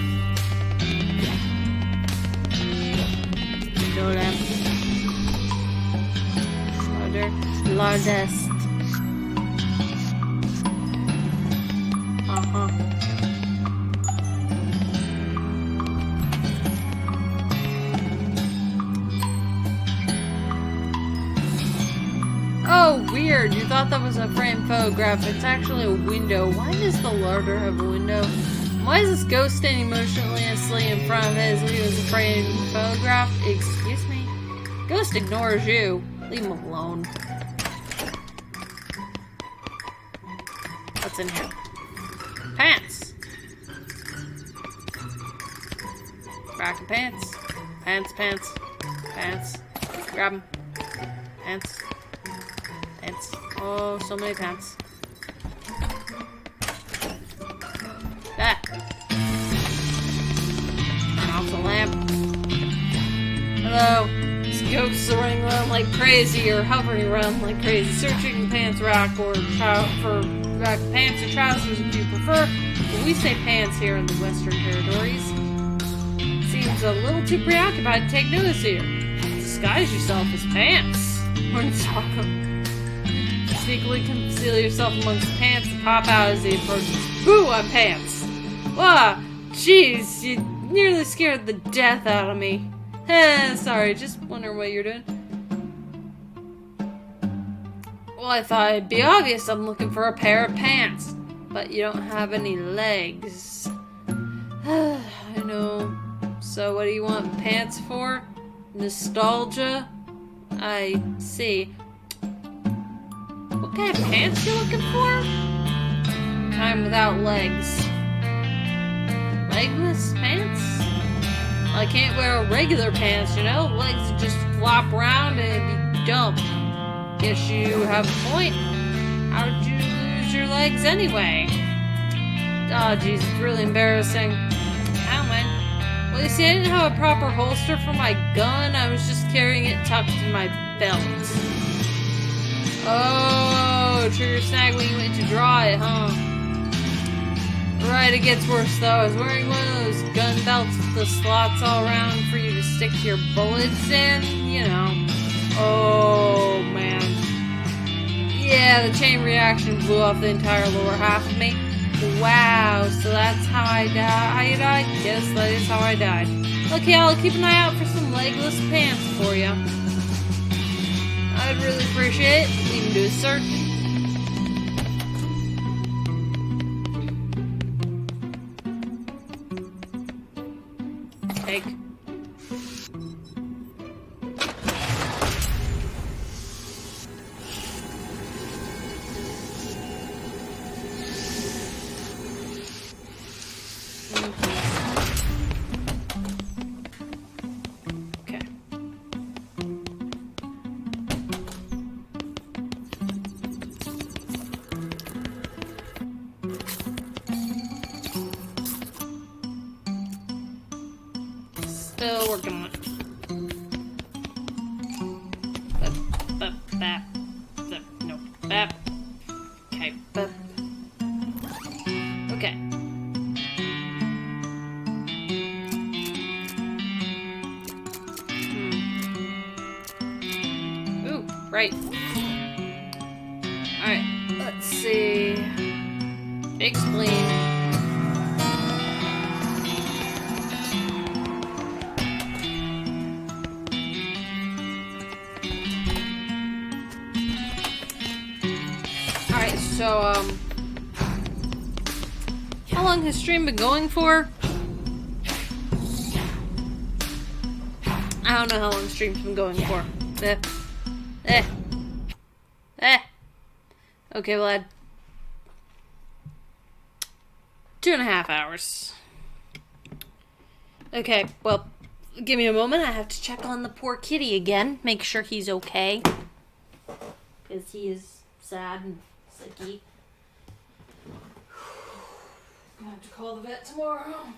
Go down. Lardest. Oh, weird. You thought that was a framed photograph. It's actually a window. Why does the larder have a window? Why is this ghost standing motionlessly in front of his like it was a framed photograph? Excuse me? Ghost ignores you. Leave him alone. What's in here? Pants! Back of pants. Pants, pants. Pants. Grab them. Pants. Pants. Oh, so many pants. That. Turn off the lamp. Hello. These ghosts are running around like crazy or hovering around like crazy, searching the pants rack or for pants or trousers if you prefer. But we say pants here in the Western Territories. Seems a little too preoccupied to take notice here. Disguise yourself as pants. Hornswoggle. Sneakily conceal yourself amongst pants and pop out as he approaches. Boo, I'm Pants! Wah! Jeez, you nearly scared the death out of me. Sorry, just wondering what you're doing. Well, I thought it'd be obvious I'm looking for a pair of pants. But you don't have any legs. I know. So what do you want pants for? Nostalgia? I see. What kind of pants you looking for? Kind without legs. Legless pants? Well, I can't wear regular pants, you know? Legs would just flop around and it'd be dumb. Guess you have a point. How did you lose your legs anyway? Oh, jeez, it's really embarrassing. Ow, man. Well, you see, I didn't have a proper holster for my gun. I was just carrying it tucked in my belt. Oh, trigger snag when you went to draw it, huh? Right, it gets worse though. I was wearing one of those gun belts with the slots all around for you to stick your bullets in, you know. Oh, man. Yeah, the chain reaction blew off the entire lower half of me. Wow, so that's how I died? Yes, that is how I died. Okay, I'll keep an eye out for some legless pants for you. I'd really appreciate it. We can do a search. Take. Okay. Still working on it. No. Okay. Okay. Ooh, right. Alright, let's see. Big spleen. Alright, so, how long has stream been going for? I don't know how long stream's been going for. Okay, well, I had 2.5 hours. Okay, well, give me a moment. I have to check on the poor kitty again. Make sure he's okay. Because he is sad and sicky. I'm gonna have to call the vet tomorrow.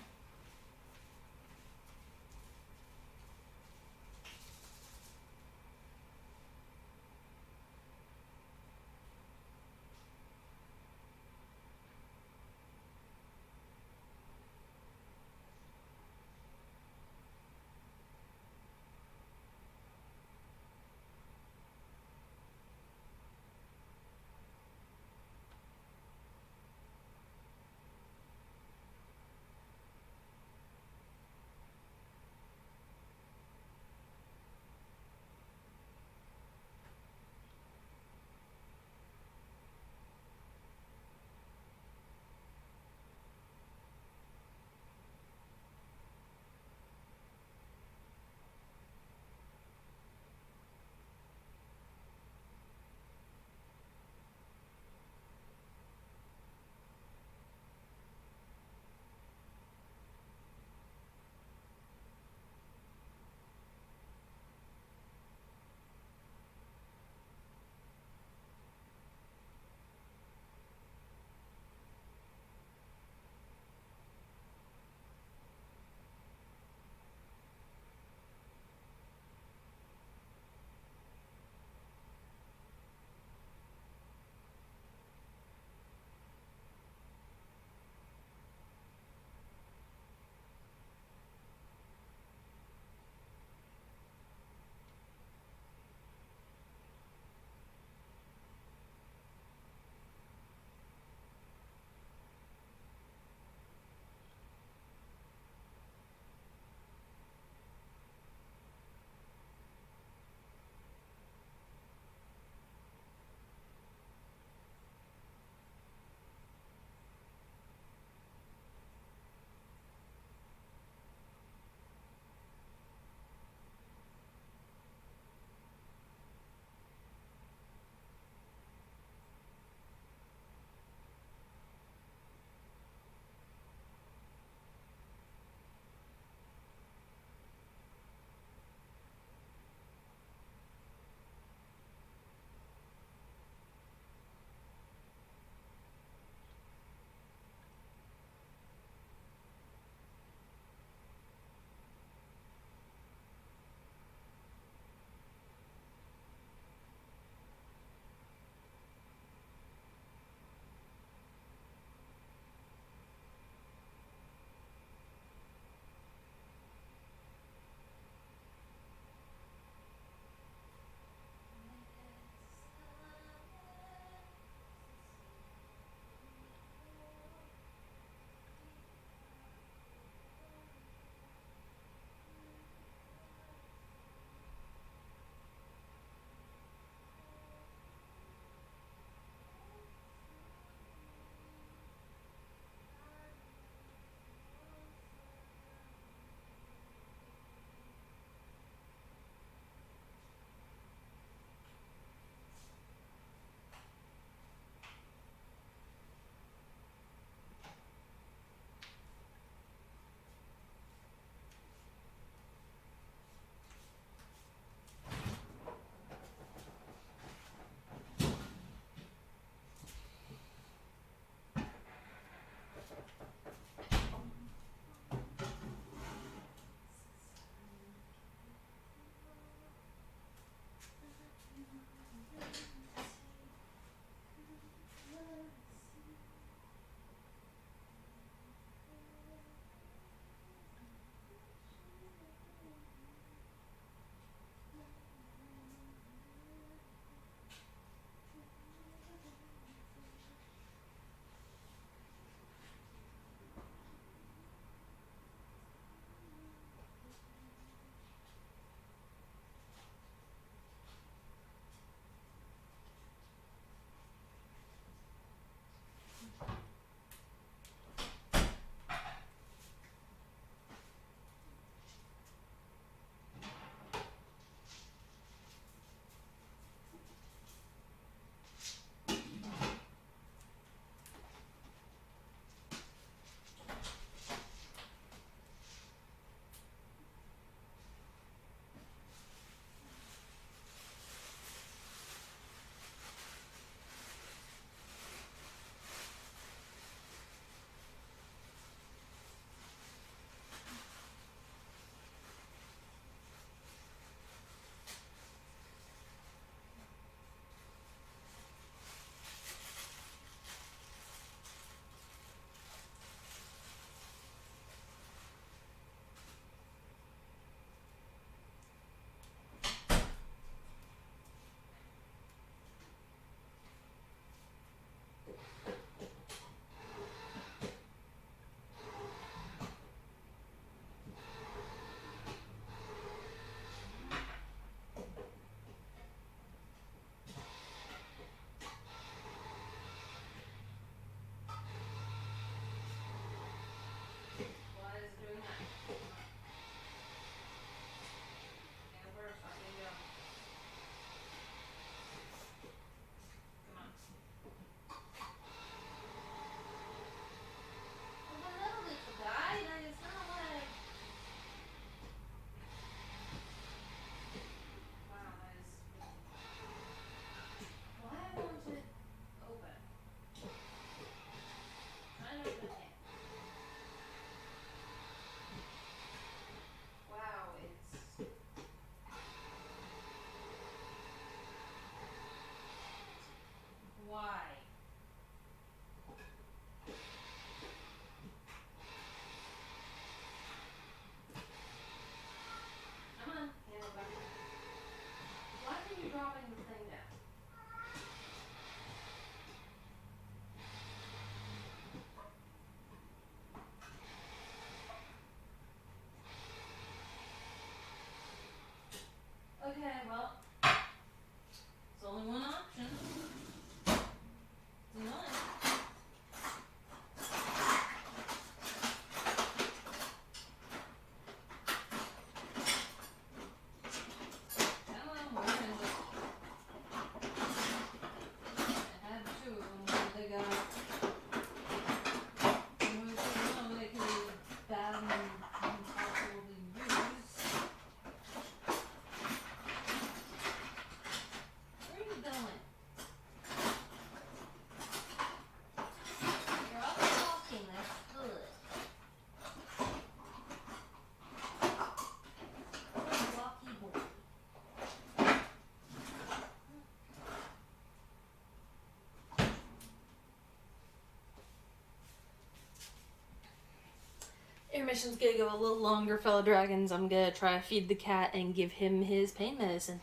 Intermission's gonna go a little longer, fellow dragons. I'm gonna try to feed the cat and give him his pain medicine.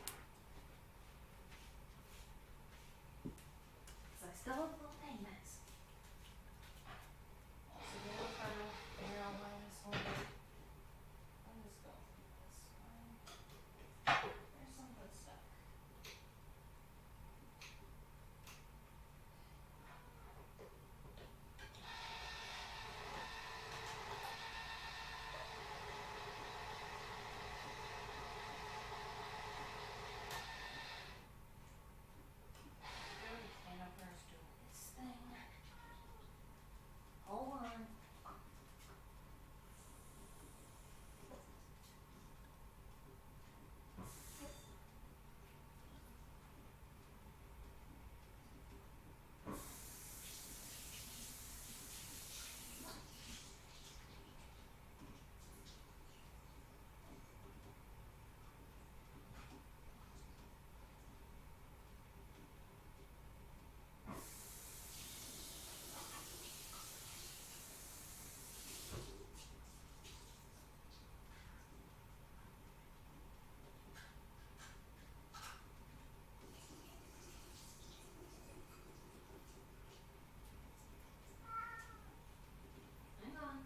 I still have a little pain medicine. So we're gonna try to figure out why this whole thing. I'll just go for this one. There's some good stuff. Jennifer's doing this thing. Hold on. Hang on.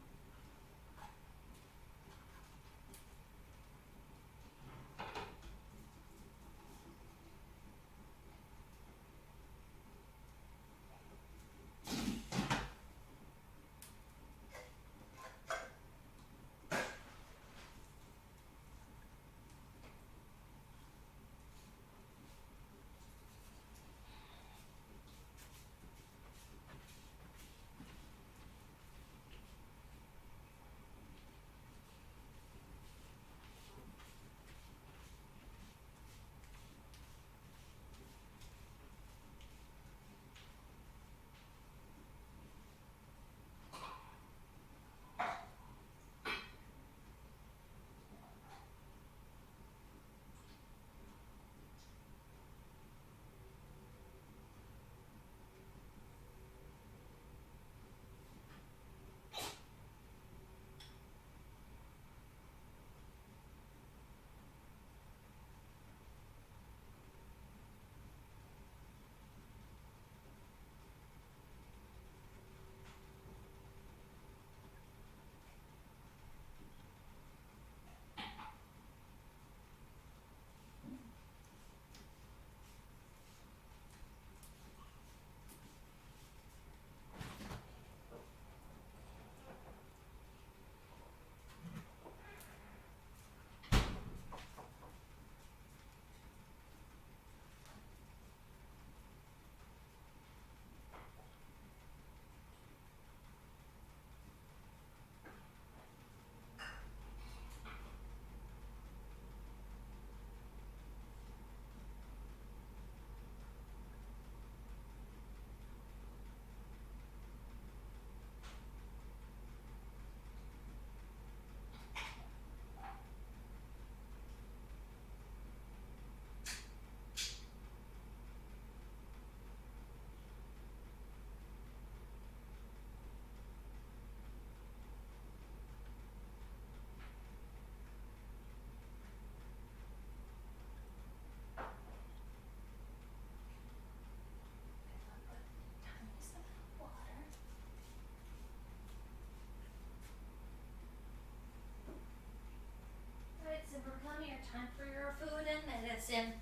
Come here, time for your food and medicine.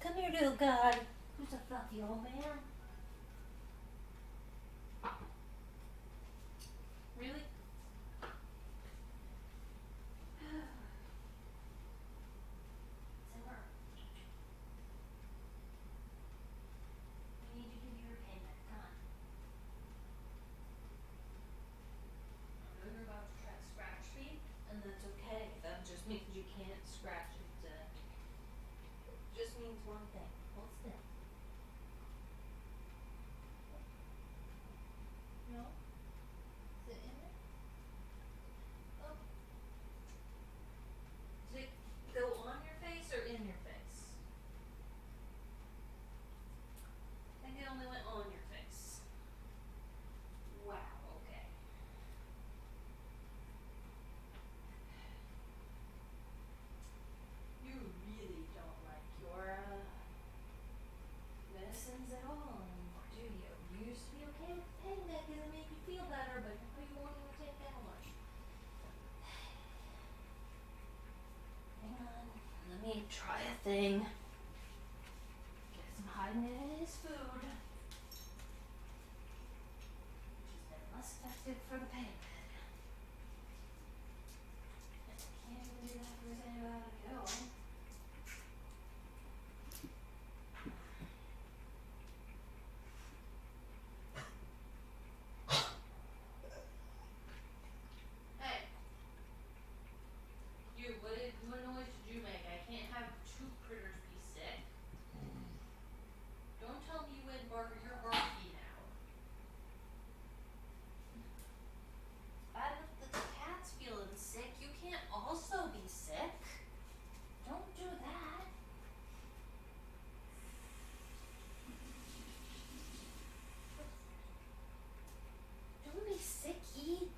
Come here, little god. Who's a fluffy old man? Really? Simmer. We need to give you your payment. Come on. We're about to try to scratch feed, and that's okay. That just means you can't scratch it. Just means one thing. Hold still. thing. Guess I'm hiding it in his food. Which has been less effective for the pain bed. Can't even do that for his antibiotic at all. What noise did you make? I can't have two critters be sick. Don't tell me you went you're barky now. Bad enough that the cat's feeling sick. You can't also be sick. Don't do that. Don't be sicky.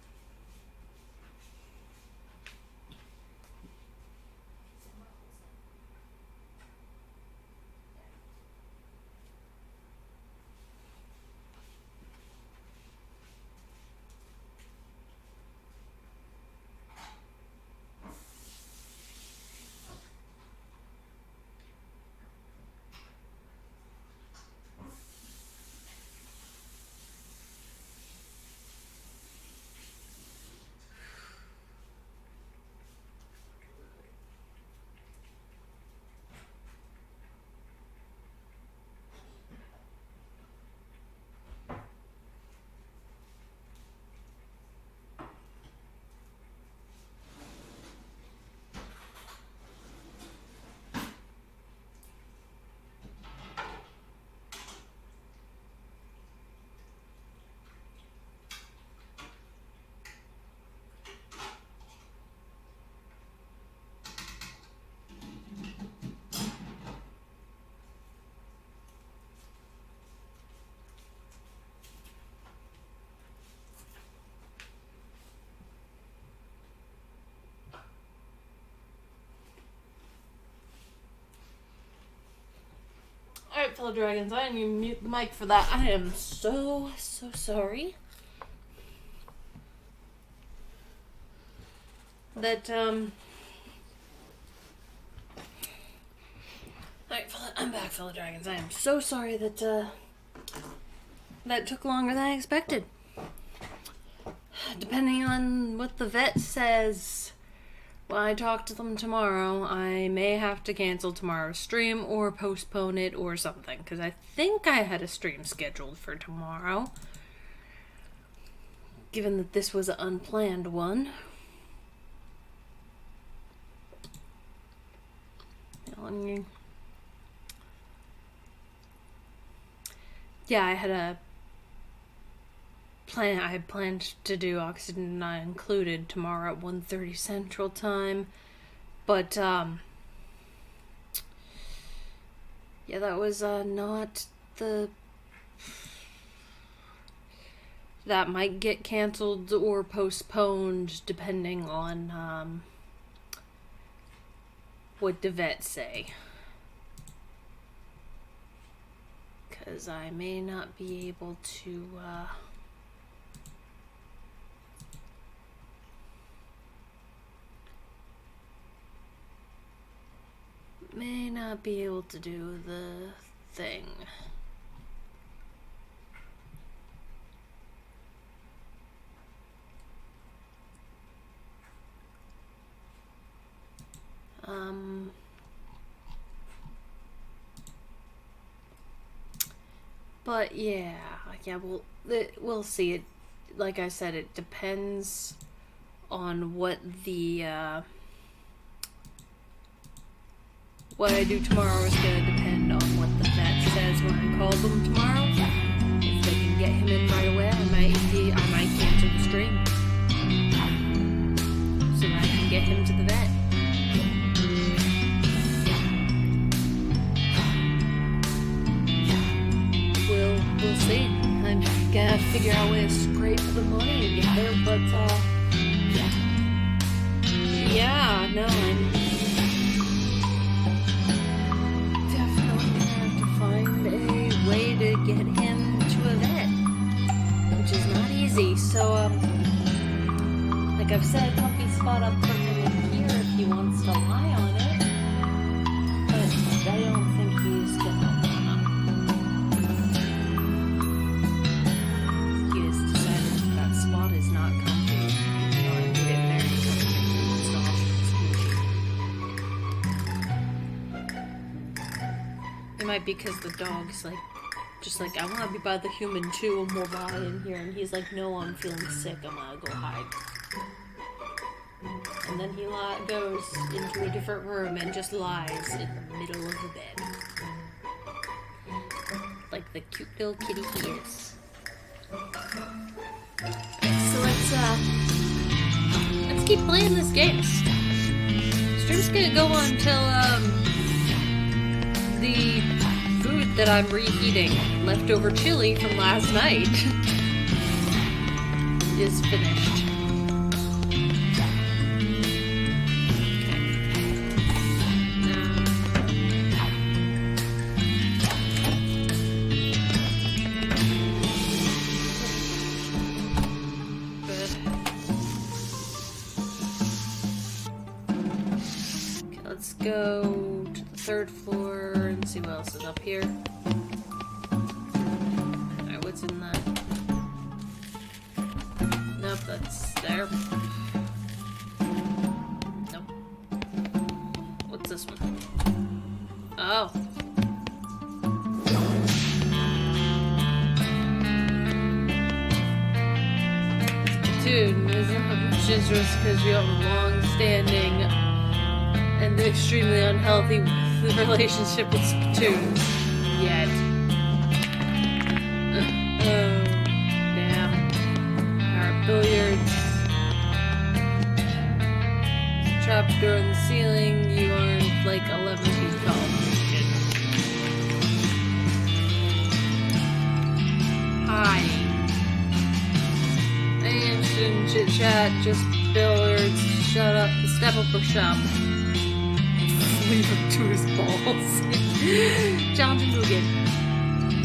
Alright, fellow dragons, I didn't even mute the mic for that. I am so sorry. That, Alright, I'm back, fellow dragons. I am so sorry that, that took longer than I expected. Depending on what the vet says when I talk to them tomorrow, I may have to cancel tomorrow's stream or postpone it or something, because I think I had a stream scheduled for tomorrow, given that this was an unplanned one. Yeah, I had planned to do Oxygen Not Included tomorrow at 1:30 Central Time, but yeah, that was not the. That might get canceled or postponed depending on what the vets say, because I may not be able to do the thing. But yeah, we'll see. It, like I said, it depends on what what I do tomorrow is going to depend on what the vet says when I call them tomorrow. If they can get him in right away, I might cancel the stream so that I can get him to the vet. We'll see. I'm gonna figure out a way to scrape the money to get there, but yeah, no, I'm definitely gonna have to find a way to get him to a vet, which is not easy. So like I've set a comfy spot up for him in here if he wants to lie on it, but I don't think he's gonna wanna. He has decided that spot is not comfy. He's going to get very comfy. It's not squishy. It might be because the dog's like, just like, I want to be by the human too, and we'll lie in here. And he's like, no, I'm feeling sick. I'm gonna go hide. And then he goes into a different room and just lies in the middle of the bed. Like the cute little kitty he is. So let's keep playing this game. Stream's gonna go on until, the food that I'm reheating, leftover chili from last night, is finished. Let's go to the 3rd floor and see what else is up here. Alright, what's in that? Nope, that's there. Nope. What's this one? Oh. Dude, isn't just because you have a long-standing and extremely unhealthy relationship with spittoons. Yet. Oh, damn. Our billiards. Trapdoor in the ceiling. You are like 11 feet tall. Shit. Hi. I ain't interested in chit chat, just billiards. Shut up. Step up or shop. Leave him to his balls. Challenge him to a game.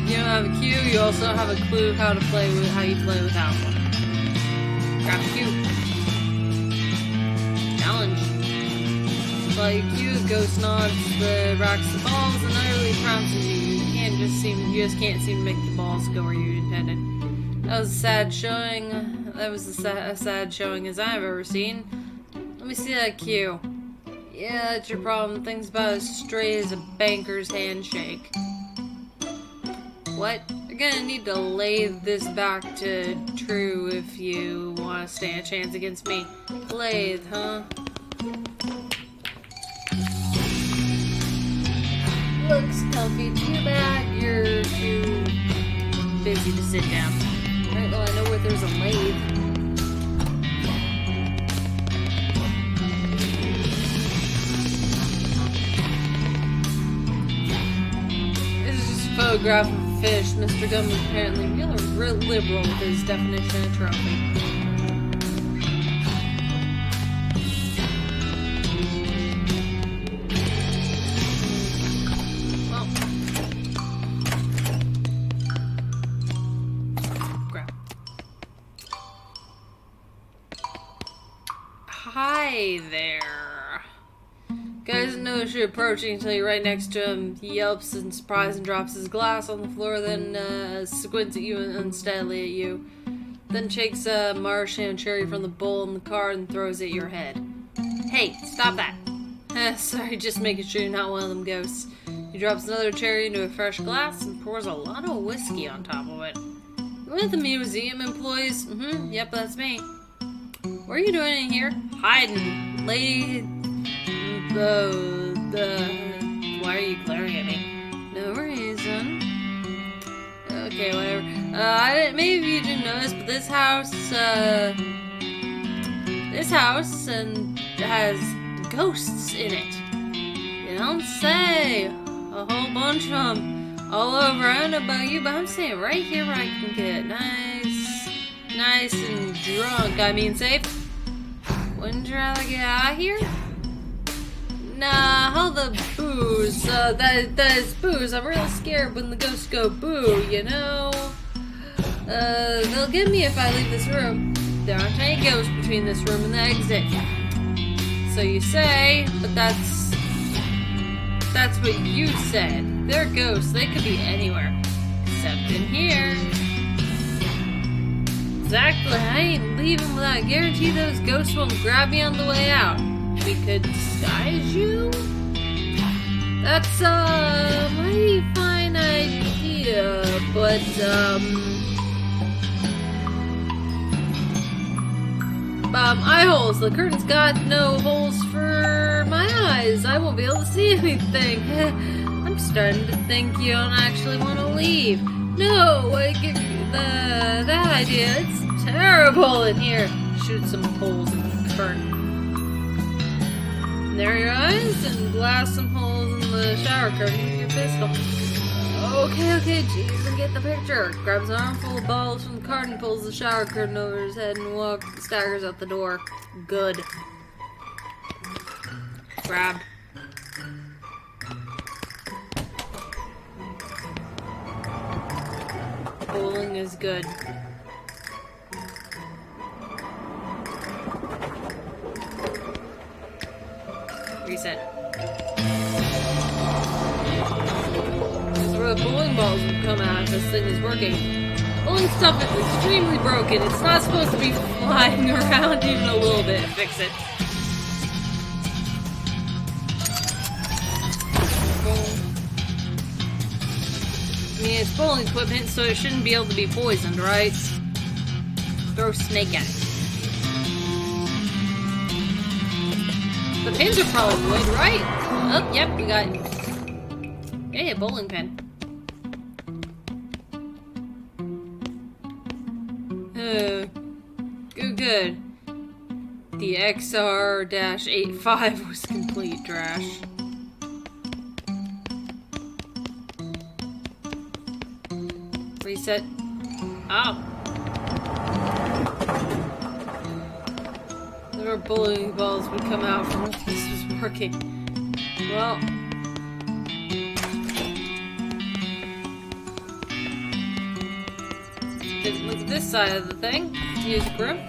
You don't have a cue, you also have a clue how you play without one. Grab a cue. Challenge. Play a cue, ghost nods, rocks the balls, and utterly trounces you. You just can't seem to make the balls go where you intended. That was a sad showing. That was as sad showing as I've ever seen. Let me see that cue. Yeah, that's your problem. Things about as straight as a banker's handshake. What? You're gonna need to lathe this back to true if you want to stand a chance against me. Lathe, huh? Looks comfy. Too bad you're too busy to sit down. Right, well, I know where there's a lathe. Photograph of a fish. Mr. Gum is apparently real liberal with his definition of trophy. Well, grab. Hi there. Guy doesn't notice you're approaching until you're right next to him. He yelps in surprise and drops his glass on the floor, then squints at you unsteadily at you. Then shakes a Marshand cherry from the bowl in the car and throws it at your head. Hey, stop that. Sorry, just making sure you're not one of them ghosts. He drops another cherry into a fresh glass and pours a lot of whiskey on top of it. One of the museum employees? Yep, that's me. What are you doing in here? Hiding. Lady... why are you glaring at me? No reason. Okay, whatever. Maybe you didn't notice, but this house and has ghosts in it. You don't say. A whole bunch of them all over. I don't know about you, but I'm staying right here where I can get nice and drunk. I mean, safe. Wouldn't you rather get out of here? Nah, all the booze, that is booze. I'm real scared when the ghosts go boo, you know? They'll get me if I leave this room. There aren't any ghosts between this room and the exit. So you say, but that's That's what you said. They're ghosts. They could be anywhere. Except in here. Exactly. I ain't leaving without a guarantee those ghosts won't grab me on the way out. We could disguise you? That's a mighty fine idea, but, eye holes. The curtain's got no holes for my eyes. I won't be able to see anything. I'm starting to think you don't actually want to leave. No, I give you that idea. It's terrible in here. Shoot some holes in the curtain. And there are your eyes, and blast some holes in the shower curtain with your pistol. Okay, jeez, I get the picture. Grabs an armful of balls from the cart and pulls the shower curtain over his head and staggers out the door. Good. Grab. Bowling is good. Reset. The bowling balls will come out if this thing is working. Bowling stuff is extremely broken. It's not supposed to be flying around even a little bit. Fix it. I mean, it's bowling equipment, so it shouldn't be able to be poisoned, right? Throw snake at it. The pins are probably wood, right? Oh, yep, we got... Hey, a bowling pin. Good. The XR-85 was complete trash. Reset. Oh. There were bowling balls would come out from if this was working. Well. Look at this side of the thing. Music room.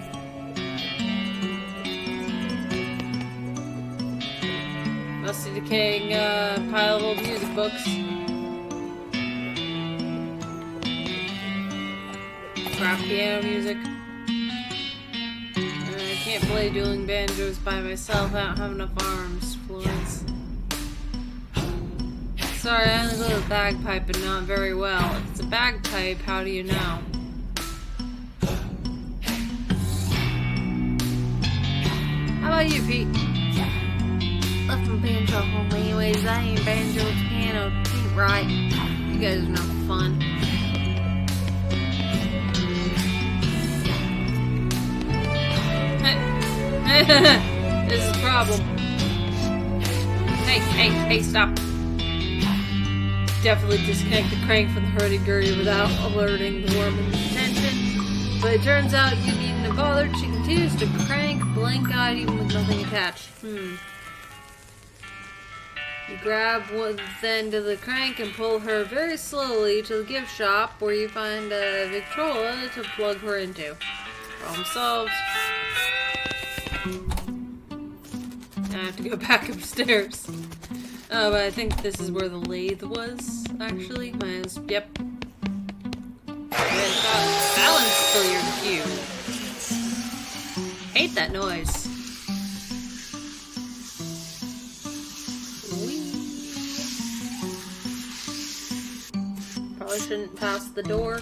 Musty decaying pile of old music books. Crap piano music. I can't play dueling banjos by myself. I don't have enough arms, Florence. Sorry, I only play the bagpipe and not very well. If it's a bagpipe, how do you know? How about you, Pete? Left my banjo home anyways. I ain't banjo piano. Ain't right. You guys are no fun. This is a problem. Hey, stop. Definitely disconnect the crank from the hurdy-gurdy without alerting the woman's attention. But it turns out you needn't have bothered. She continues to crank, blank-eyed, even with nothing attached. You grab one end of the crank and pull her very slowly to the gift shop where you find a Victrola to plug her into. Problem solved. I have to go back upstairs. Oh, but I think this is where the lathe was, actually. Yep. Balance failure cue. Hate that noise. Probably shouldn't pass the door.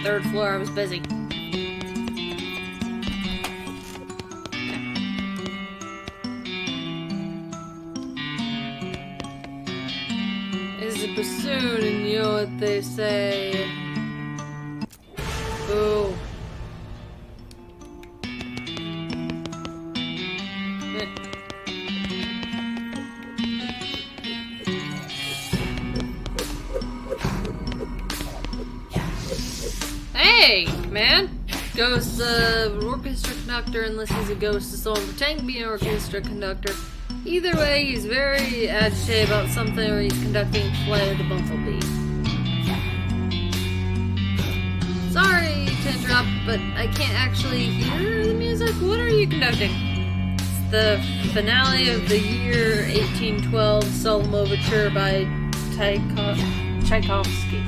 Third floor, I was busy. Is a bassoon, and you know what they say. Boo. Hey, man! Ghost, orchestra conductor, unless he's a ghost of someone pretending to be an orchestra conductor. Either way, he's very agitated about something, or he's conducting Flight of the Bumblebee. Sorry to interrupt, but I can't actually hear the music. What are you conducting?
It's
the finale of the year 1812 Solemn Overture by Tchaikovsky.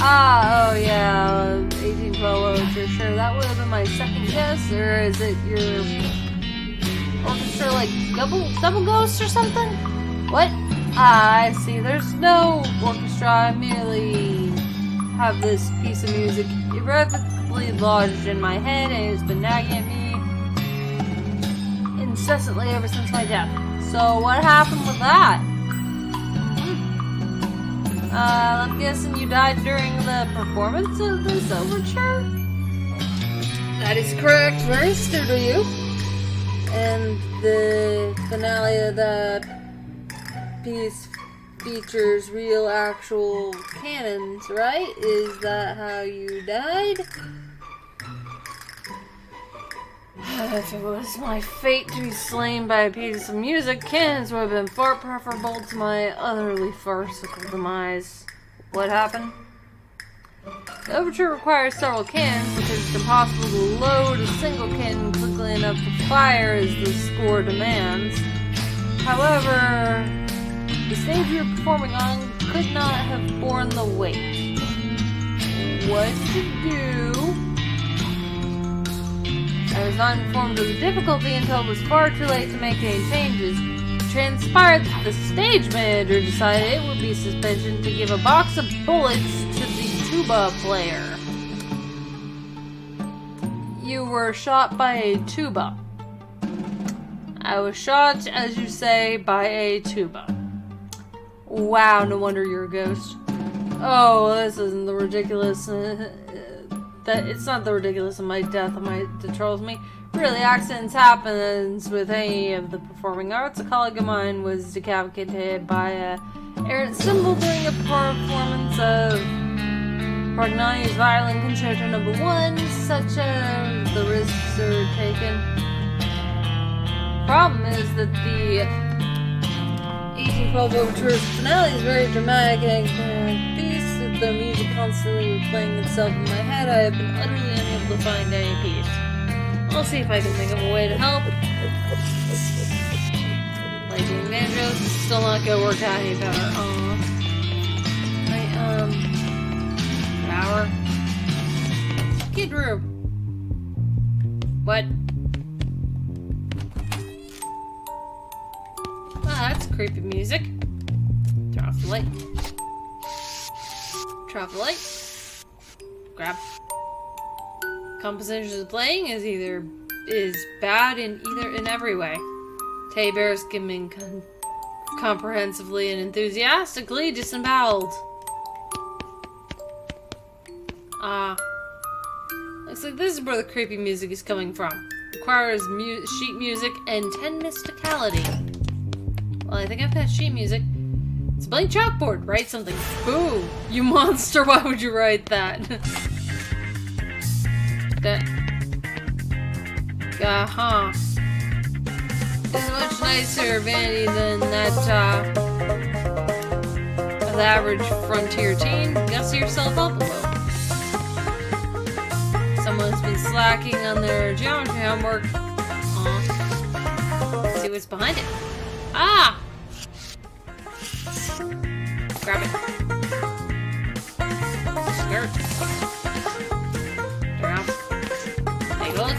Oh yeah, 1812 Overture, sure, that would have been my second guess, or is it your orchestra like double ghost or something? What? I see, there's no orchestra, I merely have this piece of music irrevocably lodged in my head and it's been nagging at me incessantly ever since my death. So what happened with that? I'm guessing you died during the performance of this overture? That is correct, Mr. Do you? And the finale of that piece features real, actual cannons, right? Is that how you died? If it was my fate to be slain by a piece of music, cannons would have been far preferable to my utterly farcical demise. What happened? The overture requires several cannons because it's impossible to load a single cannon quickly enough to fire as the score demands. However, the stage you were performing on could not have borne the weight. What to do? I was not informed of the difficulty until it was far too late to make any changes. It transpired that the stage manager decided it would be sufficient to give a box of bullets to the tuba player. You were shot by a tuba. I was shot, as you say, by a tuba. Wow, no wonder you're a ghost. Oh, this isn't the ridiculous... it's not the ridiculous of my death that troubles me. Really, accidents happen with any of the performing arts. A colleague of mine was decapitated by a errant symbol during a performance of Paganini's Violin Concerto No. 1. Such as the risks are taken. Problem is that the 1812 Overture's finale is very dramatic and piece. With the music constantly replaying itself in my head, I have been utterly unable to find any peace. I'll see if I can think of a way to help. Like doing banjos, it's still not gonna work out any better. Flower. Kid Roo. What? Oh, that's creepy music. Turn off the light. Turn off the light. Grab. Composition of playing is bad in every way. Teddy bear skimming comprehensively and enthusiastically disemboweled. Looks like this is where the creepy music is coming from. Requires sheet music and 10 mysticality. Well, I think I've got sheet music. It's a blank chalkboard. Write something. Boo! You monster! Why would you write that? It's much nicer vanity than that, of the average frontier teen. Gussy yourself up a little. Someone's been slacking on their geometry homework. Let's see what's behind it. Ah! Grab it. Skirt. Turn off. Take a look.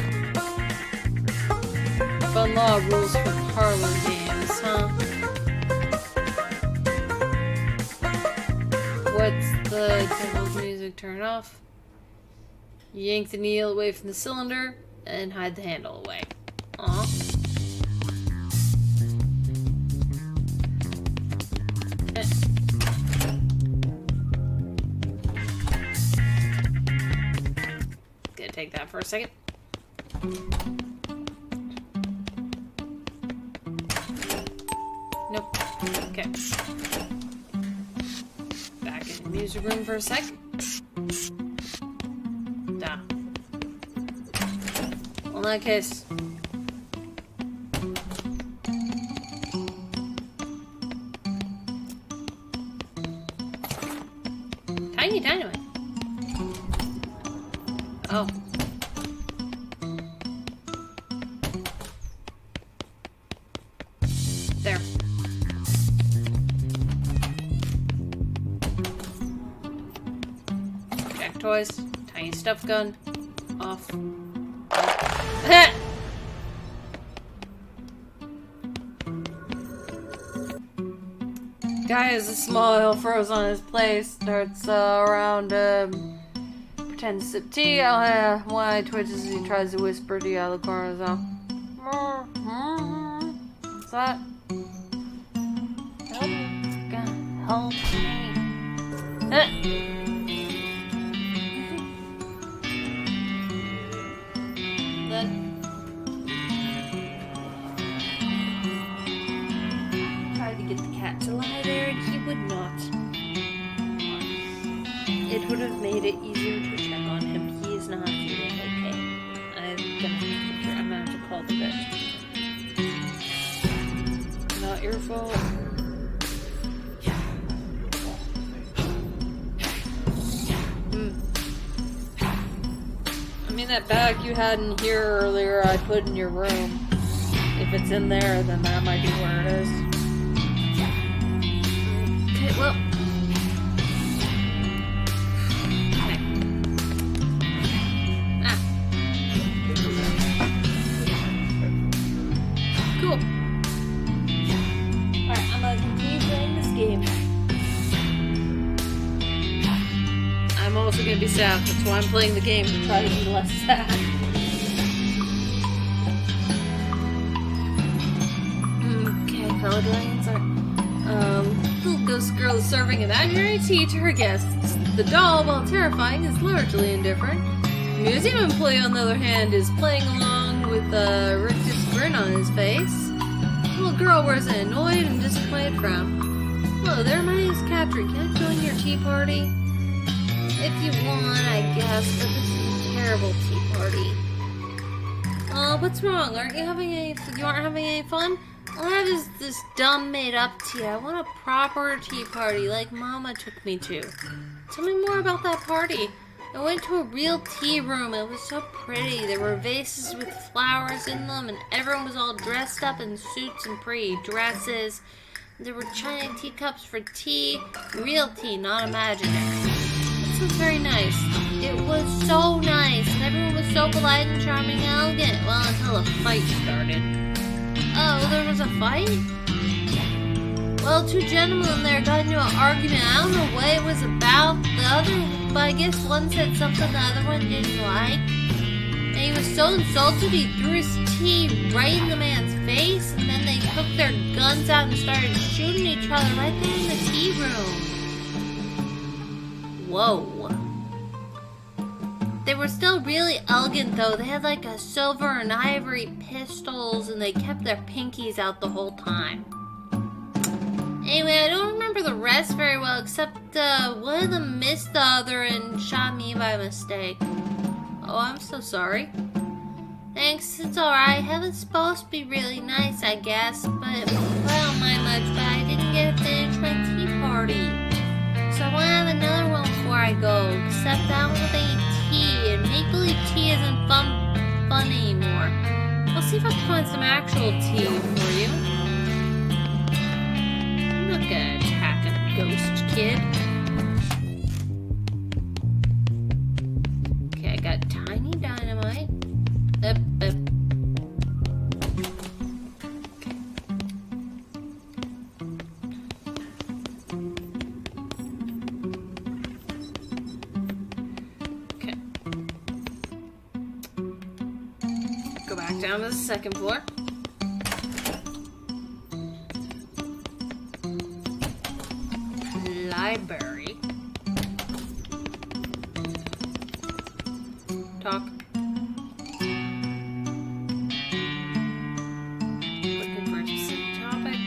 Fun law rules for parlor games, huh? What's the devil's music? Turn off. Yank the needle away from the cylinder and hide the handle away. Aw. Gonna take that for a second. Nope. Okay. Back in the music room for a sec. Duh. Well, in that case... Tiny dynamite. Oh. toys. Tiny stuff gun. Off. Guy has a small hill froze on his place. Starts around, pretends to sip tea. One eye twitches as he tries to whisper to you out of the corner of his mouth. What's that? Help me. God, help me. Then tried to get the cat to lie there and he would not. It would have made it easier to check on him. He is not feeling okay. I'm gonna have to call the vet. Not your fault. I mean, that bag you had in here earlier, I put in your room. If it's in there, then that might be where it is. Okay, well. Okay. Ah. Cool. Alright, I'm gonna continue playing this game. I'm also gonna be sad. That's why I'm playing the game, to try to be less sad. Okay, fellow dragons are. Little ghost girl is serving imaginary tea to her guests. The doll, while terrifying, is largely indifferent. The museum employee, on the other hand, is playing along with a rictus grin on his face. The little girl wears an annoyed and disappointed frown. Hello there, my name is Capri. Can I join your tea party? If you want, I guess, but this is a terrible tea party. What's wrong? You aren't having any fun? All I have is this dumb made-up tea. I want a proper tea party, like Mama took me to. Tell me more about that party. I went to a real tea room. It was so pretty. There were vases with flowers in them, and everyone was all dressed up in suits and pretty dresses. There were china teacups for tea. Real tea, not imaginary. This was very nice. It was so nice, and everyone was so polite and charming and elegant. Well, until a fight started. Oh, there was a fight? Well, two gentlemen there got into an argument. I don't know what it was about. But I guess one said something the other one didn't like. And he was so insulted he threw his tea right in the man's face, and then they took their guns out and started shooting each other right there in the tea room. Whoa. They were still really elegant though. They had like a silver and ivory pistols, and they kept their pinkies out the whole time. Anyway, I don't remember the rest very well, except one of them missed the other and shot me by mistake. Oh, I'm so sorry. Thanks, it's alright. Heaven's supposed to be really nice, I guess, but I don't mind much, but I didn't get to finish my tea party. So I want to have another one before I go, except I don't have any tea, and make-believe tea isn't fun anymore. I'll see if I can find some actual tea for you. I'm not gonna attack a ghost kid. Okay, I got tiny dynamite. Up. Down to the second floor. Library. Talk. Looking for a specific topic.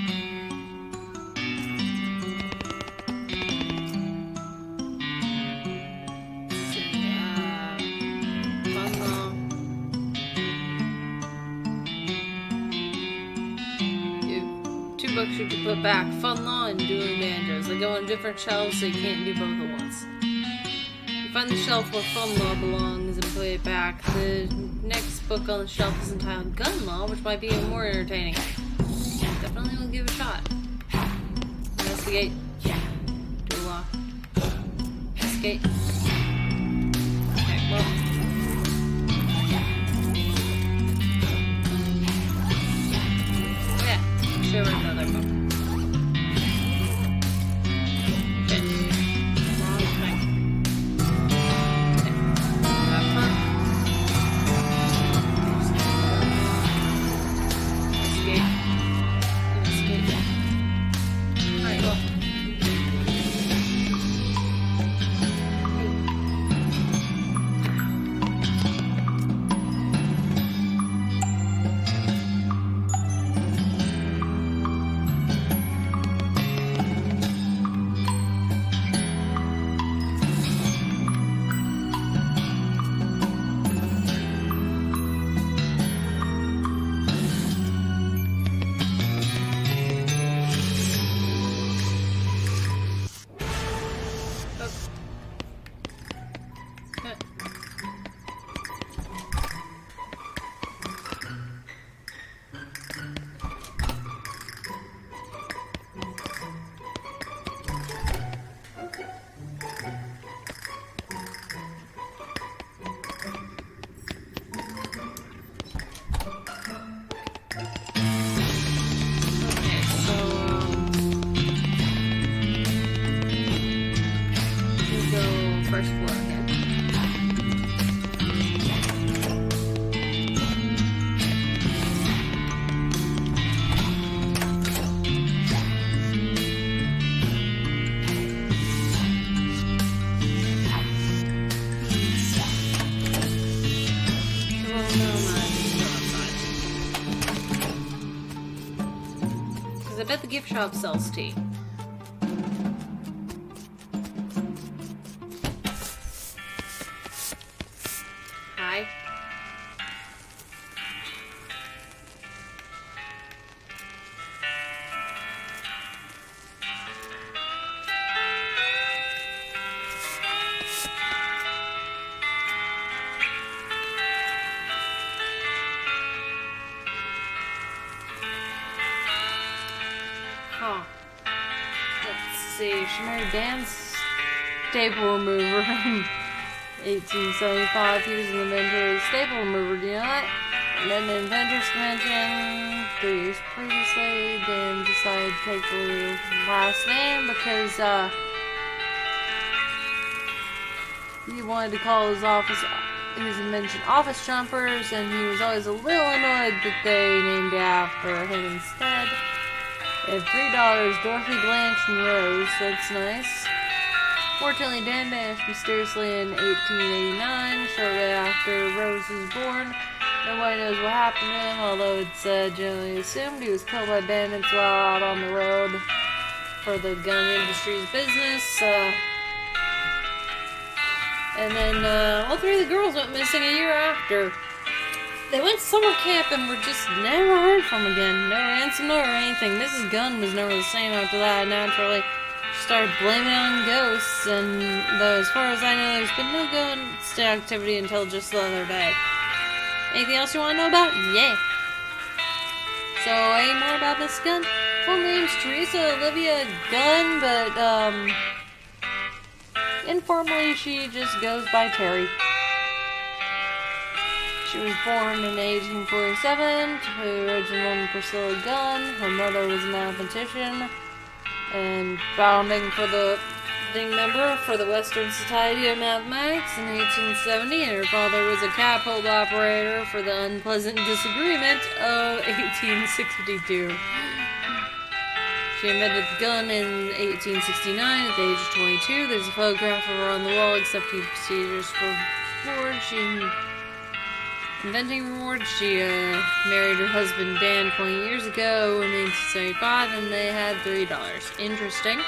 Books you can put back, Fun Law and Dueling Banjos. They go on different shelves, so you can't do both at once. You find the shelf where Fun Law belongs and put it back. The next book on the shelf is entitled Gun Law, which might be even more entertaining. Definitely will give it a shot. Investigate. Do law. Investigate. bet the gift shop sells tea. Hi. Huh. Let's see. She married Dan's staple remover in 1875. He was an inventor of the staple remover. Do you know that? And then the inventors convention 3 years previously, Dan decided to take the last name because he wanted to call his invention Office Jumpers, and he was always a little annoyed that they named it after him instead. At $3, Dorothy, Blanche, and Rose. That's nice. Fortunately, Dan vanished mysteriously in 1889, shortly after Rose was born. Nobody knows what happened to him, although it's generally assumed he was killed by bandits while out on the road for the gun industry's business. And then all 3 of the girls went missing a year after. They went to summer camp and were just never heard from again. No ransom or anything. Mrs. Gunn was never the same after that. Naturally, she started blaming it on ghosts, and though as far as I know, there's been no ghost activity until just the other day. Anything else you want to know about? Yeah. So, any more about this gun? Full name's Teresa Olivia Gunn, but informally she just goes by Terry. She was born in 1847 to Reginald Priscilla Gunn. Her mother was a mathematician and founding member for the Western Society of Mathematics in 1870, and her father was a catapult operator for the Unpleasant Disagreement of 1862. She invented the gun in 1869 at the age of 22. There's a photograph of her on the wall accepting procedures for board. Inventing reward, she married her husband Dan 20 years ago in 1875, and they had $3. Interesting.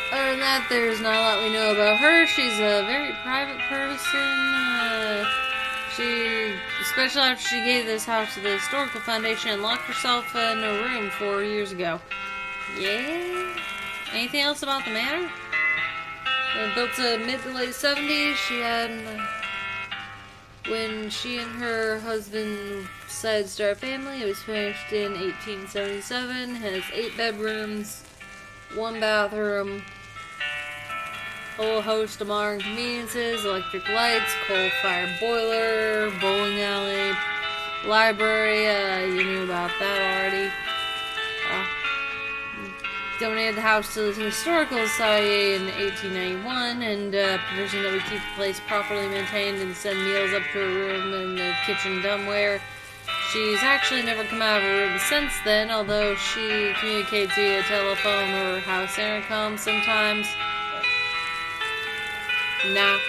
Other than that, there's not a lot we know about her. She's a very private person. She, especially after she gave this house to the Historical Foundation and locked herself in a room 4 years ago. Yeah? Anything else about the manor? Built to mid to late 70s, she had... When she and her husband decided to start a family, it was finished in 1877. Has 8 bedrooms, 1 bathroom, a whole host of modern conveniences, electric lights, coal-fired boiler, bowling alley, library. You knew about that already. Donated the house to the Historical Society in 1891, and provision that we keep the place properly maintained and send meals up to her room and the kitchen dumbware. She's actually never come out of her room since then, although she communicates via telephone or house intercom sometimes. Nah.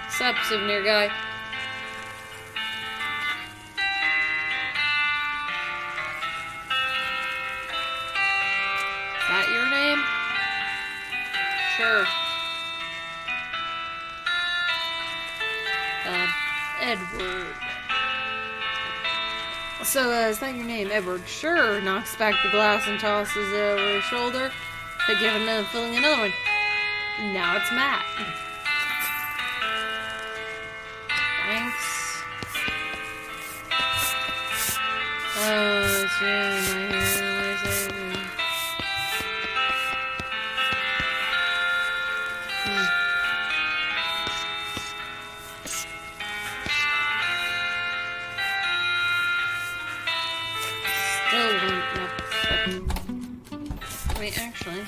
Sup, souvenir guy? That your name? Sure. Edward. So, is that your name, Edward? Sure. Knocks back the glass and tosses it over his shoulder. Forgiving and filling another one. Now it's Matt. Thanks. Oh, it's really my hair. Wait, actually,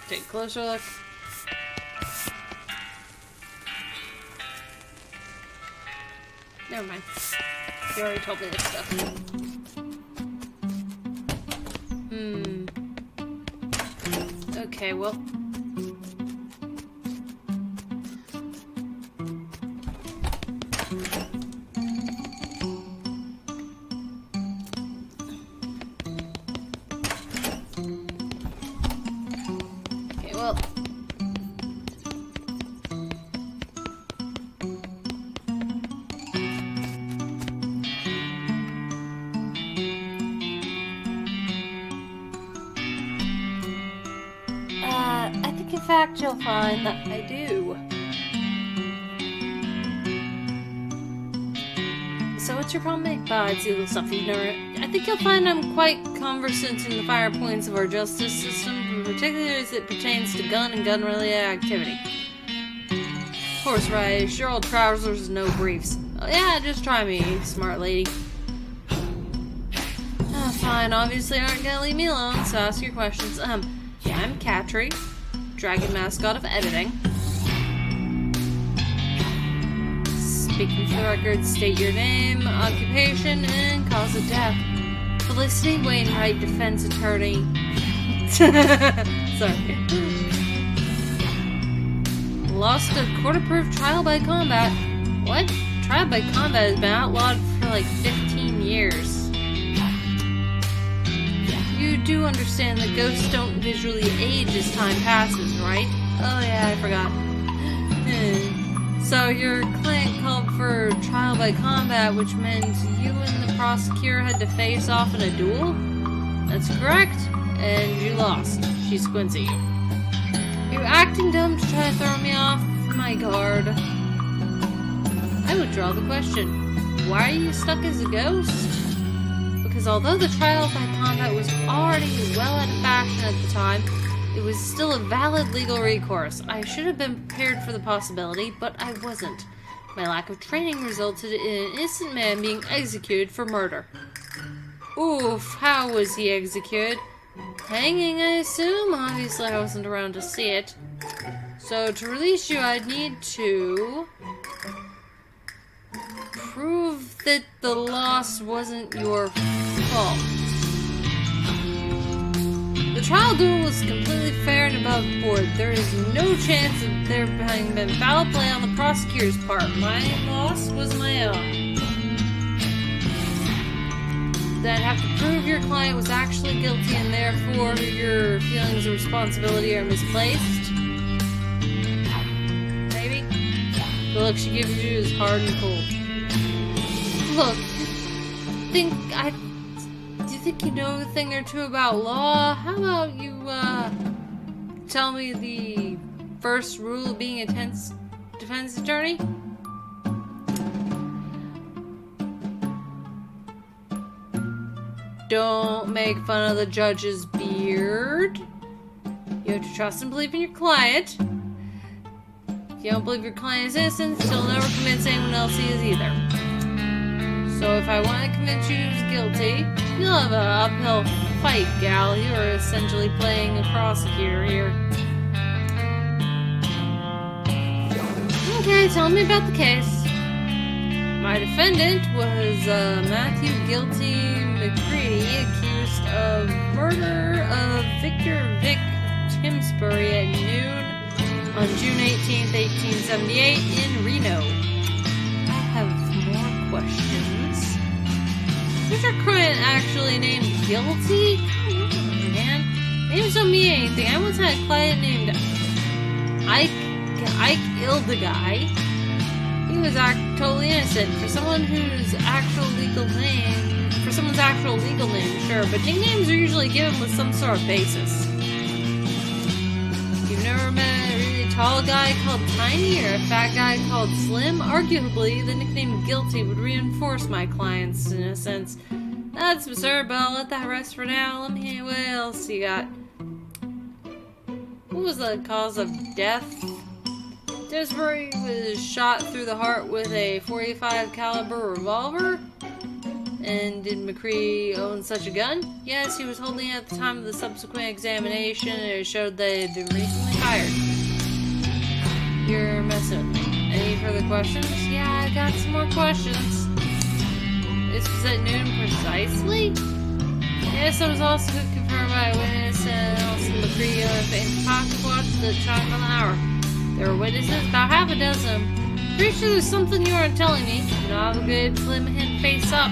take a closer look. Never mind. You already told me this stuff. Okay, well. well... I think in fact you'll find that I do. So what's your problem? It's illegal stuff you've never... I think you'll find I'm quite conversant in the finer points of our justice system, particularly as it pertains to gun and gun-related activity. Horse ride, sure old trousers, no briefs. Oh, yeah, just try me, smart lady. Fine, obviously aren't gonna leave me alone, so ask your questions. I'm Katri, dragon mascot of editing. Speaking for the record, state your name, occupation, and cause of death. Felicity Wainwright, defense attorney. Sorry. Lost a court-approved trial by combat. What? Trial by combat has been outlawed for like 15 years. You do understand that ghosts don't visually age as time passes, right? Oh yeah, I forgot. So your client called for trial by combat, which meant you and the prosecutor had to face off in a duel? That's correct, and you lost. She squints at you. You're acting dumb to try to throw me off my guard. I withdraw the question. Why are you stuck as a ghost? Because although the trial by combat was already well out of fashion at the time, it was still a valid legal recourse. I should have been prepared for the possibility, but I wasn't. My lack of training resulted in an innocent man being executed for murder. Oof, how was he executed? Hanging, I assume? Obviously I wasn't around to see it. So to release you, I'd need to... prove that the loss wasn't your fault. The trial duel was completely fair and above board. There is no chance of there having been foul play on the prosecutor's part. My loss was my own. Then have to prove your client was actually guilty and therefore your feelings of responsibility are misplaced. Maybe? The look she gives you is hard and cold. Look, do you think you know a thing or two about law? How about you, tell me the first rule of being a defense attorney? Don't make fun of the judge's beard. You have to trust and believe in your client. If you don't believe your client is innocent, you'll never convince anyone else he is either. So if I want to convince you he's guilty, you'll have an uphill fight, gal. You are essentially playing a prosecutor here. Okay, tell me about the case. My defendant was Matthew Guilty McCready, accused of murder of Victor Vic Timsbury at noon on June 18th, 1878 in Reno. I have more questions. Is your client actually named Guilty? Man, names don't mean anything. I once had a client named Ike Ildeguy. He was totally innocent. For someone's actual legal name, sure, but nicknames are usually given with some sort of basis. You've never met a really tall guy called Tiny or a fat guy called Slim? Arguably, the nickname Guilty would reinforce my client's innocence. That's absurd, but I'll let that rest for now. Let me hear what else you got. What was the cause of death? Tisbury was shot through the heart with a .45 caliber revolver. And did McCree own such a gun? Yes, he was holding it at the time of the subsequent examination, and it showed that it had been recently fired. You're messing with me. Any further questions? Yeah, I got some more questions. This was at noon precisely? Yes, I was also confirmed by a witness, and also McCree and pocket watched the chime on the hour. There were witnesses, about half a dozen. Pretty sure there's something you aren't telling me. You know, I have a good slim hand face up.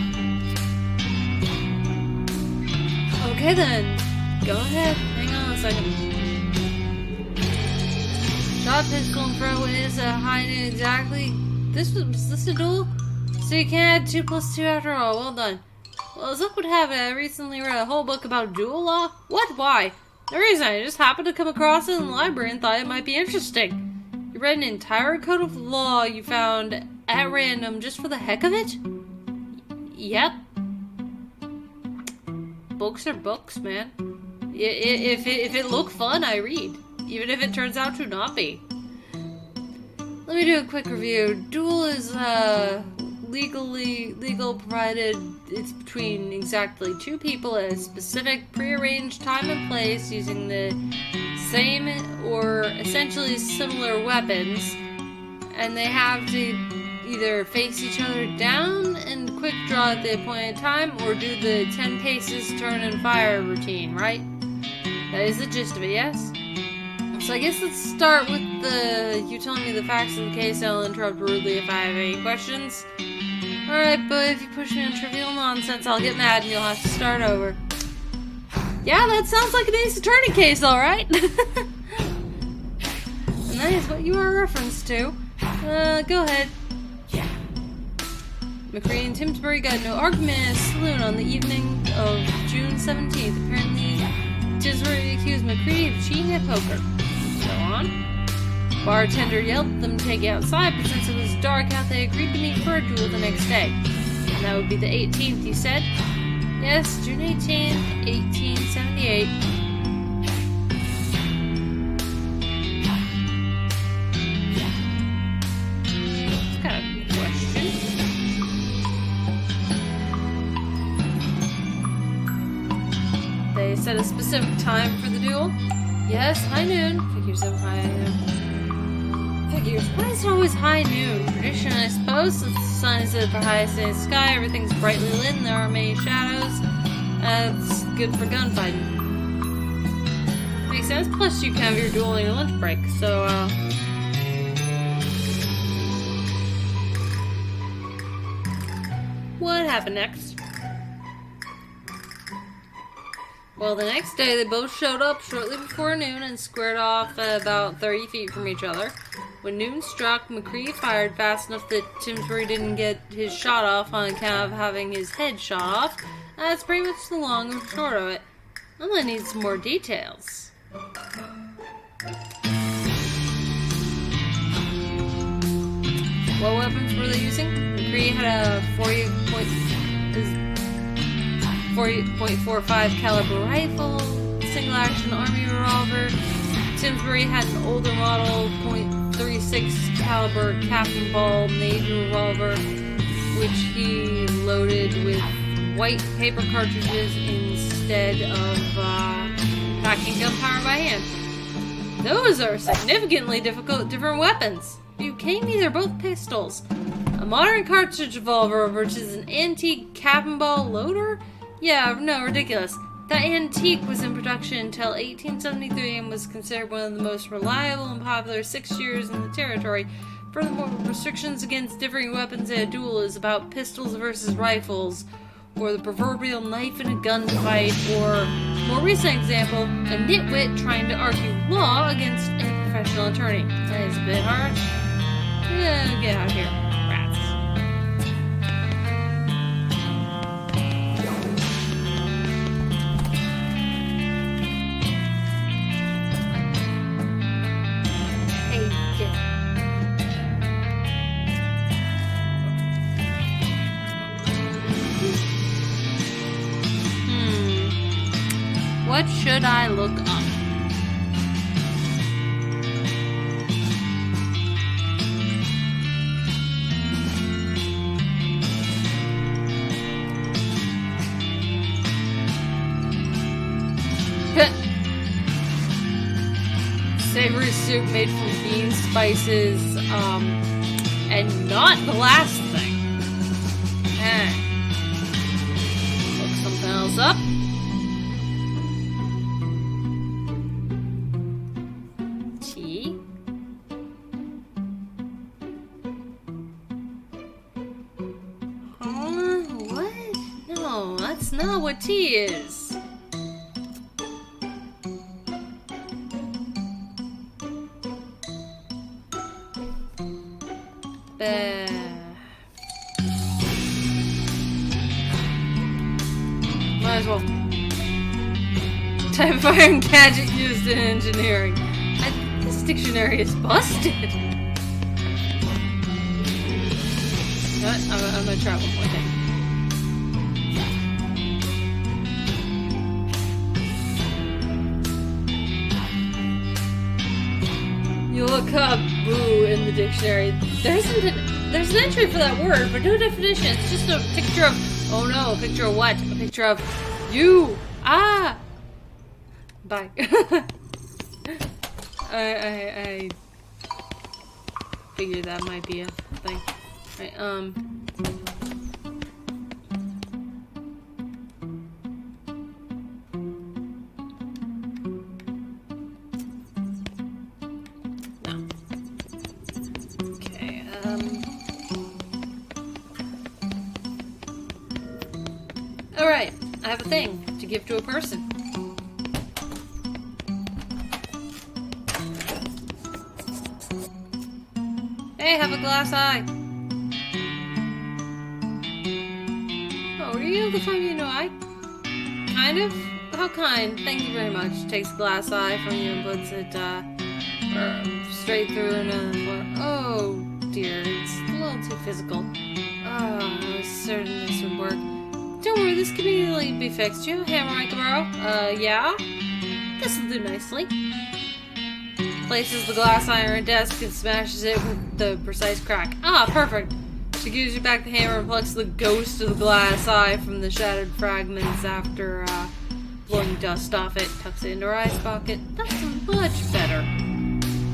Okay then. Go ahead. Hang on a second. shot, pistol, and throw is a high noon exactly. Was this a duel? So you can add 2 plus 2 after all. Well done. Well, as luck would have it, I recently read a whole book about duel law. What? Why? The reason I just happened to come across it in the library and thought it might be interesting. You read an entire code of law you found at random just for the heck of it? Yep. Books are books, man. If it look fun, I read. Even if it turns out to not be. Let me do a quick review. Duel is legal provided it's between exactly 2 people at a specific prearranged time and place using the same or essentially similar weapons, and they have to either face each other down and quick draw at the appointed time or do the 10 paces turn and fire routine, right? That is the gist of it, yes? So I guess let's start with you telling me the facts of the case. I'll interrupt rudely if I have any questions. Alright, but if you push me on trivial nonsense, I'll get mad and you'll have to start over. Yeah, that sounds like an Ace Attorney case, alright? And that is what you are a reference to. Go ahead. McCree and Timsbury got no argument in a saloon on the evening of June 17th. Apparently, Timsbury accused McCree of cheating at poker. Go on. Bartender yelled at them to take it outside, but since it was dark out, they agreed to meet for a duel the next day. And that would be the 18th, he said. Yes, June 18th, 1878. Got a question. They set a specific time for the duel. Yes, high noon. Figures of high noon. Figures. Why is it always high noon? Tradition, I suppose, since the sun is at the highest in the sky, everything's brightly lit and there are many shadows. It's good for gunfighting. Makes sense, plus you can have your duel on your lunch break, so, what happened next? Well, the next day they both showed up shortly before noon and squared off about 30 feet from each other. When noon struck, McCree fired fast enough that Timsbury didn't get his shot off on account of having his head shot off. That's pretty much the long and short of it. I'm gonna need some more details. What weapons were they using? McCree had a 40.45 caliber rifle, single-action army revolver. Timsbury had an older model .36 caliber Captain Ball Navy revolver, which he loaded with white paper cartridges instead of packing gunpowder by hand. Those are significantly different weapons. Are you kidding me? They're both pistols. A modern cartridge revolver versus an antique Captain Ball loader? Yeah, no, ridiculous. That antique was in production until 1873 and was considered one of the most reliable and popular 6 years in the territory. Furthermore, restrictions against differing weapons in a duel is about pistols versus rifles, or the proverbial knife in a gunfight, or, more recent example, a nitwit trying to argue law against a professional attorney. That is a bit hard. Yeah, get out of here. Rats. Hey, get. What should I look up? Savory soup made from beans, spices, and not the last thing. Look something else up. Tea. What? No, that's not what tea is. Might as well. Type of iron gadget used in engineering. This dictionary is busted. You know what? I'm gonna try one more thing. You look up "boo" in the dictionary. There's an entry for that word, but no definition. It's just a picture of. Oh no! A picture of what? A picture of you. Ah. Bye. I figured that might be a thing. Right, no. Okay, alright, I have a thing to give to a person. Hey, have a glass eye. Oh, are you able to find me a new eye? Kind of? How kind. Thank you very much. Takes a glass eye from you and puts it, straight through another floor. Oh, dear. It's a little too physical. Oh, I was certain this would work. Don't worry, this can easily be fixed. Do you have a hammer I can borrow? Yeah? This'll do nicely. Places the glass eye on her desk and smashes it with the precise crack. Ah, perfect. She gives you back the hammer and plucks the ghost of the glass eye from the shattered fragments after blowing dust off it. Tucks it into her ice pocket. That's much better.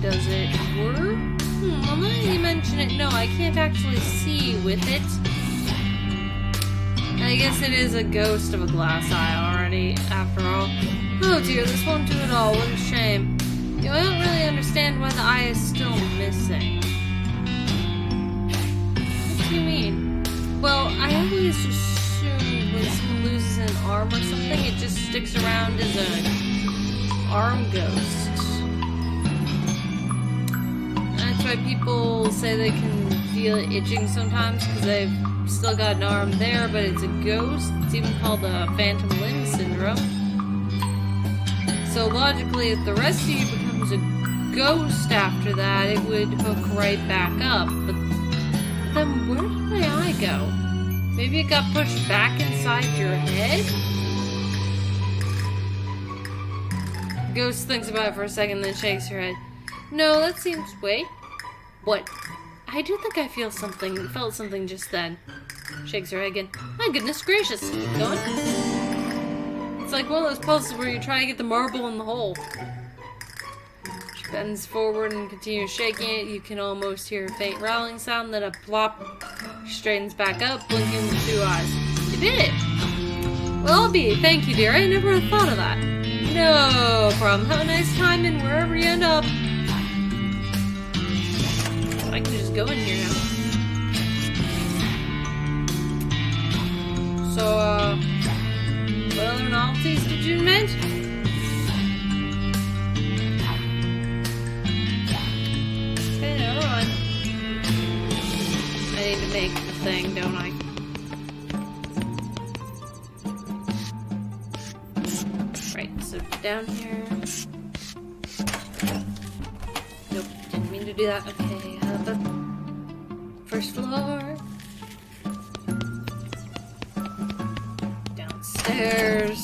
Does it work? Well, now that you mention it, no, I can't actually see with it. I guess it is a ghost of a glass eye already, after all. Oh dear, this won't do it all. What a shame. You know, I don't really understand why the eye is still missing. What do you mean? Well, I always assume when someone loses an arm or something, it just sticks around as an arm ghost. That's why people say they can feel it itching sometimes, because they've still got an arm there, but it's a ghost. It's even called a phantom limb syndrome. So logically, if the rest of you becomes a ghost after that, it would hook right back up. But then where did my eye go? Maybe it got pushed back inside your head? The ghost thinks about it for a second, then shakes her head. No, that seems... Wait. What? I do think I felt something just then. Shakes her head again. My goodness gracious. Keep going. It's like one of those puzzles where you try to get the marble in the hole. She bends forward and continues shaking it. You can almost hear a faint rattling sound, then a plop. She straightens back up, blinking with 2 eyes. You did it! Well, I'll be. Thank you, dear. I never had thought of that. No problem. Have a nice time and wherever you end up. I can just go in here now. So, what other novelties did you mention? Okay, never mind. I need to make the thing, don't I? Right, so down here. Nope, didn't mean to do that. Okay, the first floor. Downstairs.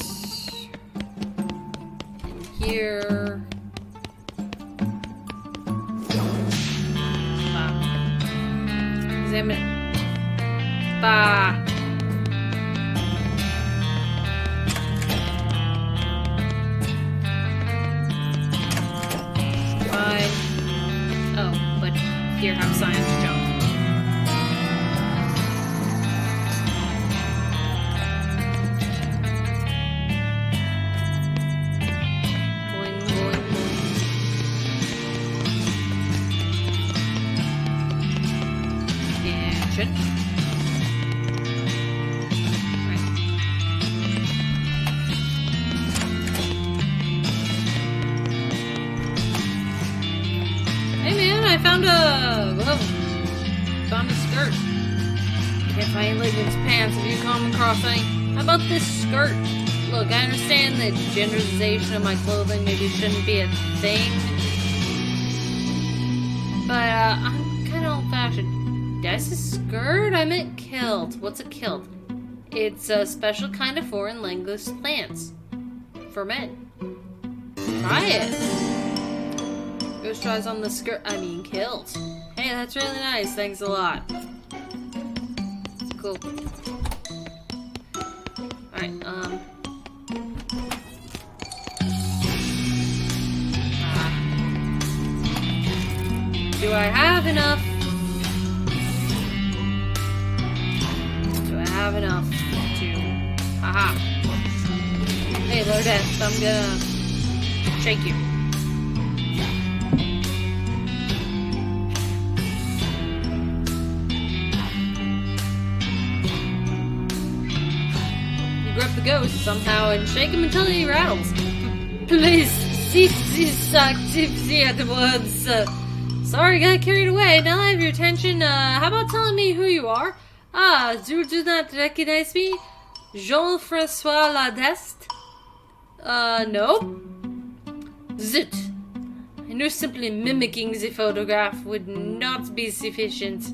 In here. Examine it. Bah. Fine. Oh, but here have science jump. Boing, boing, boing. Action. Right. Hey man, I found a... Whoa. Found a skirt. Can't find Lincoln's pants. Have you come across any? How about this skirt? Look, I understand that generalization of my clothing maybe shouldn't be a thing. But, I'm kind of old-fashioned. Did I say skirt? I meant kilt. What's a kilt? It's a special kind of foreign language plants. For men. Try it. Ghost tries on the skirt. I mean, kilt. Hey, that's really nice. Thanks a lot. Cool. Alright, do I have enough? Do I have enough to... Haha. Hey, Lordess, I'm gonna shake you. You grab the ghost somehow and shake him until he rattles. Please, cease these activity at once. Sorry, got carried away. Now I have your attention. How about telling me who you are? Ah, you do not recognize me? Jean-François Ladeste? No? Zut. I knew simply mimicking the photograph would not be sufficient.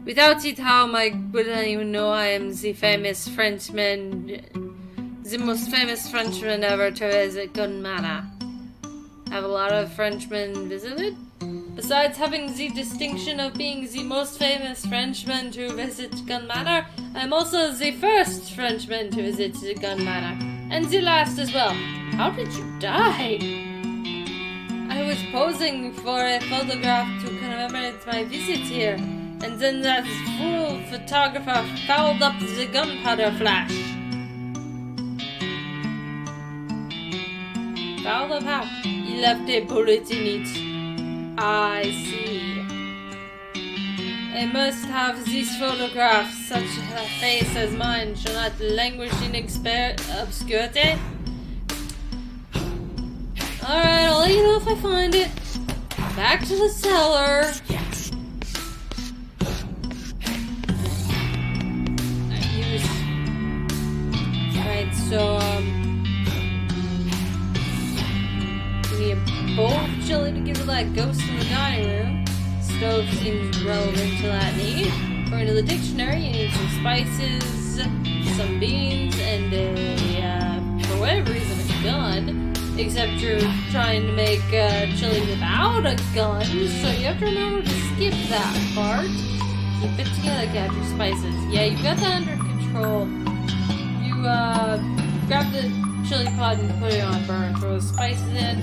Without it, how would I even know I am the famous Frenchman, the most famous Frenchman ever to visit Gunmana? Have a lot of Frenchmen visited? Besides having the distinction of being the most famous Frenchman to visit Gun Manor, I'm also the first Frenchman to visit the Gun Manor, and the last as well. How did you die? I was posing for a photograph to commemorate my visit here, and then that fool photographer fouled up the gunpowder flash. Fouled up how? He left a bullet in it. I see. I must have this photograph. Such a face as mine shall not languish in obscurity. Alright, I'll let you know if I find it. Back to the cellar. Right, so, we need a bowl of chili to give to that ghost in the dining room. Stove seems relevant to that need. According to the dictionary, you need some spices, some beans, and for whatever reason, a gun. Except you're trying to make chili without a gun, so you have to remember to skip that part. Keep it together, grab your spices. Yeah, you've got that under control. You grab the chili pot and put it on a burn. Throw the spices in.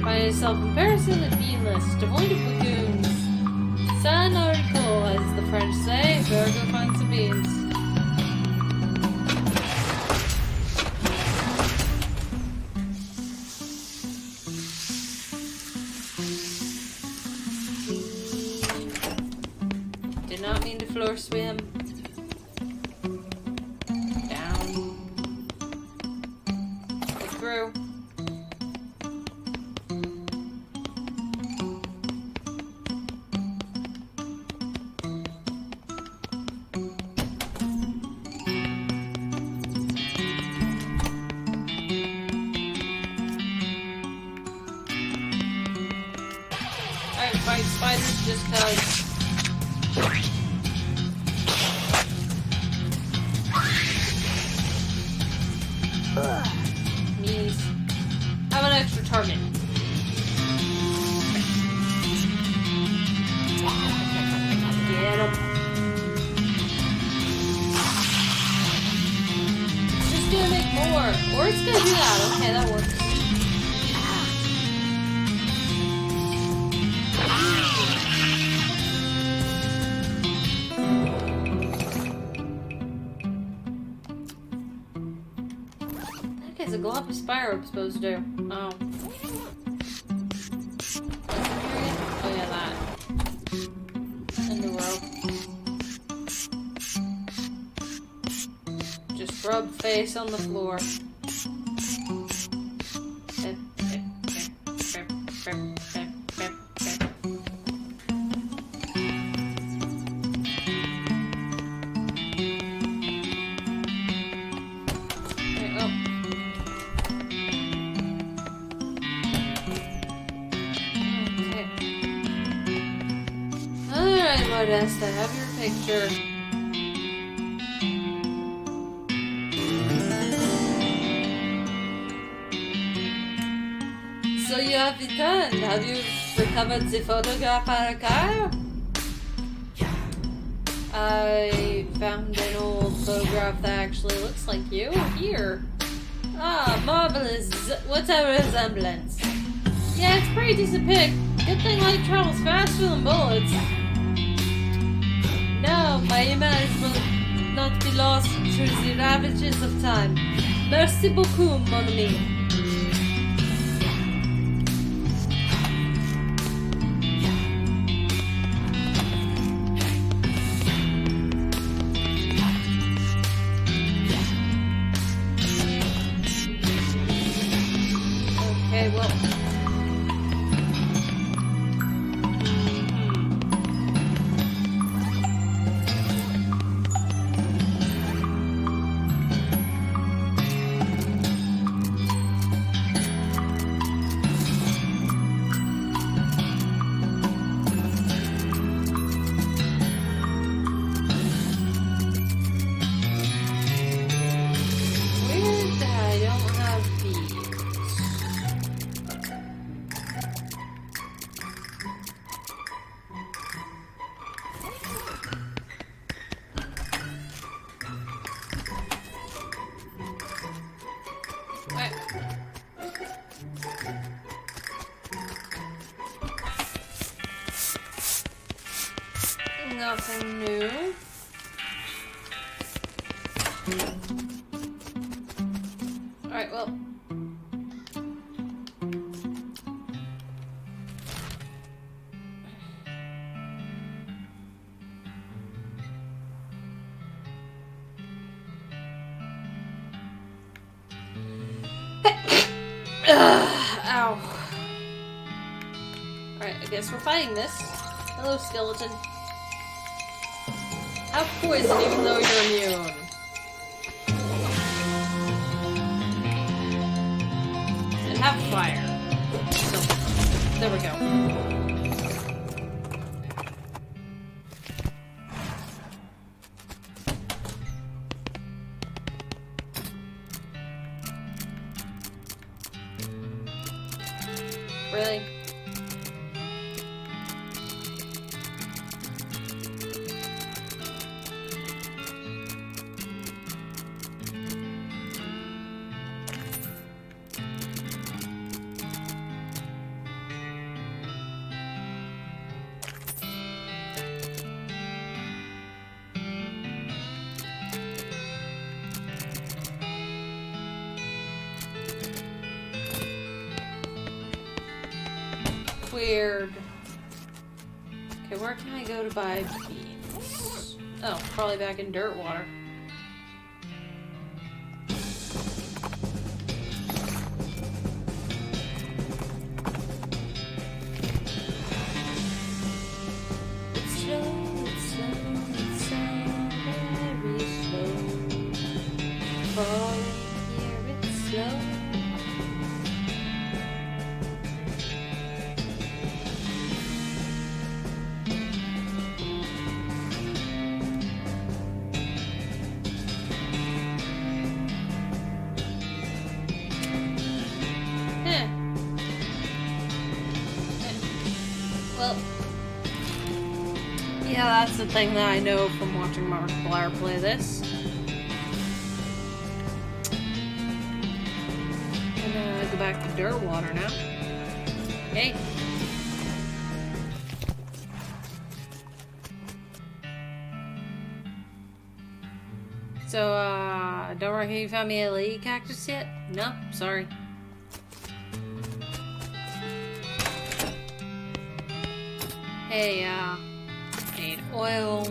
Find yourself in comparison the bean list. Avoid lagoons. San article, as the French say. Better go find some beans. Did not mean to floor swim. Down. Go through. Alright, fight spiders just cause. Means have an extra target. Get him. It's just gonna make more. Or it's gonna do that. Okay, that works. It's a glob spiral I'm supposed to do. Oh. Oh yeah, that. And the rope. Just rub face on the floor. Alright, Modesta, have your picture. So you have returned. Have you recovered the photograph archive? I found an old photograph that actually looks like you. Here. Ah, marvelous. What's our resemblance? Yeah, it's a pretty decent pic. Good thing light travels faster than bullets. No, my image will not be lost through the ravages of time. Merci beaucoup, mon ami. Okay, well... Nothing new. Alright, well. Ow. Alright, I guess we're fighting this. Hello, skeleton. Have poison even though you're immune. And have fire. So, there we go. Really? Weird. Okay, where can I go to buy beans? Oh, probably back in dirt water. It's slow, it's slow, it's so very slow. Falling here, it's slow. Well, yeah, that's the thing that I know from watching Markiplier play this. I'm gonna go back to dirt water now. Hey. So, don't reckon you found me a lady cactus yet? No, sorry. Hey, need oil.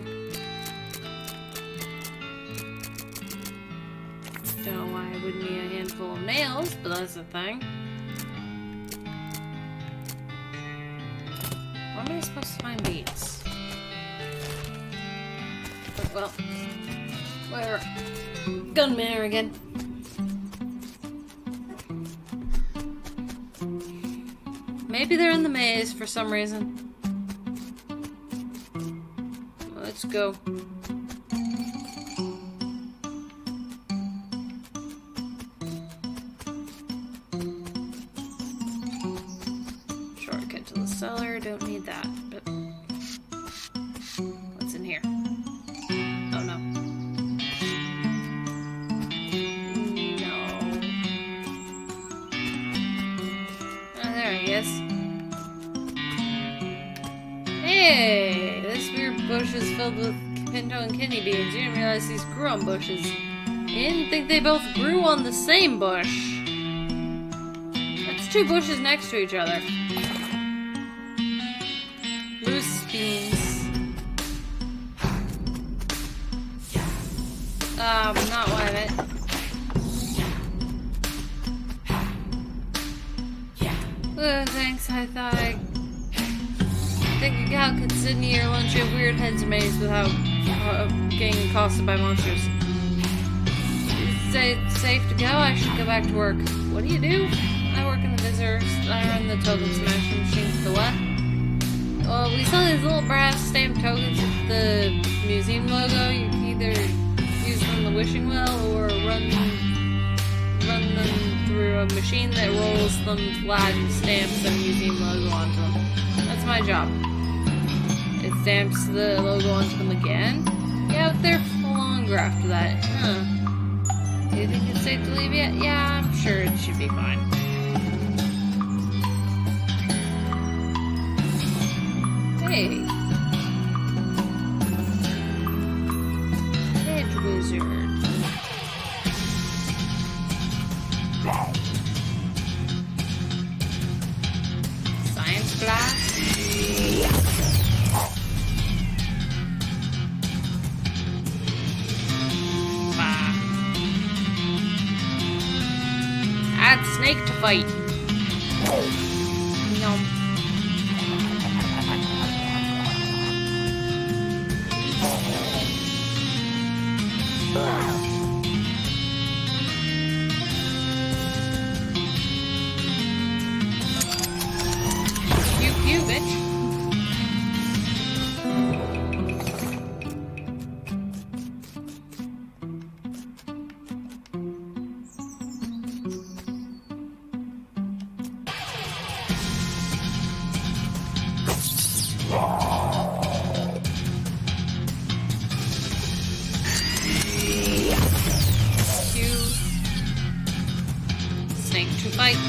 Don't know why I would need a handful of nails, but that's the thing. Where am I supposed to find beets? Well, where? Gunman again. Maybe they're in the maze for some reason. Let's go. Shortcut to the cellar. Don't need that. But what's in here? Oh no. No. Oh, there he is. Hey! This weird bush is filled with pinto and kidney beans. You didn't realize these grew on bushes. You didn't think they both grew on the same bush. That's two bushes next to each other. Loose beans. Not what I meant. Thanks, I thought I think a gal could sit near your lunch of weird heads maze without getting accosted by monsters. Is it safe to go? I should go back to work. What do you do? I work in the visitors. I run the token smashing machine. The what? Well, we sell these little brass stamped tokens with the museum logo. You can either use them in the wishing well or run them through a machine that rolls them flat and stamps the museum logo onto them. That's my job. It stamps the logo onto them again. Get out there for longer after that. Huh. Do you think it's safe to leave yet? Yeah, I'm sure it should be fine. Hey. Hedge wizard. Science class? Bah. Add snake to fight. Yum. Pew, bitch. Pew. Snake to fight.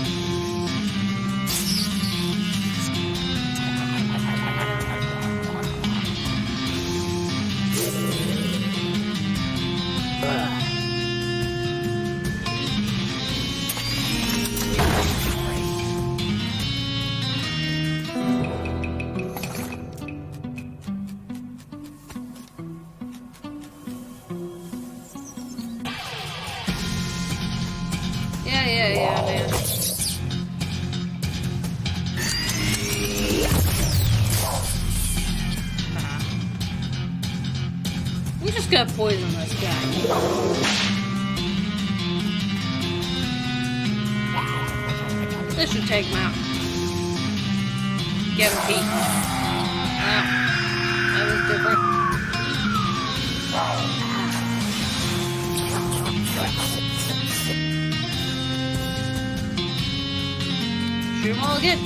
Yeah, man. We just gotta poison this guy. This should take him out. Get him beat. Wow. That was different. Shoot them all again.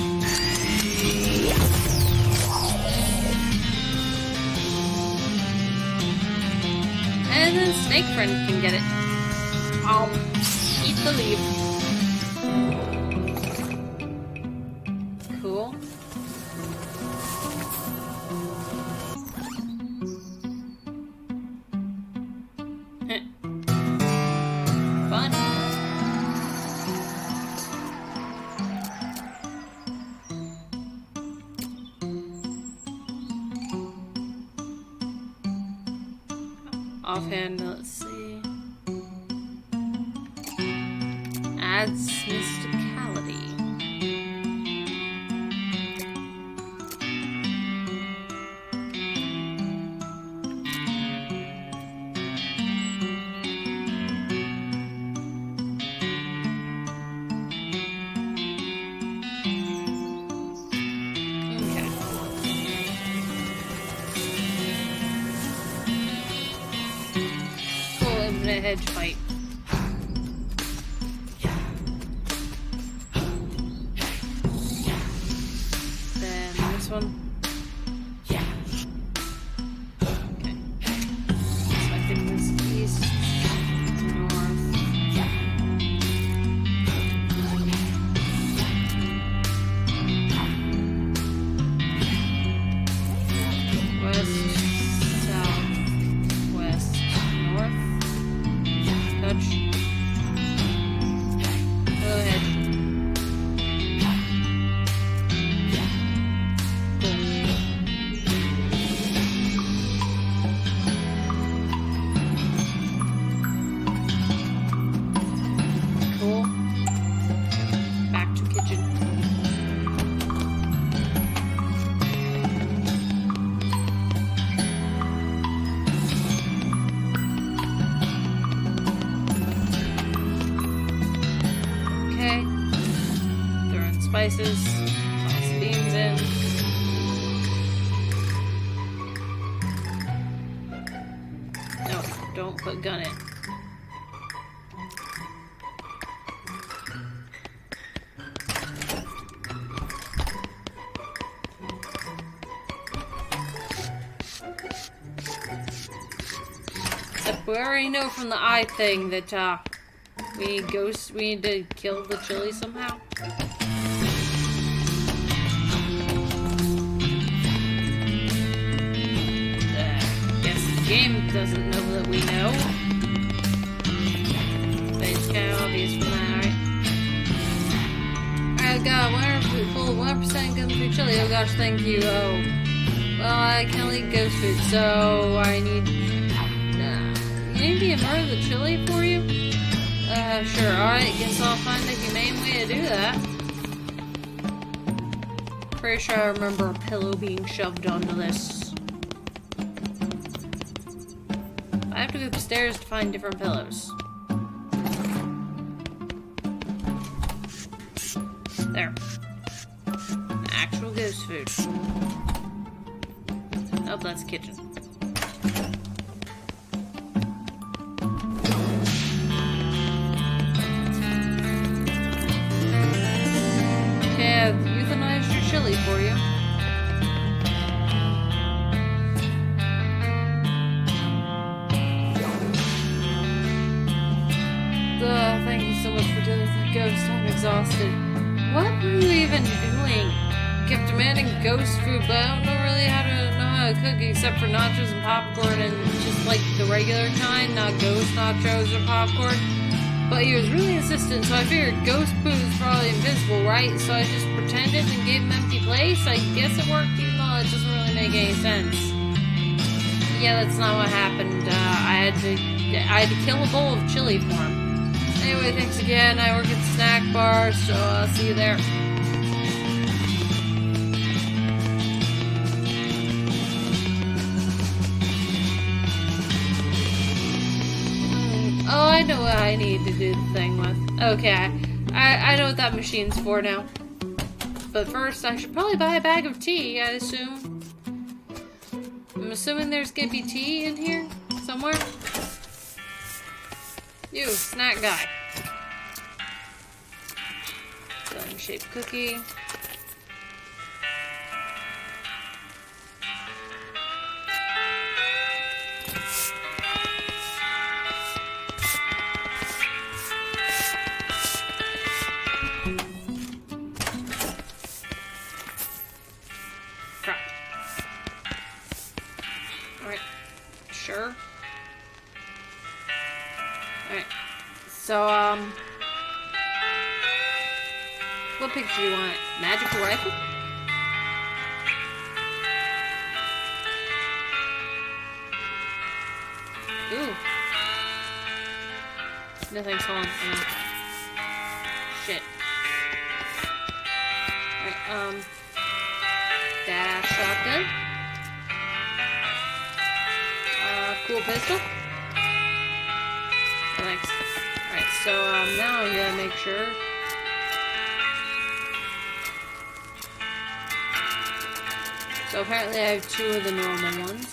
And then Snake Friend can get it. I'll eat the leaf. Cool. Fun. Offhand, let's see. Adds mysticality. definite hedge fight. Then this one. Okay. Selecting this east, north. West, south, west, north. Touch. Go ahead. Cool. Back to kitchen. Okay. Throw in spices. Toss beans in. No, don't put gun in. Except we already know from the eye thing that we need to kill the chili somehow. Guess the game doesn't know that we know. But it's kind of obvious from that, right? Alright, God, full of 1% gun-free chili. Oh gosh, thank you. Oh. Well, I can only eat ghost food, so I need... you need me to murder the chili for you? Sure, alright, guess I'll find a humane way to do that. Pretty sure I remember a pillow being shoved onto this. I have to go upstairs to find different pillows. There. Actual ghost food. Oh, that's the kitchen. Okay, I've euthanized your chili for you. Thank you so much for dealing with the ghost. I'm exhausted. What were you even doing? Kept demanding ghost food, but I don't know really how to cook except for nachos and popcorn and just like the regular kind, not ghost nachos or popcorn. But he was really insistent, so I figured ghost food is probably invisible, right? So I just pretended and gave him empty place. I guess it worked, even though it doesn't really make any sense. Yeah, that's not what happened. I had to kill a bowl of chili for him. Anyway, thanks again. I work at the snack bar, so I'll see you there. Oh, I know what I need to do the thing with. Okay, I know what that machine's for now. But first, I should probably buy a bag of tea, I assume. I'm assuming there's gonna be tea in here somewhere. You, snack guy. Gun-shaped cookie. Crap. Alright. Sure. Alright. So, what picture do you want? Magical rifle? Ooh. No thanks, hold on. Shit. Alright, dash shotgun. Cool pistol. Thanks. Alright, so, now I'm gonna make sure. So apparently I have 2 of the normal ones.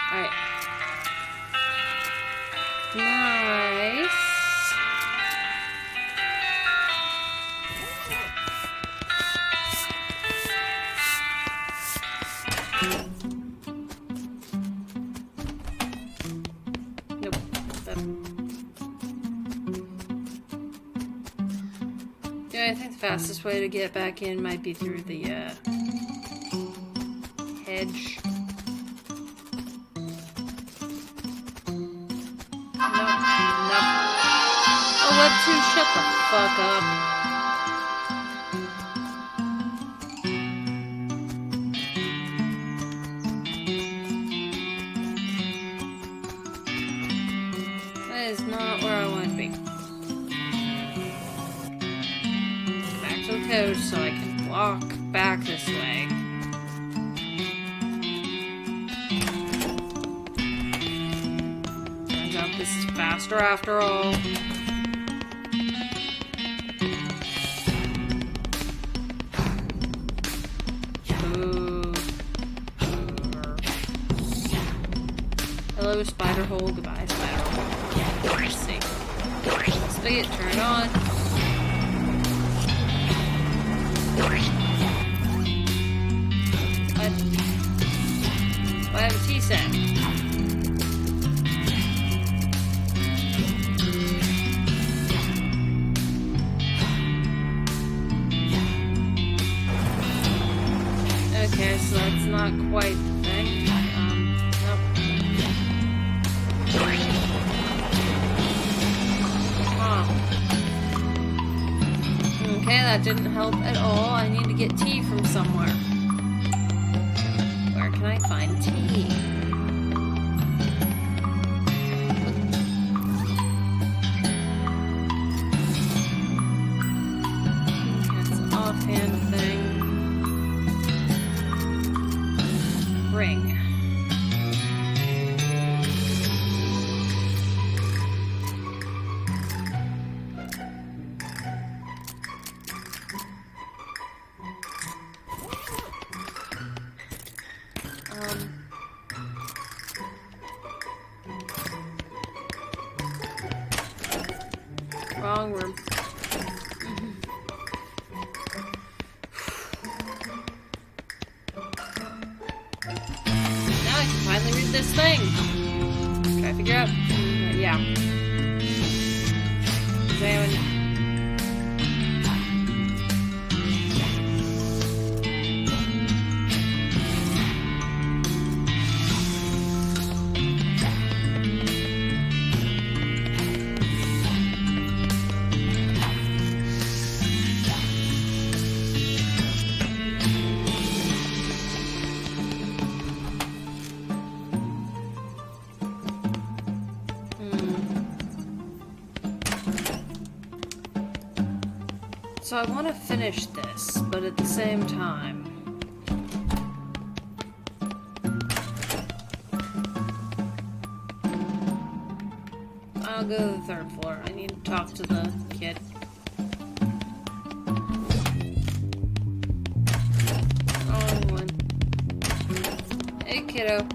Alright. Nice. Nope. Yeah, I think the fastest way to get back in might be through the hedge. No. Oh, Web 2, shut the fuck up. That is not where I want to be. Back to the code so I can walk back this way. Turns out this is faster after all. Hello, spider hole. Goodbye, spider hole. Let's see. Spigot, turn it on. What? I have a T-set. Okay, so that's not quite the thing. Nope. Okay, that didn't help at all. I need to get tea from somewhere. Where can I find tea? That's an offhand thing. Ring. Wrong room. Now I can finally read this thing. Try to figure out. Yeah. Examine. So I want to finish this, but at the same time... I'll go to the third floor. I need to talk to the kid. Wrong one. Hey, kiddo.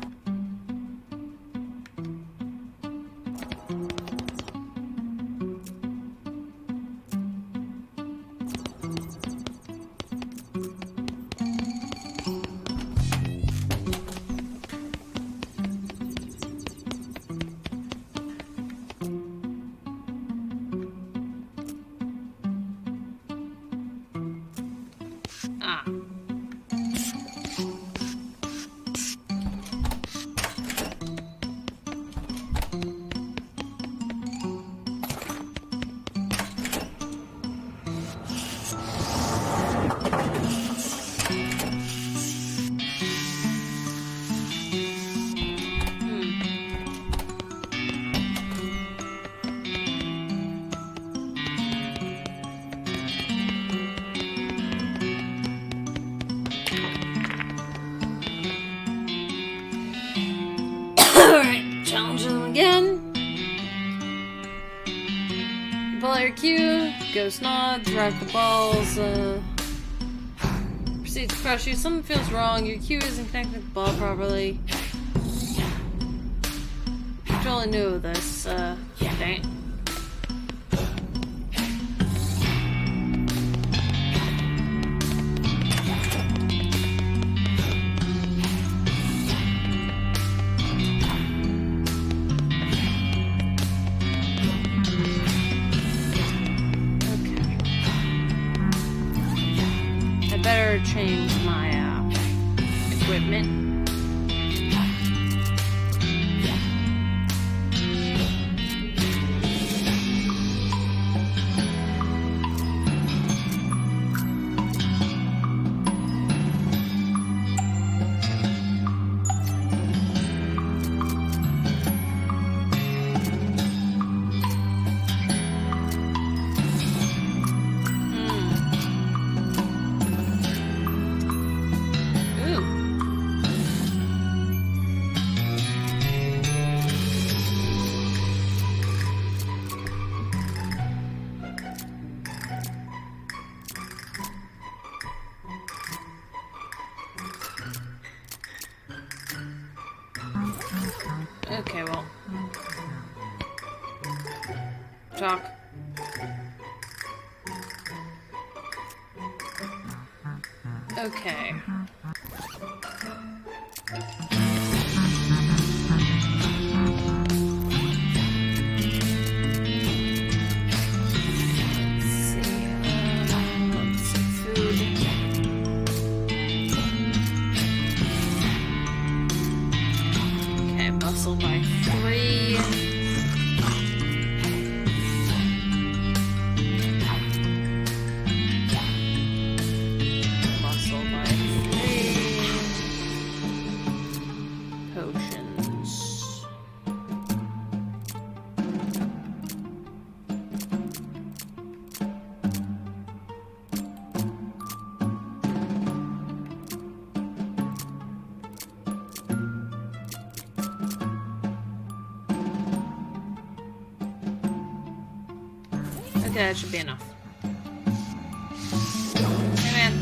Ah. Alright, challenge them again. Pull out your cue, ghost nods, rack the balls, proceed to crush you. Something feels wrong, your cue isn't connected to the ball properly. Control totally new with this, dang. Better change my equipment. Okay, well. Talk. Okay. Muscle by 3. Muscle by 3. Potions. Okay, that should be enough. Hey man.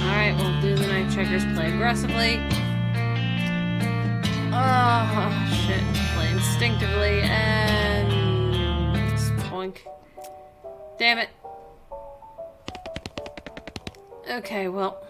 Alright, we'll do the night checkers, play aggressively. Oh, shit. Play instinctively, and... Spoink. Damn it. Okay, well...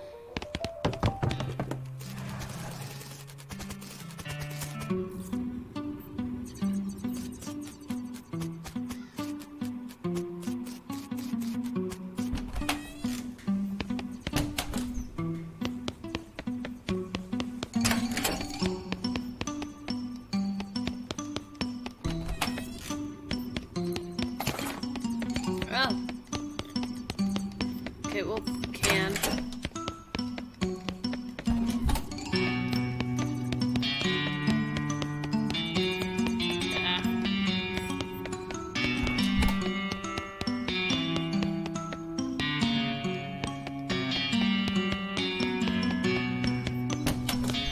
Oh. Okay, well, can. Ah.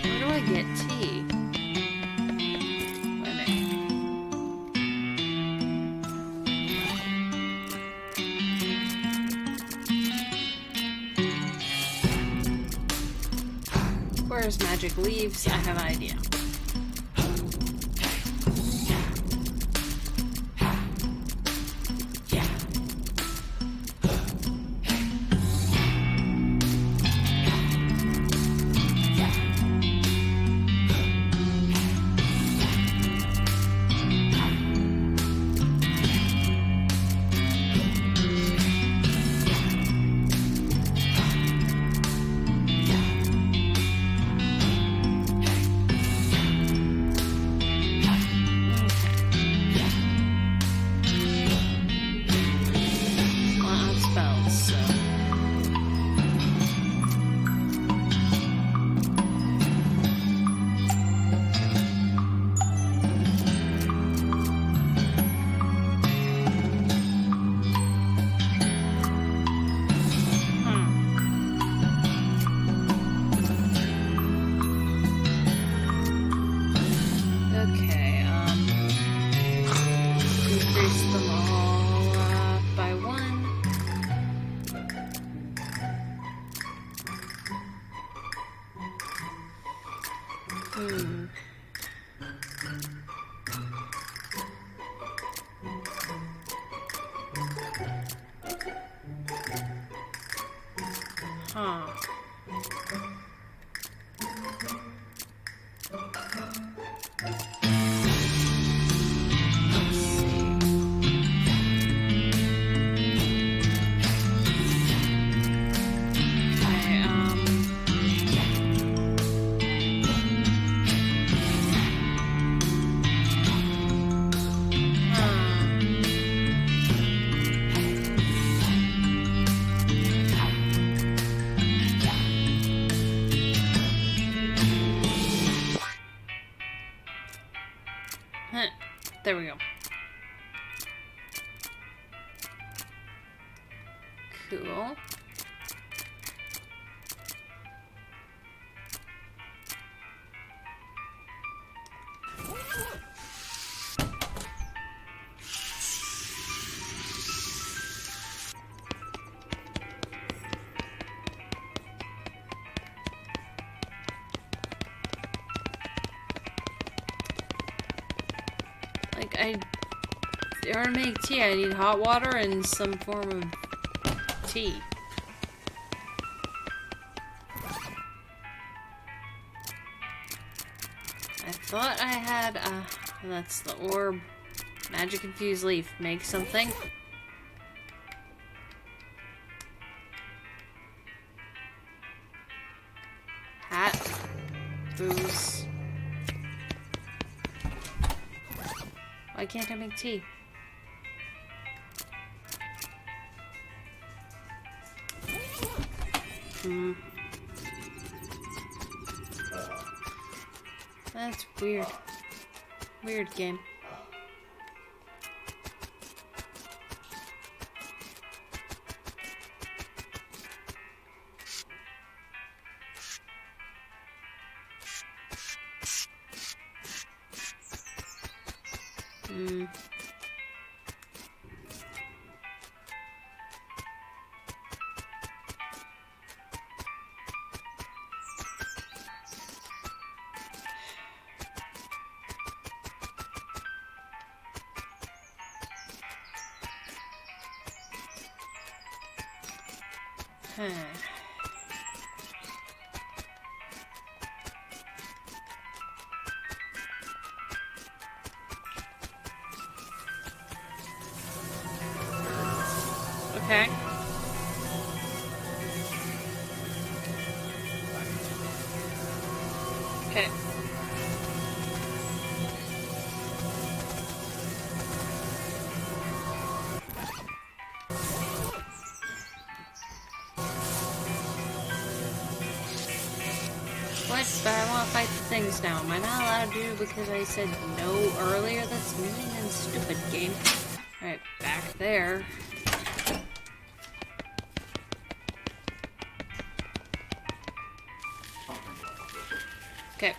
Where do I get tea? Wait a minute. Where's magic leaves? I have an idea. There we go. Cool. In order to make tea, I need hot water and some form of tea. I thought I had, that's the orb. Magic infused leaf. Make something. Hat. Booze. Why can't I make tea? That's weird. Weird game. Okay. Okay. What? But I want to fight the things now. Am I not allowed to because I said no earlier? That's mean and stupid, game. Alright, back there. Okay.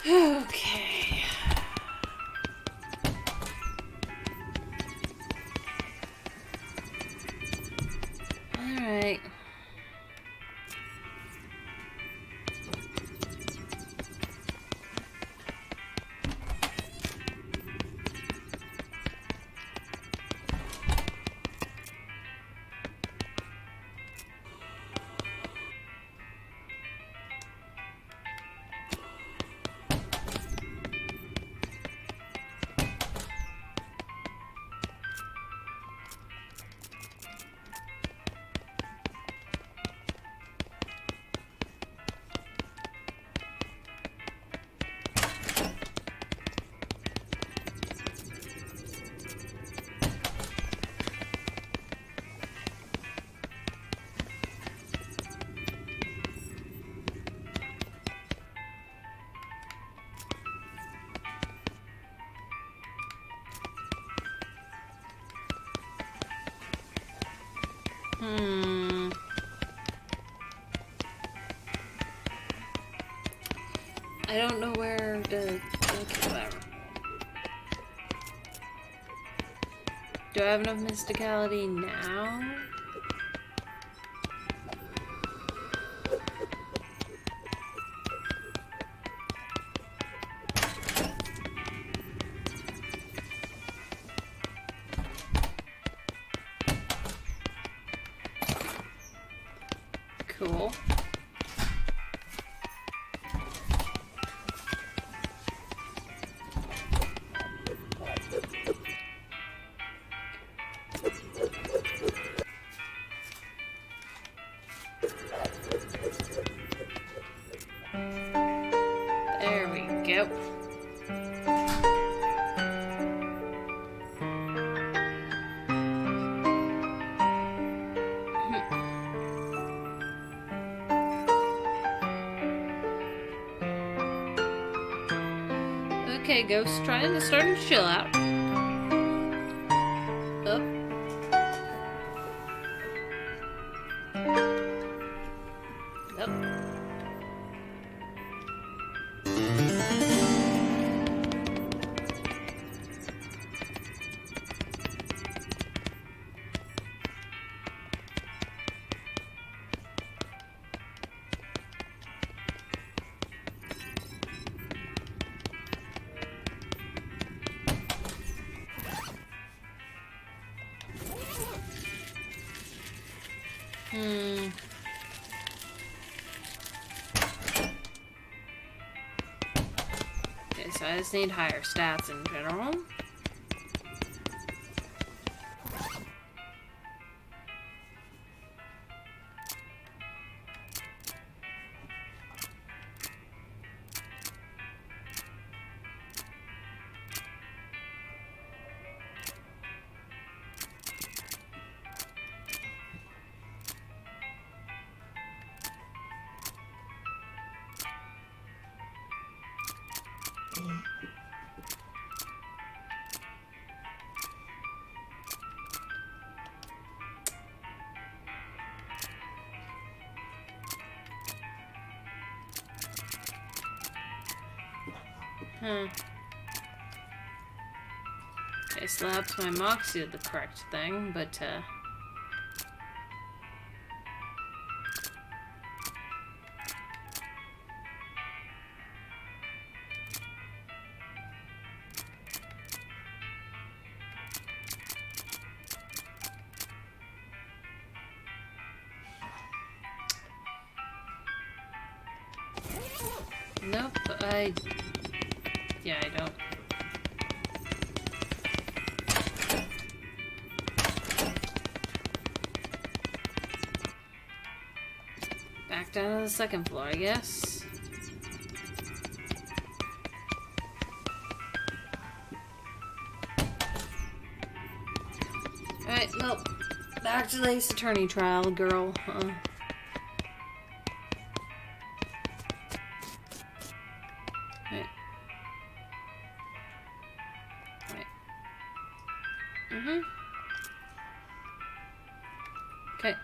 Okay. All right. I don't know where to... Okay, whatever. Do I have enough mysticality now? Cool. Okay, Ghost, starting to chill out. Up. Up. Okay, so I just need higher stats in general. Okay, slaps my Moxie did the correct thing, but nope, yeah, I don't. Back down to the second floor, I guess. Alright, well, back to the Ace Attorney trial, girl. Okay.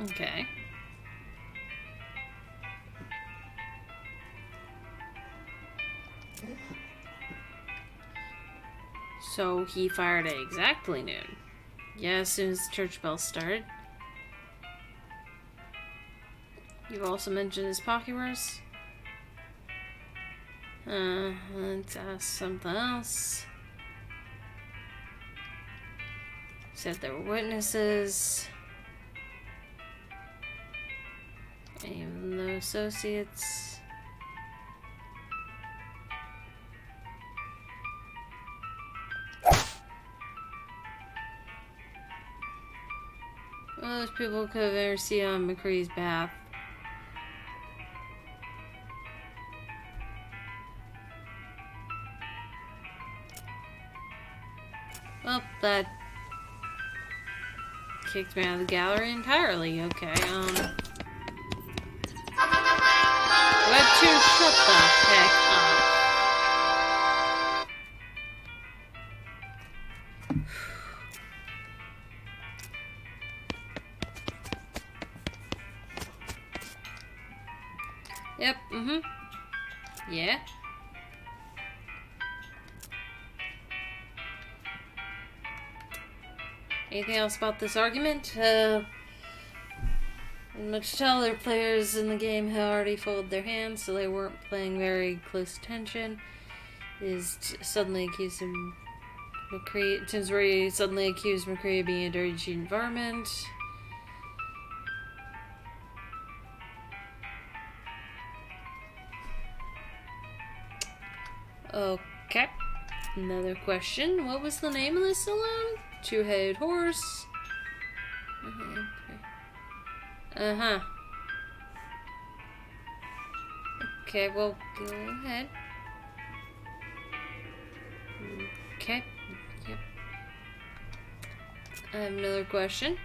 Okay. So he fired at exactly noon. Yeah, as soon as the church bells started. You also mentioned his pocketers. Let's ask something else. Said there were witnesses. And the associates. Well, those people could have ever seen on McCree's path. Well, that kicked me out of the gallery entirely. Okay, Web 2, shut the heck up. Yep, yeah. Anything else about this argument? Much to tell, their players in the game had already folded their hands, so they weren't paying very close attention. Suddenly accused him, McCree. Tinsbury suddenly accused McCree of being a dirty, cheating varmint. Okay. Another question. What was the name of this saloon? Two-Headed Horse. Uh-huh. Okay, well, go ahead. Okay. Yep. I have another question.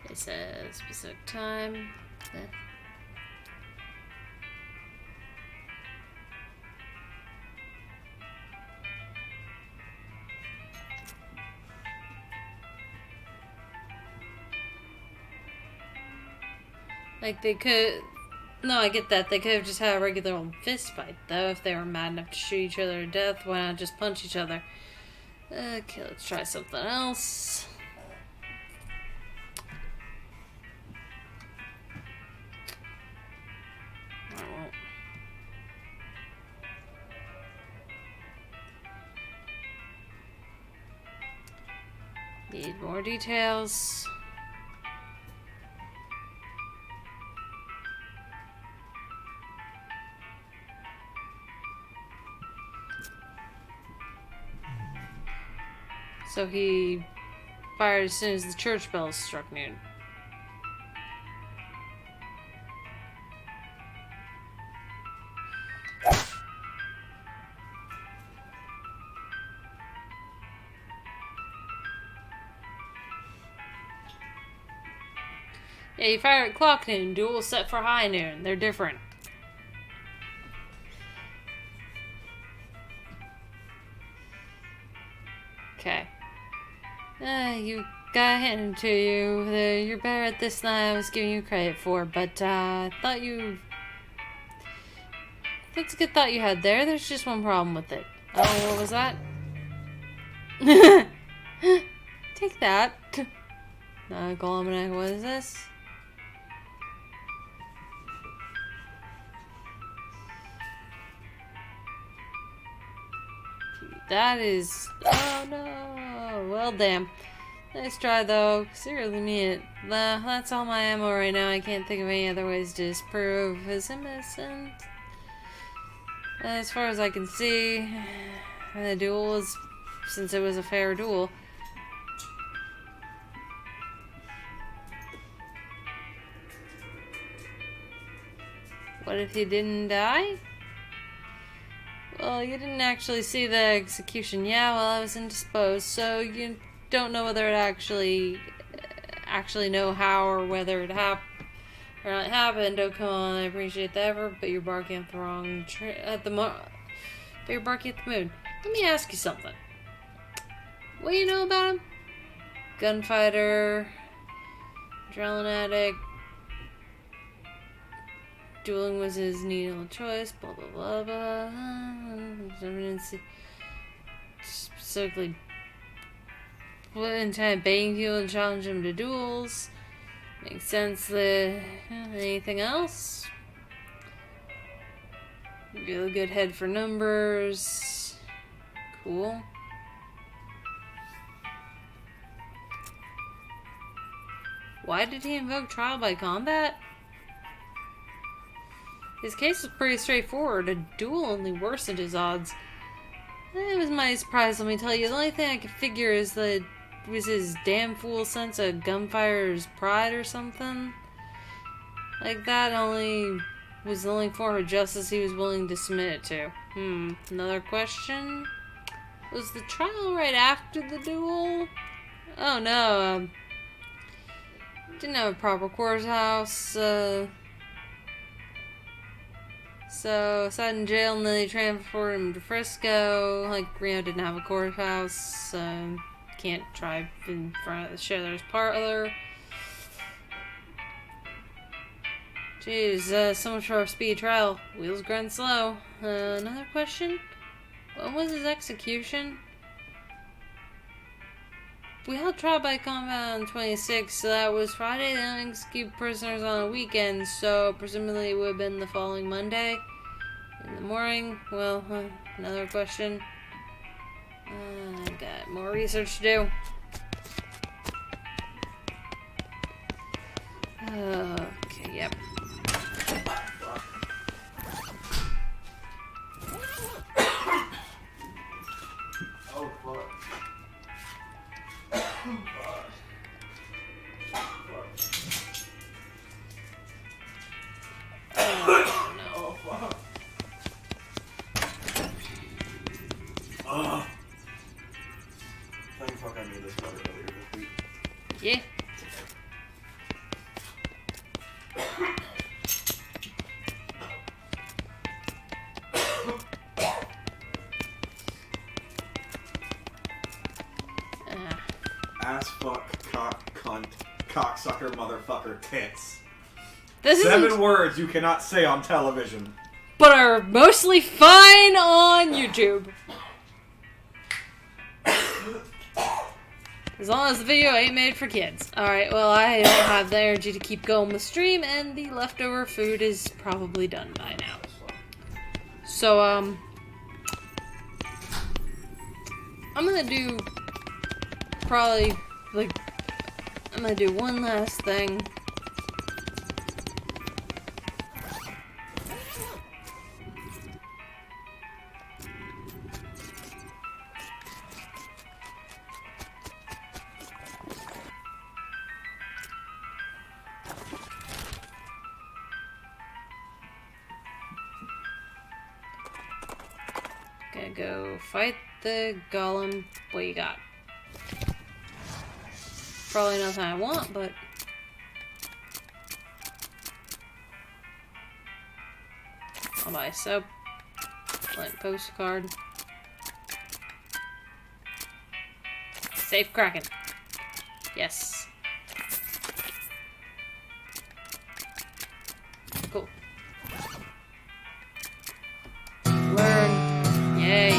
It says specific time. Like, they could... No, I get that. They could have just had a regular old fist fight, though, if they were mad enough to shoot each other to death. Why not just punch each other? Okay, let's try something else. I won't. Need more details. So he fired as soon as the church bells struck noon. Yeah, you fire at clock noon. Duel set for high noon. They're different. Okay. You got handed to you. You're better at this than I was giving you credit for, but thought you... That's a good thought you had there. There's just one problem with it. Oh, what was that? Take that. Almanac, what is this? That is... Oh no! Well, damn. Nice try, though. Seriously, mean it. That's all my ammo right now. I can't think of any other ways to disprove his innocence. As far as I can see, the duel was... Since it was a fair duel. What if he didn't die? Well, you didn't actually see the execution. Yeah, well, I was indisposed, so you don't know whether it actually know how or whether it not happened. Oh, come on, I appreciate the effort, but you're barking at the wrong but you're barking at the moon. Let me ask you something. What do you know about him? Gunfighter, adrenaline addict, dueling was his needle choice, blah blah blah blah. Specifically, what intended baiting people and challenge him to duels. Makes sense. Anything else? Really good head for numbers. Cool. Why did he invoke trial by combat? His case was pretty straightforward. A duel only worsened his odds. It was mighty surprise, let me tell you. The only thing I could figure is that it was his damn fool sense of gunfighter's pride or something. Like that was the only form of justice he was willing to submit it to. Another question? Was the trial right after the duel? Oh no, didn't have a proper courthouse, so sat in jail and then they transported him to Frisco. Like, Reno didn't have a courthouse, can't drive in front of the sheriff's parlor. Jeez, so much for a speedy trial. Wheels grind slow. Another question? When was his execution? We held trial by combat on 26, so that was Friday. They don't execute prisoners on a weekend, so presumably it would have been the following Monday. In the morning. Well, another question. I got more research to do. Okay, yep.
Oh, fuck. cock, cunt, cocksucker, motherfucker, tits.
This
7 words you cannot say on television.
But are mostly fine on YouTube. As long as the video ain't made for kids. Alright, well, I don't have the energy to keep going the stream, and the leftover food is probably done by now. So, I'm gonna do probably, like, I'm gonna do one last thing. Gonna go fight the golem. What you got? Probably nothing I want, but... I'll buy soap. Blank postcard. Safe Kraken. Yes. Cool. Learn. Yay.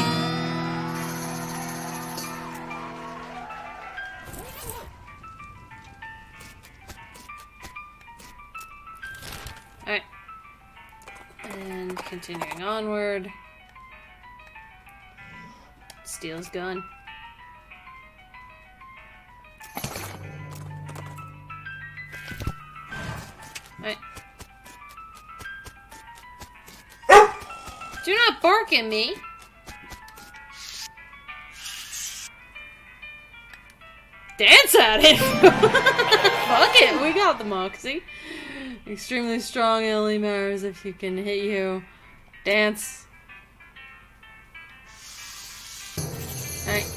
Alright. And continuing onward. Steel's gun. Alright. Do not bark at me! Dance at it! Fuck it, we got the Moxie. Extremely strong, it only matters if you can hit you. Dance. Alright.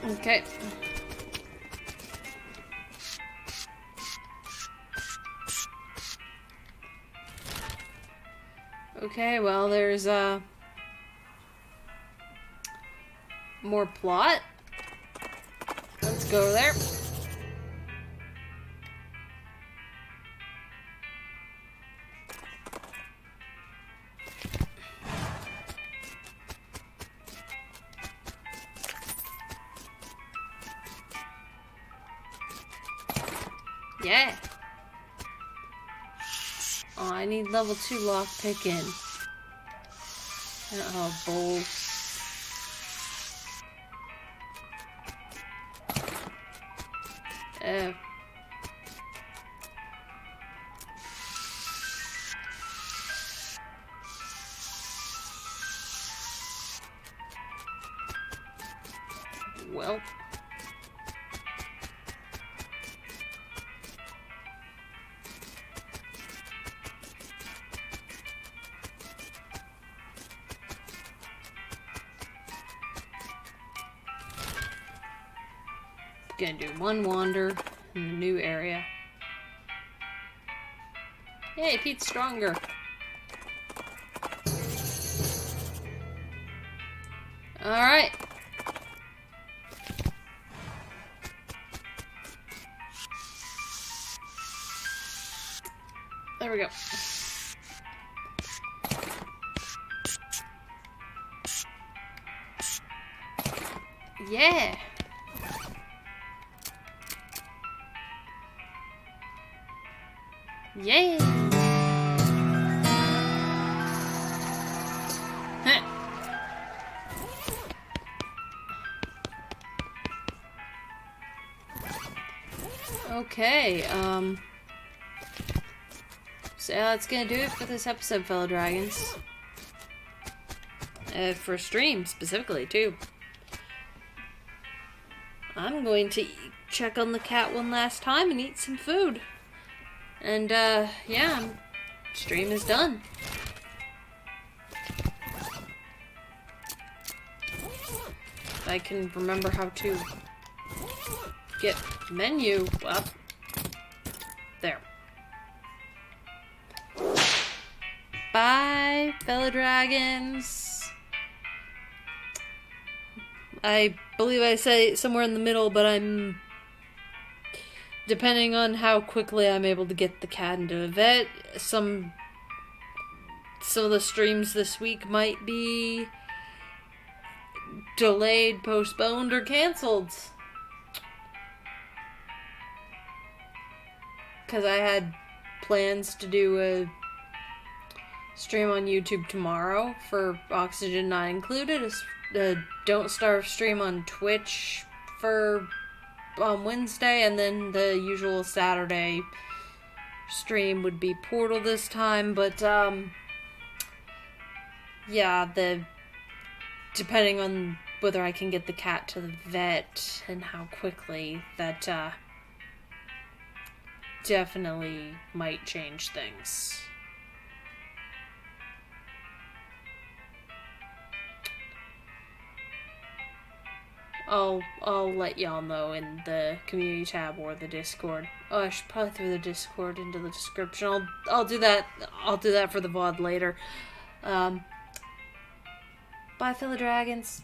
Okay. Okay, well, there's, more plot. Let's go there. Yeah. Oh, I need level 2 lockpick in. Oh, bold. Well. Gonna do one wander in the new area. Yay, Pete's stronger. Alright. There we go. Yeah. Yay! Okay, so that's gonna do it for this episode, fellow dragons. For stream, specifically, too. I'm going to check on the cat one last time and eat some food. And, yeah, stream is done. I can remember how to get menu up. There. Bye. fellow dragons. I believe I say somewhere in the middle, but I'm... Depending on how quickly I'm able to get the cat into a vet, some of the streams this week might be delayed, postponed, or canceled. Because I had plans to do a stream on YouTube tomorrow for Oxygen Not Included, a Don't Starve stream on Twitch for Wednesday, and then the usual Saturday stream would be Portal this time, but yeah, depending on whether I can get the cat to the vet and how quickly, that definitely might change things. I'll let y'all know in the community tab or the Discord. Oh, I should probably throw the Discord into the description. I'll do that. I'll do that for the VOD later. Bye, fellow dragons.